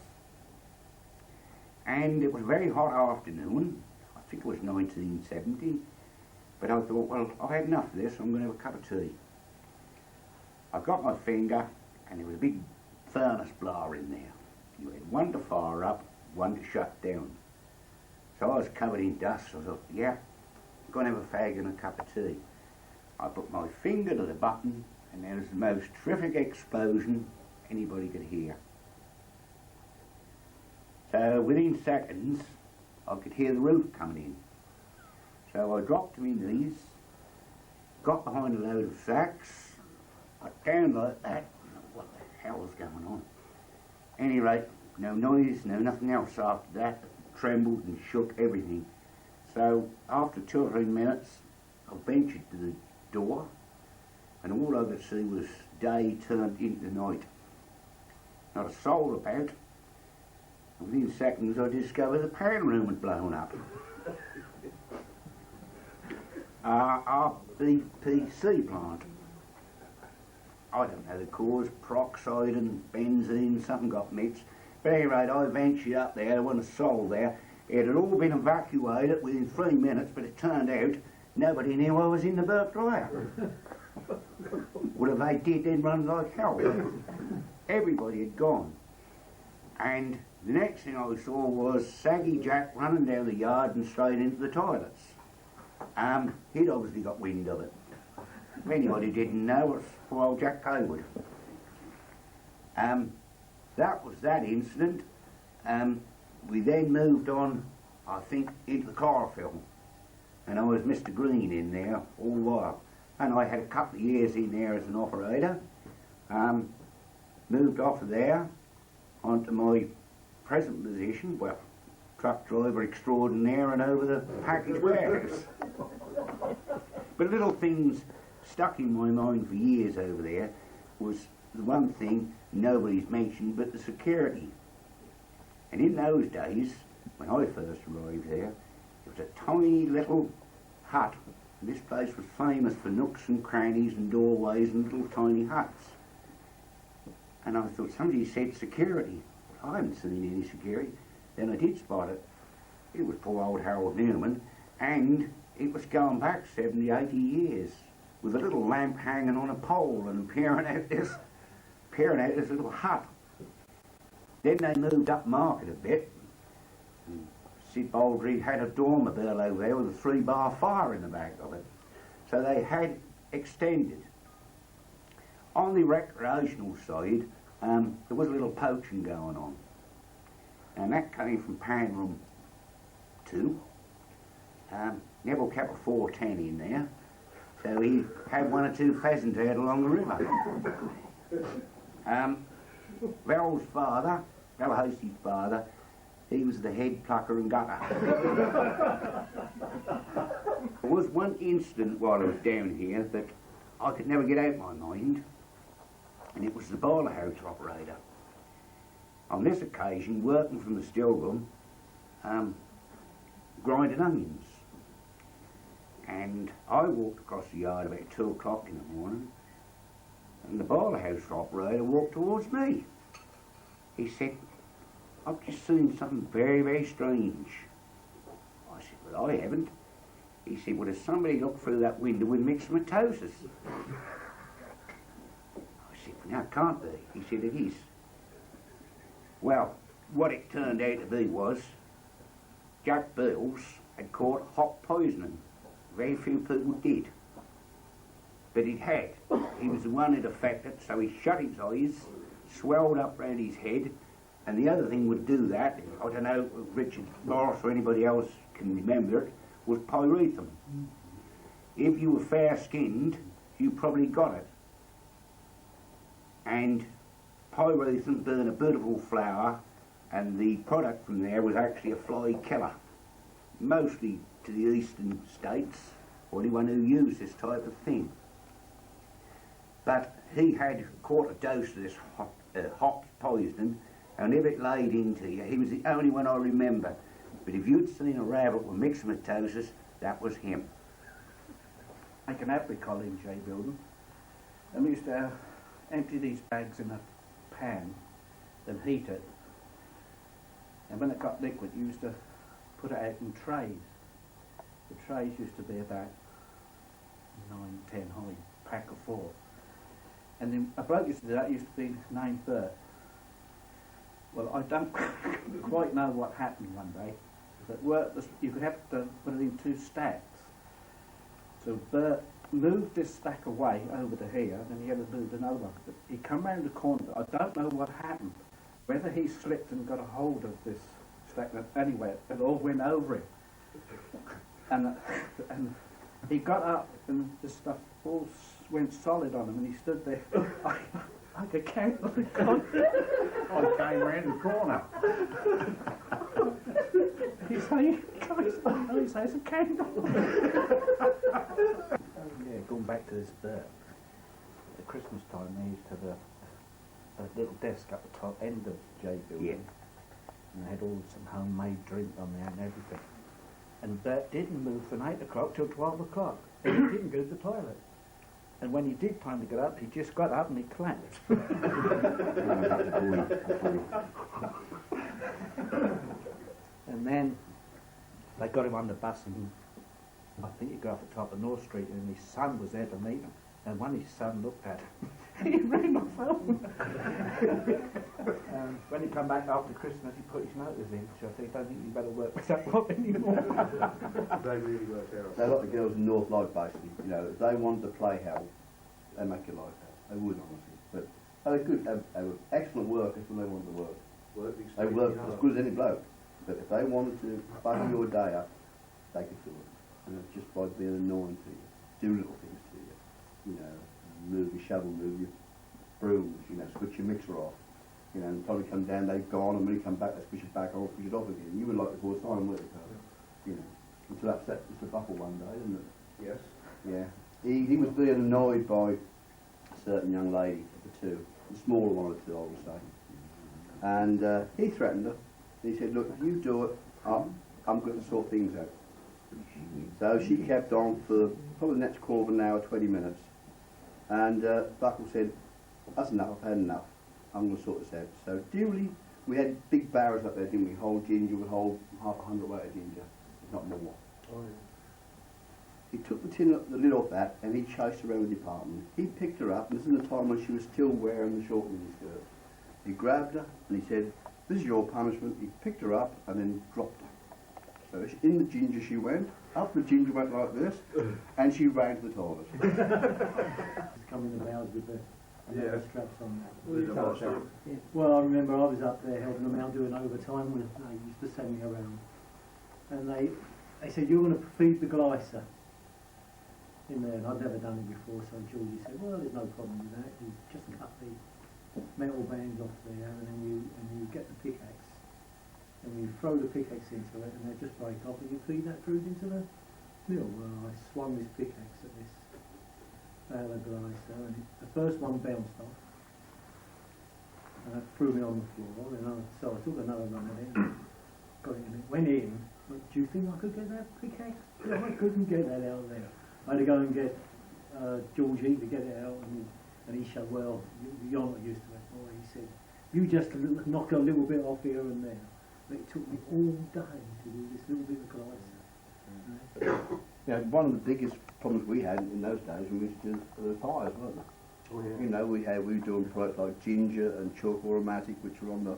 And it was a very hot afternoon, I think it was 1970, but I thought, well, I've had enough of this, I'm going to have a cup of tea. I got my finger, and there was a big furnace blower in there. You had one to fire up, one to shut down. So I was covered in dust, so I thought, yeah, I'm going to have a fag and a cup of tea. I put my finger to the button, and there was the most terrific explosion anybody could hear. So within seconds, I could hear the roof coming in. So I dropped to my knees, got behind a load of sacks, got down like that. What the hell was going on? At any rate, no noise, no nothing else after that. Trembled and shook everything. So after 2 or 3 minutes, I ventured to the door, and all I could see was day turned into night. Not a soul about. Within seconds, I discovered the pan room had blown up. Our BPC plant. I don't know the cause, peroxide and benzene, something got mixed. But at any rate, I ventured up there, there wasn't a soul there. It had all been evacuated within 3 minutes, but it turned out nobody knew I was in the Burke dryer. Well, if they did, they'd run like hell. Everybody had gone. And the next thing I saw was Saggy Jack running down the yard and straight into the toilets. He'd obviously got wind of it. If anybody didn't know, it was poor old Jack Haywood. That was that incident. We then moved on, I think, into the chlorophyll. And I was Mr. Green in there all the while. And I had a couple of years in there as an operator. Moved off of there onto my present position, well, truck driver extraordinaire and over the package warehouse. But little things stuck in my mind for years over there was the one thing nobody's mentioned, but the security. And in those days, when I first arrived there, it was a tiny little hut. This place was famous for nooks and crannies and doorways and little tiny huts. And I thought, somebody said security. I haven't seen any security. Then I did spot it. It was poor old Harold Newman, and it was going back 70, 80 years, with a little lamp hanging on a pole and peering out this little hut. Then they moved up market a bit. And Sid Baldry had a dormobile over there with a 3-bar fire in the back of it. So they had extended. On the recreational side, there was a little poaching going on. And that came from Pan Room 2. Neville kept a 410 in there, so he had 1 or 2 pheasants out along the river. Val's father, Val Hastie's father, he was the head plucker and gutter. There was one incident while I was down here that I could never get out of my mind, and it was the boiler house operator. On this occasion, working from the still room, grinding onions. And I walked across the yard about 2 o'clock in the morning, and the boiler house operator walked towards me. He said, "I've just seen something very, very strange." I said, "Well, I haven't." He said, "Well, does somebody look through that window with myxomatosis?" I said, "No, it can't be." He said, "It is." Well, what it turned out to be was Jack Beals had caught hot poisoning. Very few people did. But he had. He was the one it affected, so he shut his eyes, swelled up round his head, and the other thing would do that, I don't know if Richard Morris or anybody else can remember it, was pyrethrum. If you were fair-skinned, you probably got it. And pyrethrum burned a beautiful flower, and the product from there was actually a fly killer, mostly to the eastern states, or anyone who used this type of thing. But he had caught a dose of this hot poison, and if it laid into you, he was the only one I remember. But if you'd seen a rabbit with myxomatosis, that was him. I can recall in J building, and we used to empty these bags in a pan and heat it, and when it got liquid you used to put it out in trays. The trays used to be about 9, 10 high, pack of 4. And then a bloke used to do that, used to be named Bert. Well, I don't quite know what happened one day, but you could have to put it in 2 stacks. So Bert moved this stack away over to here, and he had to move another one. But he come round the corner, I don't know what happened, whether he slipped and got a hold of this stack, anyway, it all went over him. And he got up, and this stuff all went solid on him, and he stood there like a candle. I came round the corner. He's saying, he says a candle. Yeah, going back to this Bert, at Christmas time they used to have a little desk at the top end of J building, and they had all some homemade drink on there and everything. And Bert didn't move from 8 o'clock till 12 o'clock, and he didn't go to the toilet. And when he did time to get up, he just got up and he clapped. And then they got him on the bus, and I think he got off the top of North Street, and his son was there to meet him. And when his son looked at him, he ran off home. When he come back after Christmas, he put his notice in, so I think, I don't think you better work with that lot anymore. They really work out. They're like the girls in North Life, basically. You know, if they wanted to play hell, they make your life hell. They would, honestly. But they were good. They were excellent workers when they wanted to work. They worked as good as any bloke. But if they wanted to bugger your day up, they could do it. And it's just by being annoying to you, do little things to you. You know, move your shovel, move your brooms, you know, switch your mixer off. You know, and probably come down, they've gone, and when you come back, they switch it back on, switch it off again. You were like this all the time, weren't you? You know, until upset Mr. Buckle one day, didn't it? Yes. Yeah. He was being annoyed by a certain young lady of the 2, the smaller one of the 2, I would say. And he threatened her. And he said, look, if you do it, I'm going to sort things out. So she kept on for probably the next quarter of an hour, 20 minutes. And Buckle said, that's enough, I've had enough. I'm going to sort this out. So duly, we had big barrels up there, didn't we? Whole ginger would hold half 100 weight of ginger, if not more. Oh, yeah. He took the lid off that and he chased her around the department. He picked her up, and this is the time when she was still wearing the short miniskirt. He grabbed her and he said, this is your punishment. He picked her up and then dropped her. So in the ginger she went, up the ginger went like this, and she ran to the toilet. It's coming about with the straps on that. Yeah. Well, I remember I was up there helping them out doing overtime when they used to send me around. And they said, you're going to feed the glycer in there, and I'd never done it before, so Georgie said, well, there's no problem with that. You just cut the metal bands off there, and then you get the pickaxe, and you throw the pickaxe into it, and they just break off, and you feed that fruit into the mill. Well, I swung this pickaxe at this bale of glycer, and the first one bounced off, and it threw me on the floor, and so I took another run at it, and got it in. It went in. But do you think I could get that pickaxe? No, I couldn't get that out of there. I had to go and get Georgie to get it out, and he said, well, you're not used to it. Or he said, you just knock a little bit off here and there. But it took me all day to do this little bit of glycer. Yeah, one of the biggest problems we had in those days was the fires, weren't they? Oh, yeah. You know, we were doing products like ginger and chalk aromatic, which were on the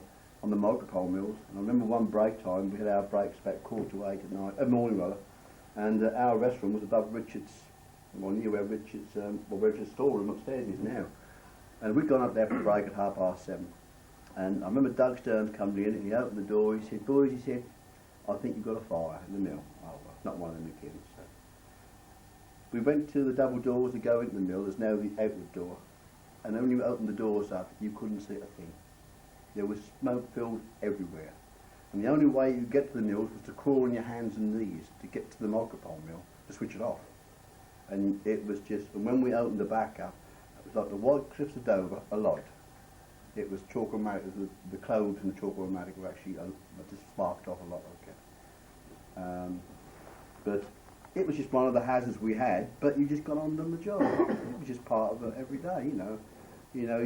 micropole mills. And I remember one break time, we had our breaks about 7:45 at night, morning rather, and our restaurant was above Richard's, near where Richard's storeroom upstairs is now. And we'd gone up there for the break at 7:30. And I remember Doug Stearns coming in, and he opened the door. He said, boys, he said, I think you've got a fire in the mill. Oh, well, not one of them kids. So. We went to the double doors to go into the mill. There's now the outward door. And when you opened the doors up, you couldn't see a thing. There was smoke filled everywhere. And the only way you get to the mills was to crawl on your hands and knees to get to the micropole mill, to switch it off. And it was just, and when we opened the back up, it was like the White Cliffs of Dover alight. It was chalk aromatic, the cloves and the chalk aromatic were actually just sparked off a lot like it. But it was just one of the hazards we had, but you just got on the job. It was just part of it every day, you know. You know,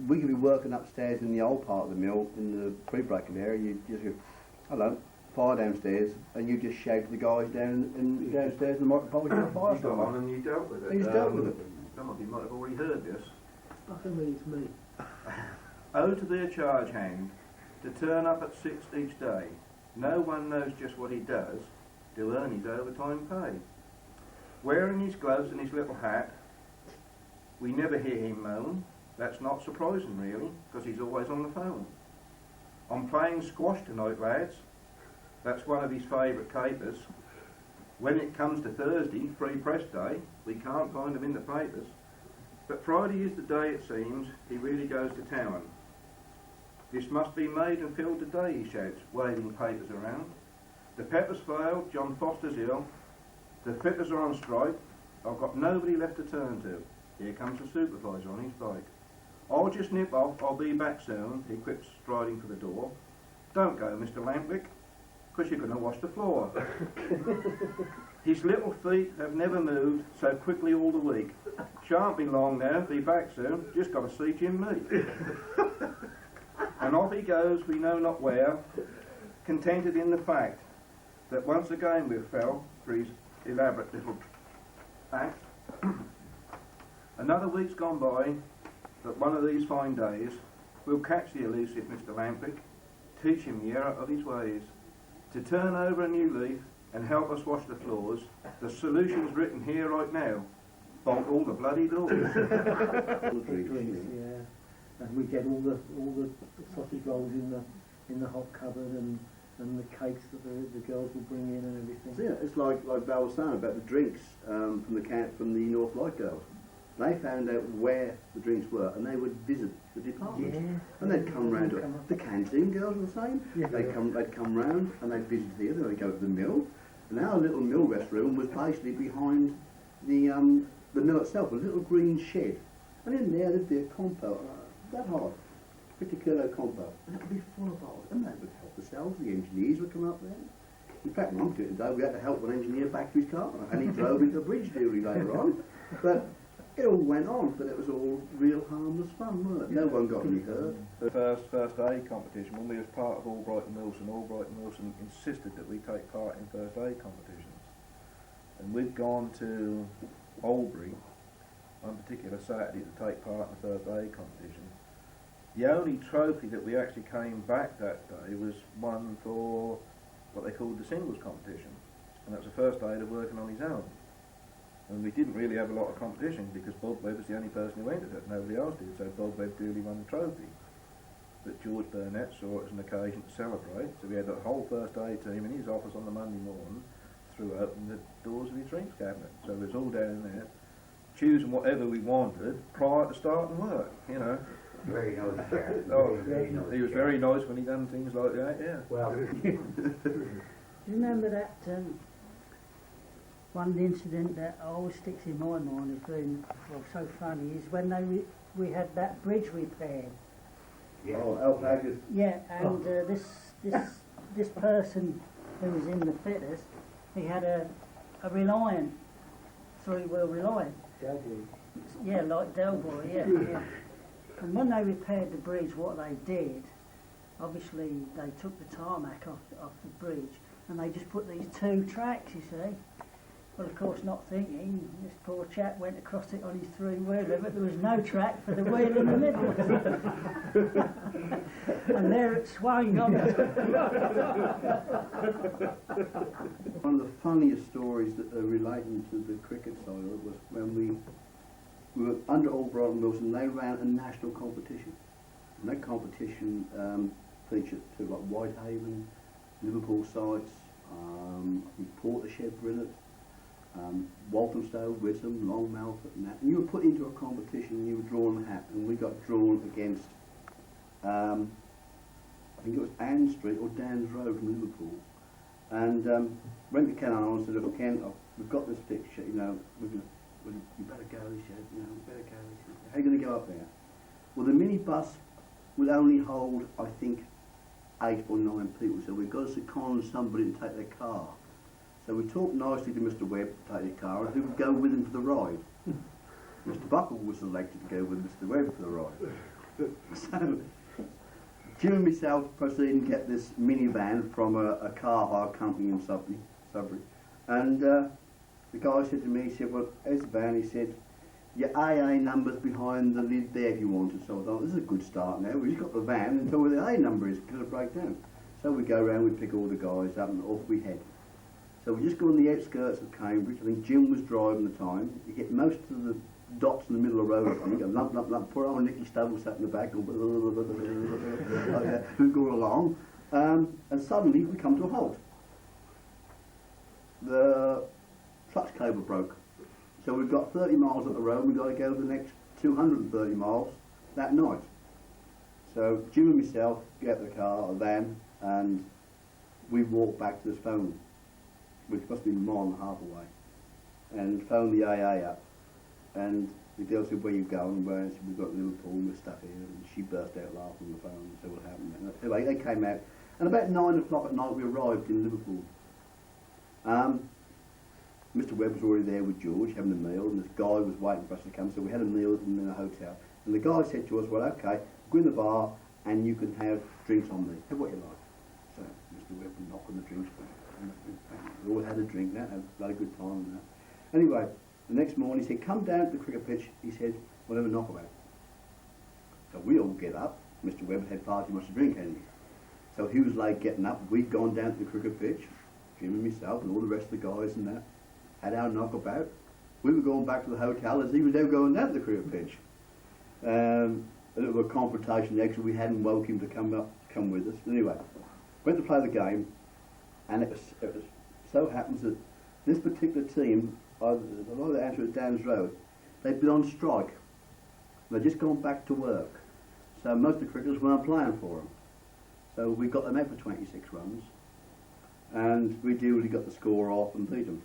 we could be working upstairs in the old part of the mill, in the pre-breaking area, you just go, hello, fire downstairs, and you just shout the guys downstairs in the micropole, you got fire. You got on and you dealt with it. You just dealt with it. Some of you might have already heard this. Fucking it's me. Owe to their charge hand to turn up at 6 each day. No one knows just what he does to earn his overtime pay. Wearing his gloves and his little hat, we never hear him moan. That's not surprising really, because he's always on the phone. I'm playing squash tonight, lads. That's one of his favourite capers. When it comes to Thursday, free press day, we can't find him in the papers. But Friday is the day, it seems, he really goes to town. This must be made and filled today, he shouts, waving papers around. The peppers failed, John Foster's ill, the fitters are on strike, I've got nobody left to turn to. Here comes the supervisor on his bike. I'll just nip off, I'll be back soon, he quips, striding for the door. Don't go, Mr. Lampwick, because you're going to wash the floor. His little feet have never moved so quickly all the week. Shan't be long now, be back soon, just got to see Jim meet. And off he goes, we know not where, contented in the fact that once again we've fell for his elaborate little act. Another week's gone by, but one of these fine days we'll catch the elusive Mr. Lampwick, teach him the error of his ways, to turn over a new leaf and help us wash the floors. The solution's written here right now. Bolt all the bloody doors. Drinks, yeah. And we get all the sausage rolls in the hot cupboard and the cakes that the girls will bring in and everything. So yeah, it's like Val was saying about the drinks from the North Light girls. They found out where the drinks were and they would visit the department. Yeah. And they'd come round to the canteen girls were the same. Yeah. They'd come round and they'd visit here, then they'd go to the mill. And our little mill restroom was basically behind the mill itself, a little green shed. And in there there'd be a compote that hard. 50 kilo combo, and that would be full of bowls, and they would help themselves. The engineers would come up there. In fact, Mum did it today. We had to help an engineer back to his car, and he drove into the bridge duty later on. But it all went on, but it was all real harmless fun, wasn't it? No one got any hurt. The first aid competition, when we was part of Albright Wilson insisted that we take part in first aid competitions. And we'd gone to Albury on a particular Saturday to take part in the first aid competition. The only trophy that we actually came back that day was one for what they called the singles competition, and that was the first aider working on his own. And we didn't really have a lot of competition because Bob Webb was the only person who entered it, nobody else did, so Bob Webb really won the trophy. But George Burnett saw it as an occasion to celebrate, so we had the whole first aid team in his office on the Monday morning, threw open the doors of his drinks cabinet. So it was all down there, choosing whatever we wanted prior to starting work, you know. Very nice, Sharon. Oh, very nice. he was very nice when he done things like that, yeah. Well, Do you remember that one incident that always sticks in my mind as being so funny is when we had that bridge repaired. Yeah. Oh, alpacas. Yeah, and this person who was in the fitters, he had a Reliant, 3-wheel Reliant. Delboy. Yeah, like Delboy, yeah. And when they repaired the bridge, what they did, obviously they took the tarmac off the bridge and they just put these 2 tracks, you see. Well, of course, not thinking, this poor chap went across it on his 3-wheeler, but there was no track for the wheel in the middle. And there it swung on it. One of the funniest stories that are relating to the cricket side of it was when we were under Albright and Wilson. They ran a national competition, and that competition featured to like Whitehaven, Liverpool sites, Portishead were in it, Walthamstow, Witham, Long Melford, and that. And you were put into a competition and you were drawn a hat, and we got drawn against I think it was Ann Street or Dan's Road from Liverpool. And went to Ken Arnold and said, look, Ken, we've got this fixture, you know, you better go, he said, you know, we better go. He said, how are you going to go up there? Well, the minibus would only hold, I think, 8 or 9 people, so we've got to second somebody to take their car. So we talked nicely to Mr. Webb to take their car and who could go with him for the ride. Mr. Buckle was selected to go with Mr. Webb for the ride. So Jim and myself proceeded to get this minivan from a car hire company in Sudbury. And the guy said to me, he said, well, here's the van. He said, your AA number's behind the lid there if you want it. So I thought, this is a good start now. We just got the van and tell where the AA number is because it'll break down. So we go around, we pick all the guys up and off we head. So we just go on the outskirts of Cambridge. I think Jim was driving at the time. You get most of the dots in the middle of the road. You go lump, lump, lump. Poor old Nicky Stubble sat in the back. We go along. And suddenly we come to a halt. The clutch cable broke. So we've got 30 miles up the road. We've got to go the next 230 miles that night. So Jim and myself get the car, a van, and we walk back to this phone, which must be a mile and a half away, and phone the AA up. And the girl said, where you going? Where? And said, we've got Liverpool, we're stuck here. And she burst out laughing on the phone and said what happened. And anyway, they came out, and about 9 o'clock at night we arrived in Liverpool. Mr. Webb was already there with George having a meal, and this guy was waiting for us to come, so we had a meal in a hotel. And the guy said to us, well, okay, go in the bar and you can have drinks on me. Have what you like. So Mr. Webb would knock on the drinks. We all had a drink, that had a bloody good time and that. Anyway, the next morning he said, come down to the cricket pitch. He said, we'll have a knockabout. So we all get up. Mr. Webb had far too much to drink, hadn't he? So he was late getting up. We'd gone down to the cricket pitch, Jim and myself and all the rest of the guys and that, had our knockabout. We were going back to the hotel as he was now going down to the cricket pitch. A little confrontation there because we hadn't woke him to come with us. But anyway, went to play the game, and it was so happens that this particular team, a lot of the answer was Dan's Road, they'd been on strike. They'd just gone back to work. So most of the cricketers weren't playing for them. So we got them out for 26 runs, and we duly got the score off and beat them.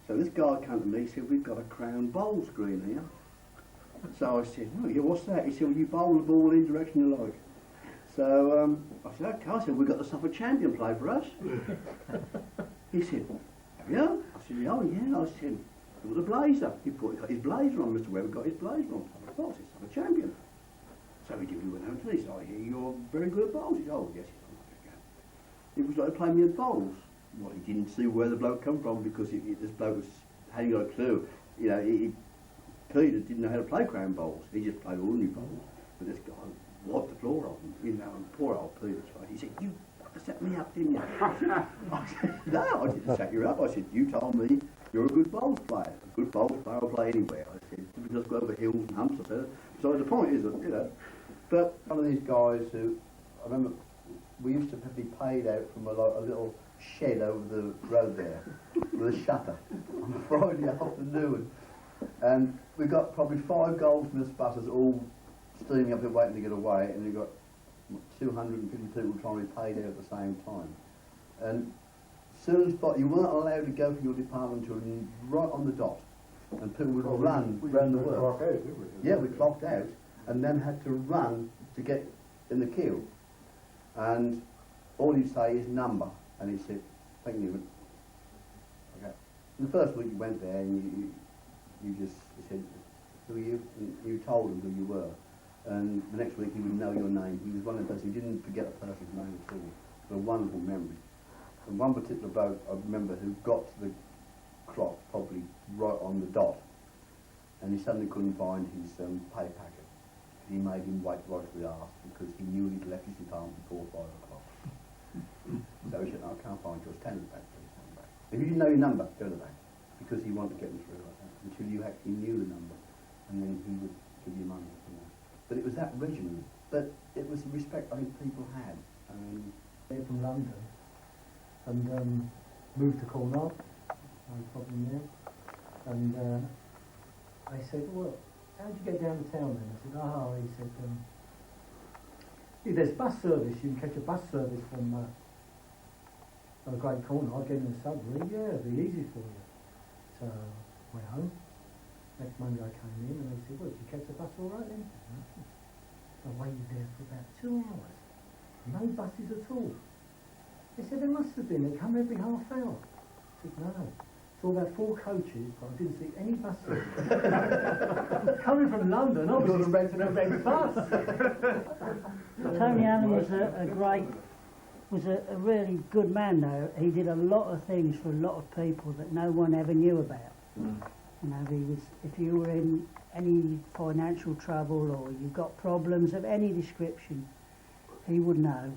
So this guy came to me, he said, we've got a crown bowl screen here. So I said, oh yeah, what's that? He said, well, you bowl the ball any direction you like. So I said, okay. I said, we've got the Suffolk champion play for us. He said, have you? I said, oh yeah. I said, look at the blazer. He got his blazer on. Mr. Webber got his blazer on. I thought, it's Suffolk champion. So we went out to this. I hear you're very good at bowls. He said, oh yes. It was like playing me at bowls. Well, he didn't see where the bloke come from because this bloke was, hadn't got a clue. You know, Peter didn't know how to play crown bowls. He just played ordinary bowls. But this guy wiped the floor off him, you know, and poor old Peter's face. He said, you set me up, didn't you? I said, no, I didn't set you up. I said, you told me you're a good bowls player. A good bowls player will play anywhere. I said, we just go over hills and humps. I said, so the point is that, you know, but one of these guys who, I remember, we used to be paid out from a little shed over the road there with a shutter on a Friday afternoon. And we got probably 5 goldsmiths butters all steaming up there waiting to get away, and we got 250 people trying to be paid out at the same time. And soon as you weren't allowed to go for your department until right on the dot, and people would run around the work. Yeah, we clocked out, and then had to run to get in the queue. And all he'd say is number, and he said, thank you. Okay. And the first week you went there, and you just said, who are you? And you told him who you were. And the next week he would know your name. He was one of the person who didn't forget a person's name at all. It was a wonderful memory. And one particular bloke I remember who got to the clock probably right on the dot, and he suddenly couldn't find his pay packet. He made him wait right to the arse because he knew he'd left his department before 5 o'clock. So he said, no, I can't find yours, stand back, please, stand back. If you didn't know your number, go to the back. Because he wanted to get them through like that, until you actually knew the number, and then he would give you money. You know. But it was that regimen. But it was the respect I think people had. They're from London, and moved to Cornwall, no problem there. And I said, well, how'd you get down to town then? I said, he said, there's bus service, you can catch a bus service from the Great Cornwall, I'll get in the subway, yeah, it'll be easy for you. So I went home. Next Monday I came in and they said, well, did you catch the bus all right then? I waited there for about 2 hours. No buses at all. They said, there must have been, they come every half hour. I said, no. Saw about 4 coaches, but I didn't see any buses. Coming from London, obviously renting a red bus. Tony Allen was a really good man though. He did a lot of things for a lot of people that no one ever knew about. You know, if you were in any financial trouble or you got problems of any description, he would know,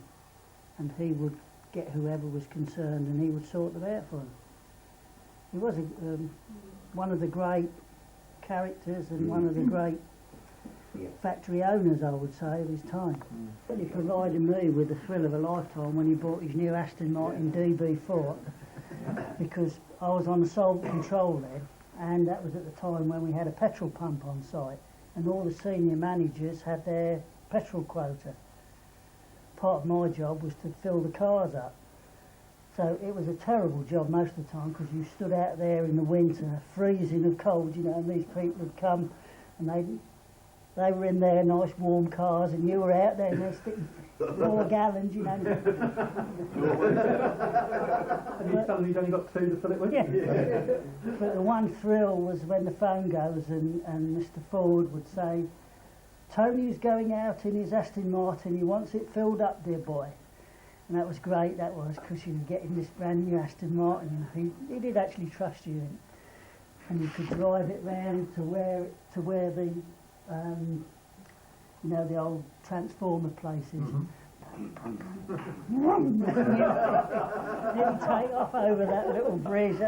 and he would get whoever was concerned and he would sort them out for them. He was one of the great characters and one of the great factory owners, I would say, of his time. He provided me with the thrill of a lifetime when he bought his new Aston Martin DB4, because I was on the sole control then, and that was at the time when we had a petrol pump on site, and all the senior managers had their petrol quota. Part of my job was to fill the cars up. So it was a terrible job most of the time because you stood out there in the winter, freezing of cold, you know, and these people would come and they were in their nice warm cars and you were out there and they're sticking 4 gallons, you know. And you suddenly only got 2 to fill it with? Yeah. But the one thrill was when the phone goes and Mr. Ford would say, Tony's going out in his Aston Martin, he wants it filled up, dear boy. And that was great, that was, because you were getting this brand new Aston Martin. He did actually trust you, and you could drive it round to where the you know, the old transformer places. Then take off over that little bridge.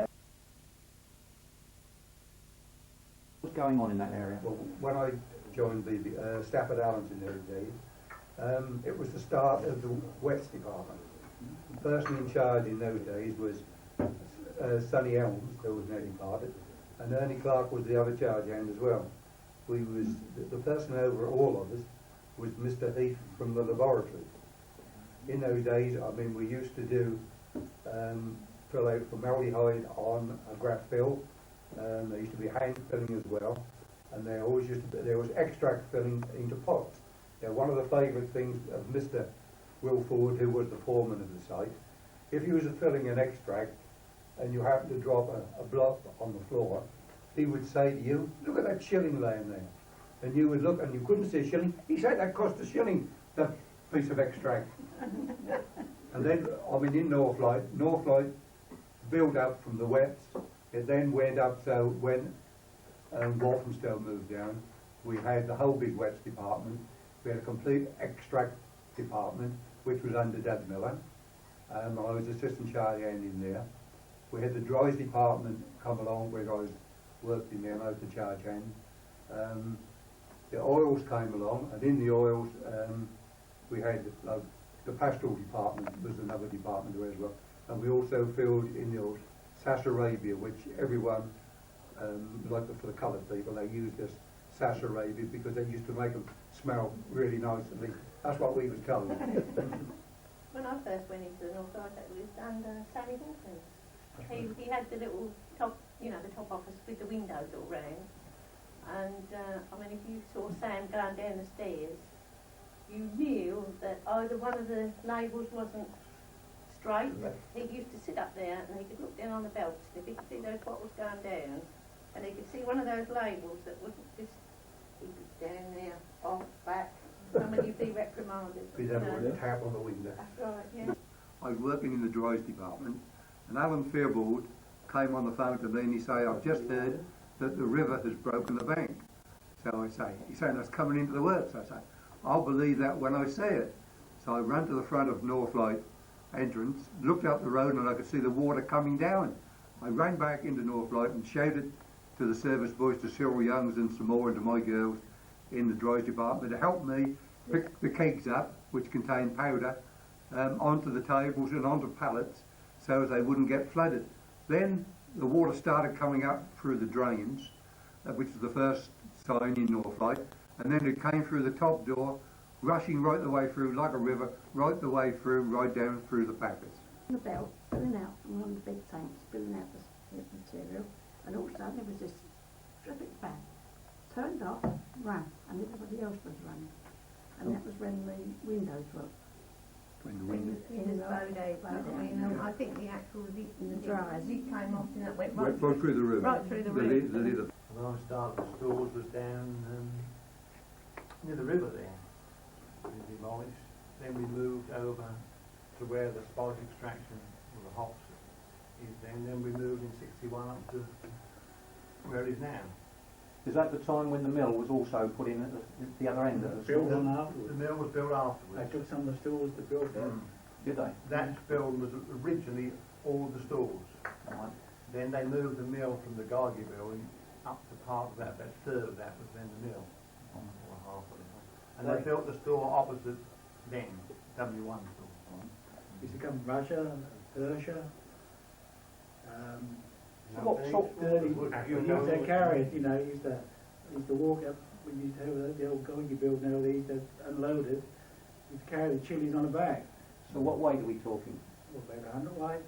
What's going on in that area? Well, when I joined Stafford Allen's in those days, it was the start of the Wets department. The person in charge in those days was Sonny Elms, who was now departed, and Ernie Clark was the other charge hand as well. The person over all of us was Mr. Heath from the laboratory. In those days, I mean, we used to do fill out formaldehyde on a graph fill. There used to be hand filling as well, and there was extract filling into pots. Now, one of the favourite things of Mr. Will Ford, who was the foreman of the site, if you was filling an extract and you happened to drop a block on the floor, he would say to you, look at that shilling laying there. And you would look and you couldn't see a shilling. He said that cost a shilling, that piece of extract. And then, I mean, in Northlight built up from the wets. It then went up, so when Walthamstow moved down, we had the whole big wets department. We had a complete extract department, which was under Dad Miller. I was assistant charge hand in there. We had the dries department come along where I was working there, and I was the charge hand. The oils came along, and in the oils we had the pastoral department was another department there as well. And we also filled in the oils Sassarabia, which everyone, like for the coloured people, they used this Sassarabia because they used to make them smell really nicely. That's what we was told. When I first went into the North Side, it was under Sammy Hawkins. He had the little top, you know, the top office with the windows all round. And I mean, if you saw Sam going down the stairs, you knew that either one of the labels wasn't straight. He used to sit up there and he could look down on the belts, and if he could see those bottles going down, and he could see one of those labels that wasn't just, he'd be down there, off, back. Somebody would be reprimanded. We'd have a tap on the window. That's right, yeah. I was working in the dries department, and Alan Fairboard came on the phone to me and he said, I've just heard that the river has broken the bank. So I say, he's saying that's coming into the works. I say, I'll believe that when I see it. So I ran to the front of Northlight entrance, looked up the road and I could see the water coming down. I ran back into Northlight and shouted to the service boys, to Cyril Youngs and some more, and to my girls in the dries department to help me pick the kegs up, which contained powder, onto the tables and onto pallets so as they wouldn't get flooded. Then the water started coming up through the drains, which was the first sign in Northlight, and then it came through the top door, rushing right the way through like a river, right the way through, right down through the packers. The belt spilling out from one of the big tanks, spilling out the material, and all of a sudden there was this terrific bang. Turned off, ran, and everybody else was running. And that was when the windows were When the It was in the Bode, I think the actual zip came off and that went right through the roof. Right through the roof. When I started, the stores was down near the river there. We demolished. Then we moved over to where the spice extraction, or the hops, is then. Then we moved in '61 up to where it is now. Is that the time when the mill was also put in at the other end of the Built store? on afterwards. The mill was built afterwards. They took some of the stores to build that. Did they? That building was originally all the stores. Right. Then they moved the mill from the Geiger building up to part of that, about a third of that was then the mill, or half of it. And they built the store opposite then, W1 store. Used to come from Russia, Persia. What sort Dirty wood. You used to carry it, you know, used to walk up, when you used to have the old Geiger building now, they used to unload it, used to carry the chilies on the back. So what weight are we talking? About 100 weight.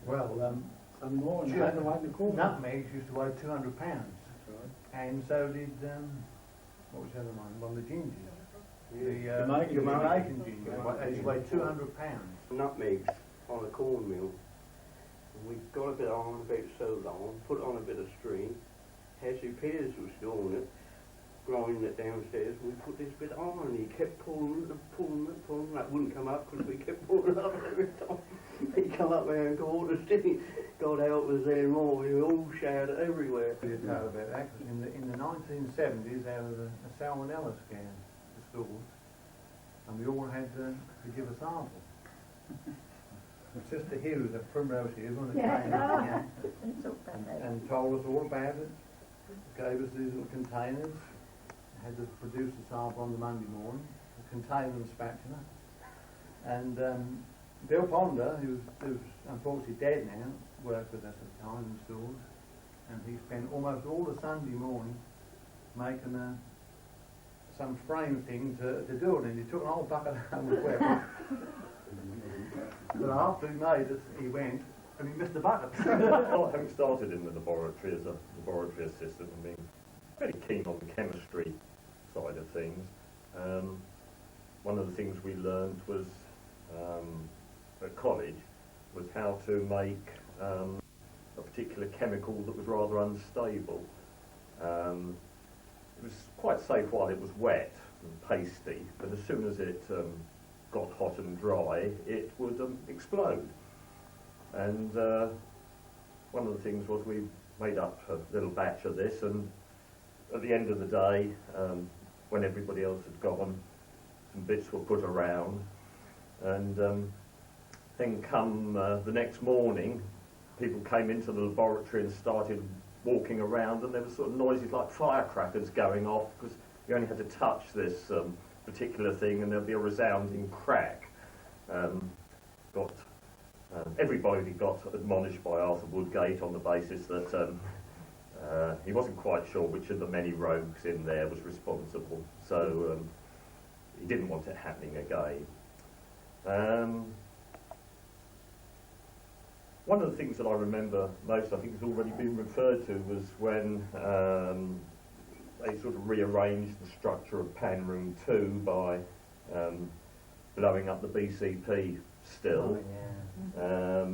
Well, Some more, and 100 weight in the corner. nutmegs used to weigh 200 pounds. That's right. And so did, what was the other one? Well, the gingers. The Jamaican ginger. They used to weigh 200 pounds. Nutmegs on a cornmeal. We got a bit of iron about so long, put on a bit of string. Hezzy Piers was doing it, grinding it downstairs. We put this bit of iron, he kept pulling it. That wouldn't come up because we kept pulling it up every time. He'd come up there and called us, God help us there more. We were all shouted everywhere. We did know about that because in the 1970s there was a salmonella scare at the stores, and we all had to give a sample. Sister Hughes, the Primrose Hughes, one of the and told us all about it. Gave us these little containers. Had to produce a sample on the Monday morning. A container and spatula. And Bill Ponder, who's unfortunately dead now, worked with us at the time in stores, and he spent almost all the Sunday morning making some frame thing to do it, and he took an old bucket home with wet. But after he made it, he went, and he missed the bucket. Well, having started in the laboratory as a laboratory assistant and being very keen on the chemistry side of things, one of the things we learned was at college was how to make a particular chemical that was rather unstable. It was quite safe while it was wet and pasty, but as soon as it got hot and dry, it would explode. And one of the things was we made up a little batch of this, and at the end of the day, when everybody else had gone, some bits were put around, and then come the next morning, people came into the laboratory and started walking around, and there were sort of noises like firecrackers going off, because you only had to touch this particular thing and there'd be a resounding crack. Everybody got admonished by Arthur Woodgate on the basis that he wasn't quite sure which of the many rogues in there was responsible, so he didn't want it happening again. One of the things that I remember most, I think it's already been referred to, was when they sort of rearranged the structure of Pan Room 2 by blowing up the BCP still. Oh, yeah.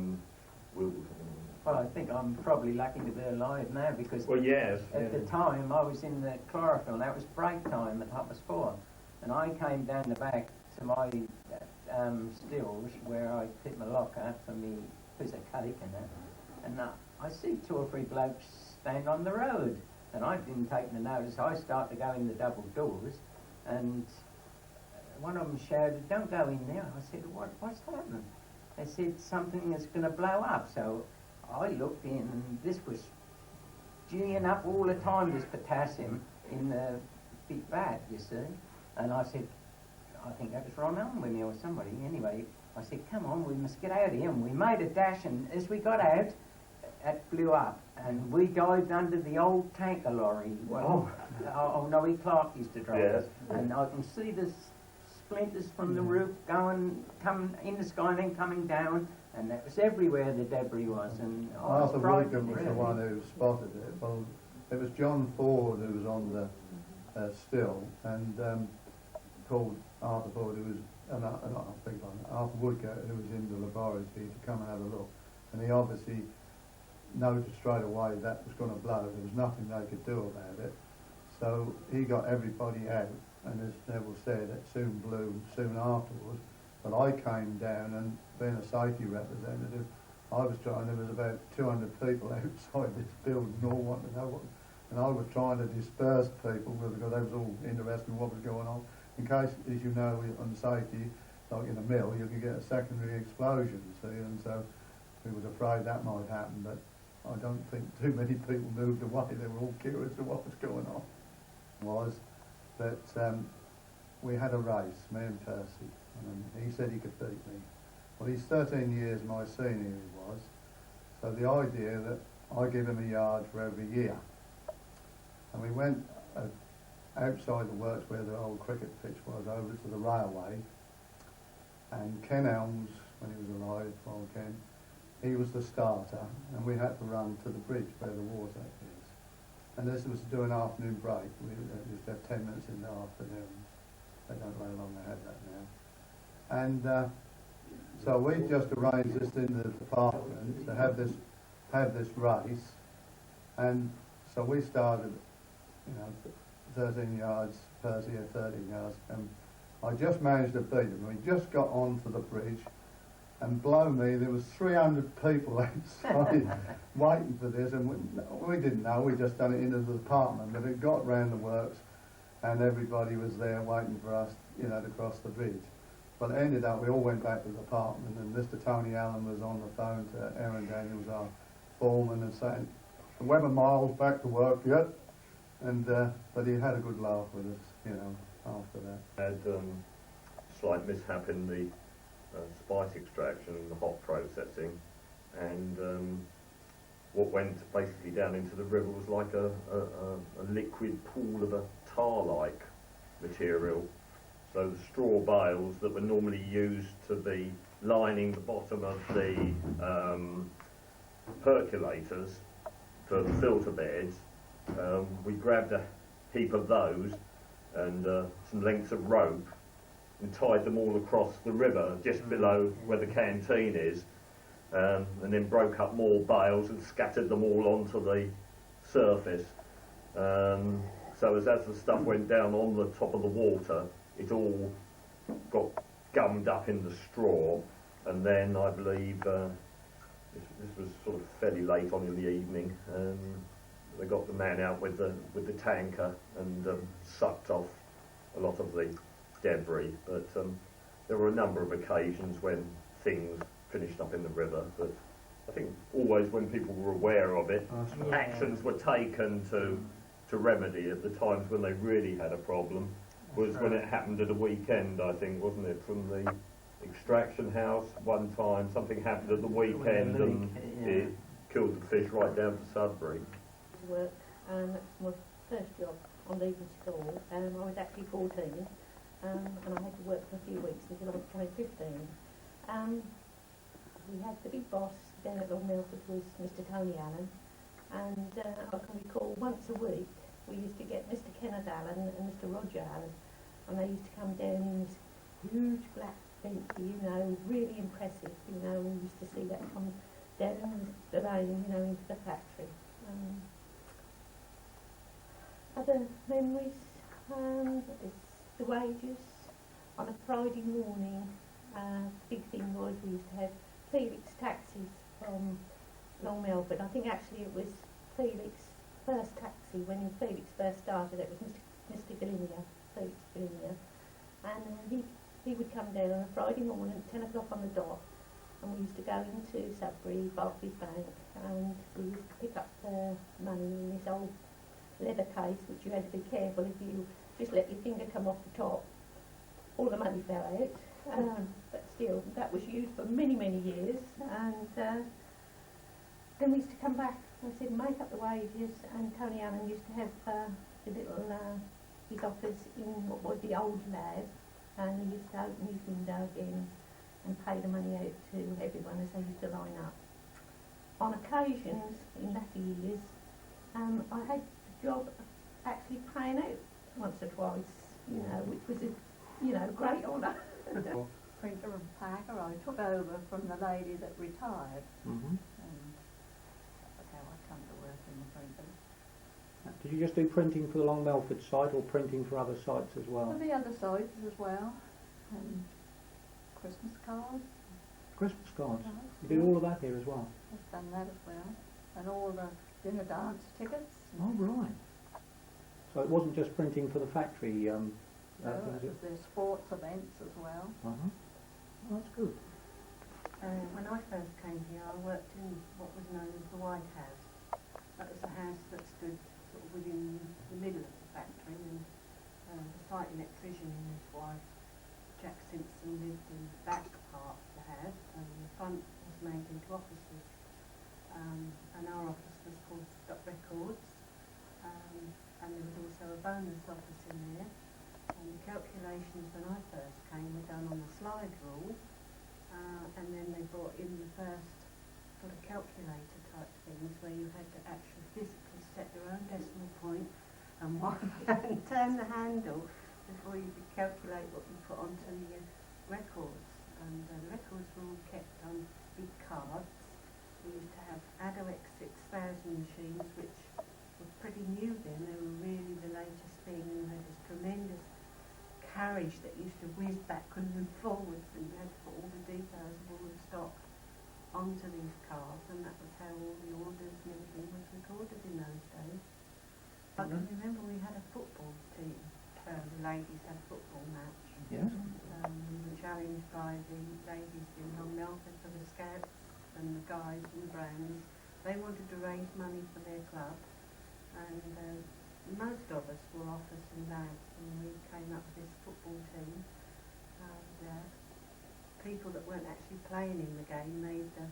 Well, I think I'm probably lucky to be alive now, because at the time I was in the chlorophyll. That was break time at 4:30, and I came down the back to my stills where I put my locker for me piece of cake and I see 2 or 3 blokes stand on the road, and I didn't take the notice. I start to go in the double doors, and one of them shouted, "Don't go in there." I said, what's happening? They said something is going to blow up. So I looked in, and this was geeing up all the time, this potassium in the big vat, you see. And I said, I think that was Ron Allen with me or somebody. Anyway, I said, come on, we must get out of here. And we made a dash, and as we got out, it blew up. And we dived under the old tanker lorry. Well, Noe Clark used to drive us. And I can see the splinters from the roof coming in the sky and then coming down. And that was everywhere the debris was. And Arthur Woodgate was the one who spotted it. Well, it was John Ford who was on the still, and called Arthur Ford, who was Arthur Woodgate, who was in the laboratory, to come and have a look. And he obviously noticed straight away that was going to blow. There was nothing they could do about it. So he got everybody out, and as Neville said, it soon blew soon afterwards. But I came down, and being a safety representative, I was trying, there was about 200 people outside this building, all wanting to know what, and I was trying to disperse people, because they was all interested in what was going on, in case, as you know, on safety, like in a mill, you could get a secondary explosion, see, and so we was afraid that might happen, but I don't think too many people moved away. They were all curious of what was going on. Was that we had a race, me and Percy, and he said he could beat me. Well, he's 13 years my senior, he was, so the idea that I give him a yard for every year. And we went outside the works where the old cricket pitch was, over to the railway, and Ken Elms, when he was alive, old Ken, he was the starter, and we had to run to the bridge where the water is. And this was to do an afternoon break. We used to have 10 minutes in the afternoons. I don't know how long they had that now. And so we just arranged this in the department to have this race, and so we started, 13 yards, Percy at 13 yards, and I just managed to beat him. We just got onto the bridge, and blow me, there was 300 people outside waiting for this, and we didn't know, we just done it into the department, but it got round the works, and everybody was there waiting for us, to cross the bridge. But it ended up, we all went back to the department, and Mr. Tony Allen was on the phone to Aaron Daniels, our foreman, and saying, "Webber Miles back to work yet?" And but he had a good laugh with us, after that. Had slight mishap in the spice extraction and the hop processing, and what went basically down into the river was like a liquid pool of a tar-like material. So the straw bales that were normally used to be lining the bottom of the percolators for the filter beds, we grabbed a heap of those and some lengths of rope, and tied them all across the river just below where the canteen is, and then broke up more bales and scattered them all onto the surface. So as the stuff went down on the top of the water, it all got gummed up in the straw, and then I believe this was sort of fairly late on in the evening. They got the man out with the tanker and sucked off a lot of the debris. But there were a number of occasions when things finished up in the river. But I think always when people were aware of it, actions were taken to remedy it. The times when they really had a problem was when it happened at a weekend, I think, wasn't it? From the extraction house, one time something happened at the weekend and it killed the fish right down to Sudbury. Work, and that was my first job on leaving school. I was actually 14, and I had to work for a few weeks until I became 15. We had the big boss down at Long Melford was Mr. Tony Allen, and I can recall once a week we used to get Mr. Kenneth Allen and Mr. Roger Allen, and they used to come down in this huge black Bentley, really impressive. We used to see that come down the lane, into the factory. Other memories is the wages. On a Friday morning, the big thing was we used to have Felix taxis from Long Melford. I think actually it was Felix's first taxi when Felix first started. It was Mr. Gallinia, Felix Gallinia, and he would come down on a Friday morning at 10 o'clock on the dot, and we used to go into Sudbury, Barclays Bank, and we used to pick up the money in this old leather case, which you had to be careful. If you just let your finger come off the top, all the money fell out. But still, that was used for many, many years. And then we used to come back, I said, make up the wages, and Tony Allen used to have the little, his office in what was the old lab, and he used to open his window again and pay the money out to everyone as they used to line up. On occasions, in latter years, I had the job of actually paying out once or twice, which was a great honour. Printer and packer, I took over from the lady that retired. Mm-hmm. And that's how I come to work in the printing. Did you just do printing for the Long Melford site or printing for other sites as well? For the other sites as well. And Christmas cards. Christmas cards? You do all of that here as well? I've done that as well. And all the dinner dance tickets. Oh, right. So it wasn't just printing for the factory? No, there's sports events as well. Uh-huh. Oh, that's good. When I first came here, I worked in what was known as the White House. That was the house that stood sort of within the middle of the factory, and the site electrician and his wife, Jack Simpson, lived in the back part of the house, and the front was made into offices. And our office was called Stock Records, and there was also a bonus office in there. And the calculations when I first came were done on the slide rule, and then they brought in the first sort of calculator type things where you had to actually physically set your own decimal point and turn the handle before you could calculate what you put onto your records. And the records were all kept on big cards. We used to have Adox 6000 machines, which were pretty new then. They were really the latest thing, and had this tremendous carriage that used to whiz backwards and forwards, and you had to put all the details of all the stock onto these cards, and that was how all the orders and everything was recorded in those days. I can remember we had a football team. The ladies had a football match. Yes. We were challenged by the ladies in Long Melford for the Scouts, and the guys in the Browns. They wanted to raise money for their club, and most of us were officers and lads, and we came up with this football team, and people that weren't actually playing in the game made the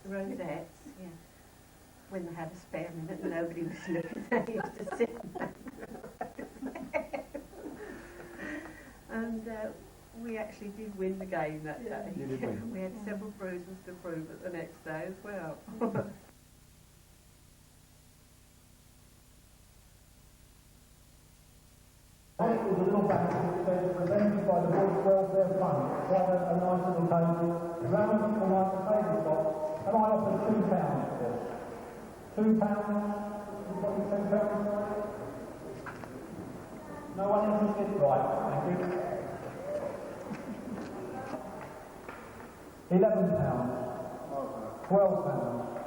rosettes, yeah. When they had a spare minute and nobody was looking, they used to sit there. And we actually did win the game that day. You did win. We had several bruises to prove it the next day as well. It was a little banner that says presented by the Bush Welfare Fund. Quite a nice little table. Around people like the tabletop, and I offered £2 for this. £2? What do you think, £2? No one interested? Right, thank you. £11. £12.